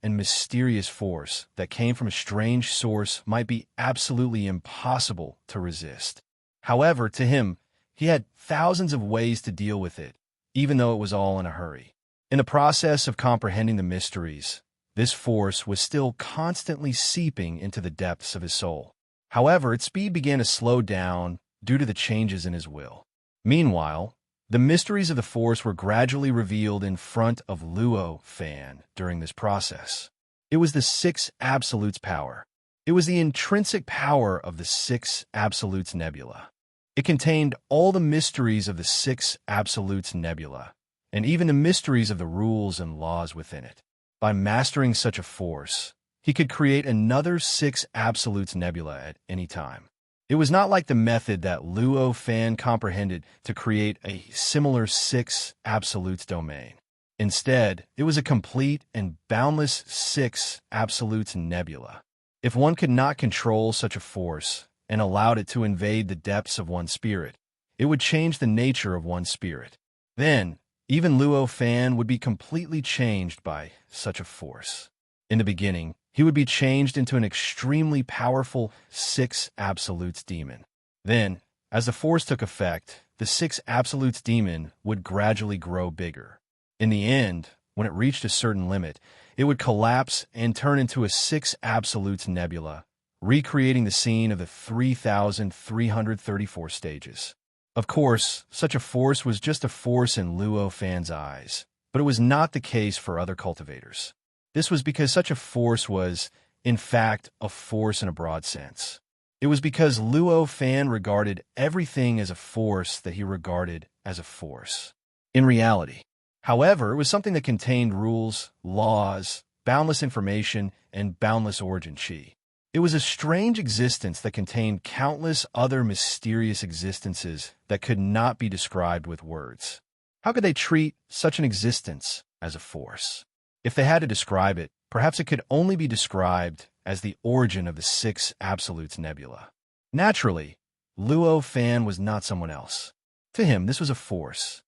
force that came from a strange source might be absolutely impossible to resist. However, to him, he had thousands of ways to deal with it, even though it was all in a hurry. In the process of comprehending the mysteries, this force was still constantly seeping into the depths of his soul. However, its speed began to slow down due to the changes in his will. Meanwhile, the mysteries of the force were gradually revealed in front of Luo Fan during this process. It was the Six Absolutes power. It was the intrinsic power of the Six Absolutes Nebula. It contained all the mysteries of the Six Absolutes Nebula, and even the mysteries of the rules and laws within it. By mastering such a force, he could create another Six Absolutes Nebula at any time. It was not like the method that Luo Fan comprehended to create a similar Six Absolutes domain. Instead, it was a complete and boundless Six Absolutes Nebula. If one could not control such a force and allowed it to invade the depths of one's spirit, it would change the nature of one's spirit. Then, even Luo Fan would be completely changed by such a force. In the beginning, he would be changed into an extremely powerful Six Absolutes demon. Then, as the force took effect, the Six Absolutes demon would gradually grow bigger. In the end, when it reached a certain limit, it would collapse and turn into a Six Absolutes nebula, recreating the scene of the 3,334 stages. Of course, such a force was just a force in Luo Fan's eyes, but it was not the case for other cultivators. This was because such a force was, in fact, a force in a broad sense. It was because Luo Fan regarded everything as a force that he regarded as a force. In reality, however, it was something that contained rules, laws, boundless information, and boundless origin chi. It was a strange existence that contained countless other mysterious existences that could not be described with words. How could they treat such an existence as a force? If they had to describe it, perhaps it could only be described as the origin of the Six Absolutes Nebula. Naturally, Luo Fan was not someone else. To him, this was a force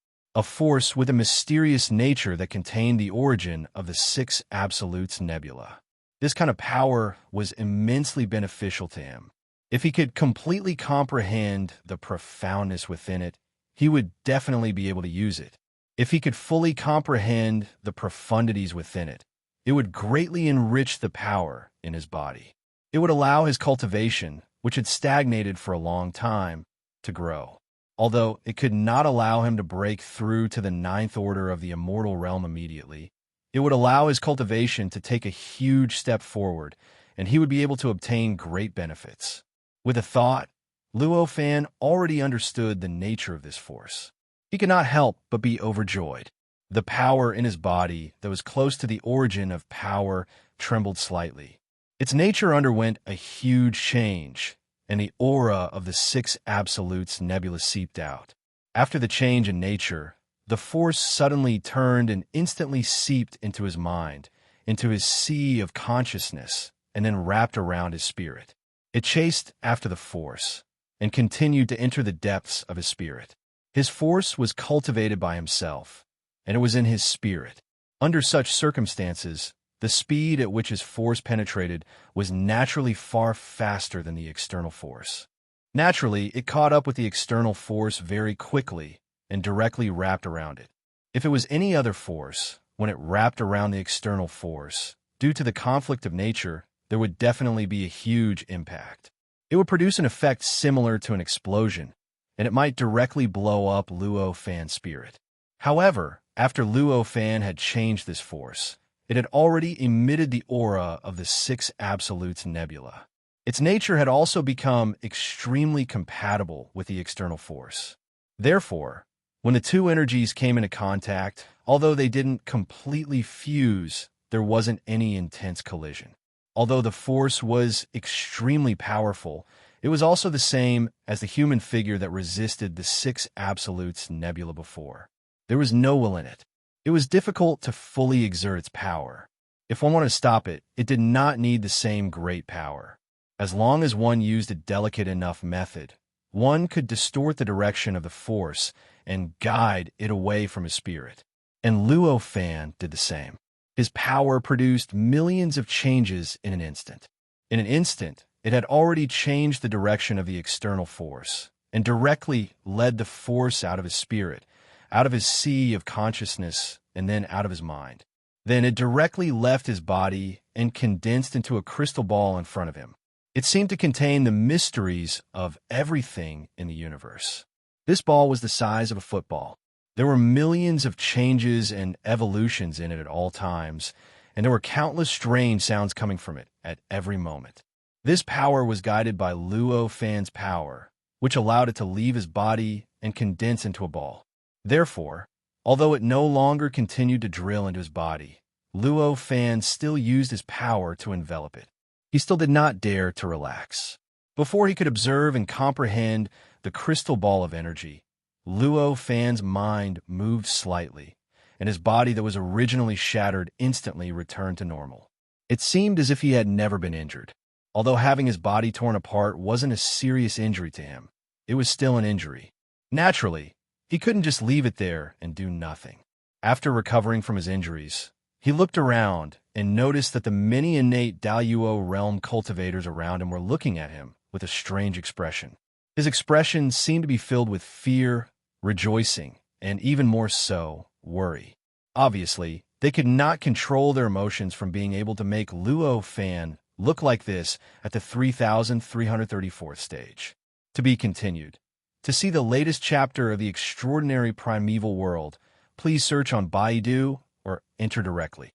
with a mysterious nature that contained the origin of the Six Absolutes Nebula. This kind of power was immensely beneficial to him. If he could completely comprehend the profoundness within it, he would definitely be able to use it. If he could fully comprehend the profundities within it, it would greatly enrich the power in his body. It would allow his cultivation, which had stagnated for a long time, to grow. Although it could not allow him to break through to the ninth order of the immortal realm immediately, it would allow his cultivation to take a huge step forward, and he would be able to obtain great benefits. With a thought, Luo Fan already understood the nature of this force. He could not help but be overjoyed. The power in his body that was close to the origin of power trembled slightly. Its nature underwent a huge change, and the aura of the Six Absolutes Nebula seeped out. After the change in nature, the force suddenly turned and instantly seeped into his mind, into his sea of consciousness and then wrapped around his spirit. It chased after the force and continued to enter the depths of his spirit. His force was cultivated by himself, and it was in his spirit. Under such circumstances, the speed at which his force penetrated was naturally far faster than the external force. Naturally, it caught up with the external force very quickly and directly wrapped around it. If it was any other force, when it wrapped around the external force, due to the conflict of nature, there would definitely be a huge impact. It would produce an effect similar to an explosion, and it might directly blow up Luo Fan's spirit. However, after Luo Fan had changed this force, it had already emitted the aura of the Six Absolutes Nebula. Its nature had also become extremely compatible with the external force. Therefore, when the two energies came into contact, although they didn't completely fuse, there wasn't any intense collision. Although the force was extremely powerful, it was also the same as the human figure that resisted the Six Absolutes Nebula before. There was no will in it. It was difficult to fully exert its power. If one wanted to stop it, it did not need the same great power. As long as one used a delicate enough method, one could distort the direction of the force and guide it away from his spirit. And Luo Fan did the same. His power produced millions of changes in an instant. In an instant, it had already changed the direction of the external force and directly led the force out of his spirit, out of his sea of consciousness, and then out of his mind. Then it directly left his body and condensed into a crystal ball in front of him. It seemed to contain the mysteries of everything in the universe. This ball was the size of a football. There were millions of changes and evolutions in it at all times, and there were countless strange sounds coming from it at every moment. This power was guided by Luo Fan's power, which allowed it to leave his body and condense into a ball. Therefore, although it no longer continued to drill into his body, Luo Fan still used his power to envelop it. He still did not dare to relax. Before he could observe and comprehend the crystal ball of energy, Luo Fan's mind moved slightly, and his body that was originally shattered instantly returned to normal. It seemed as if he had never been injured. Although having his body torn apart wasn't a serious injury to him, it was still an injury. Naturally, he couldn't just leave it there and do nothing. After recovering from his injuries, he looked around and noticed that the many innate Daluo realm cultivators around him were looking at him with a strange expression. His expression seemed to be filled with fear, rejoicing, and even more so, worry. Obviously, they could not control their emotions from being able to make Luo Fan look like this at the 3,334th stage. To be continued. To see the latest chapter of the extraordinary primeval world, please search on Baidu or enter directly.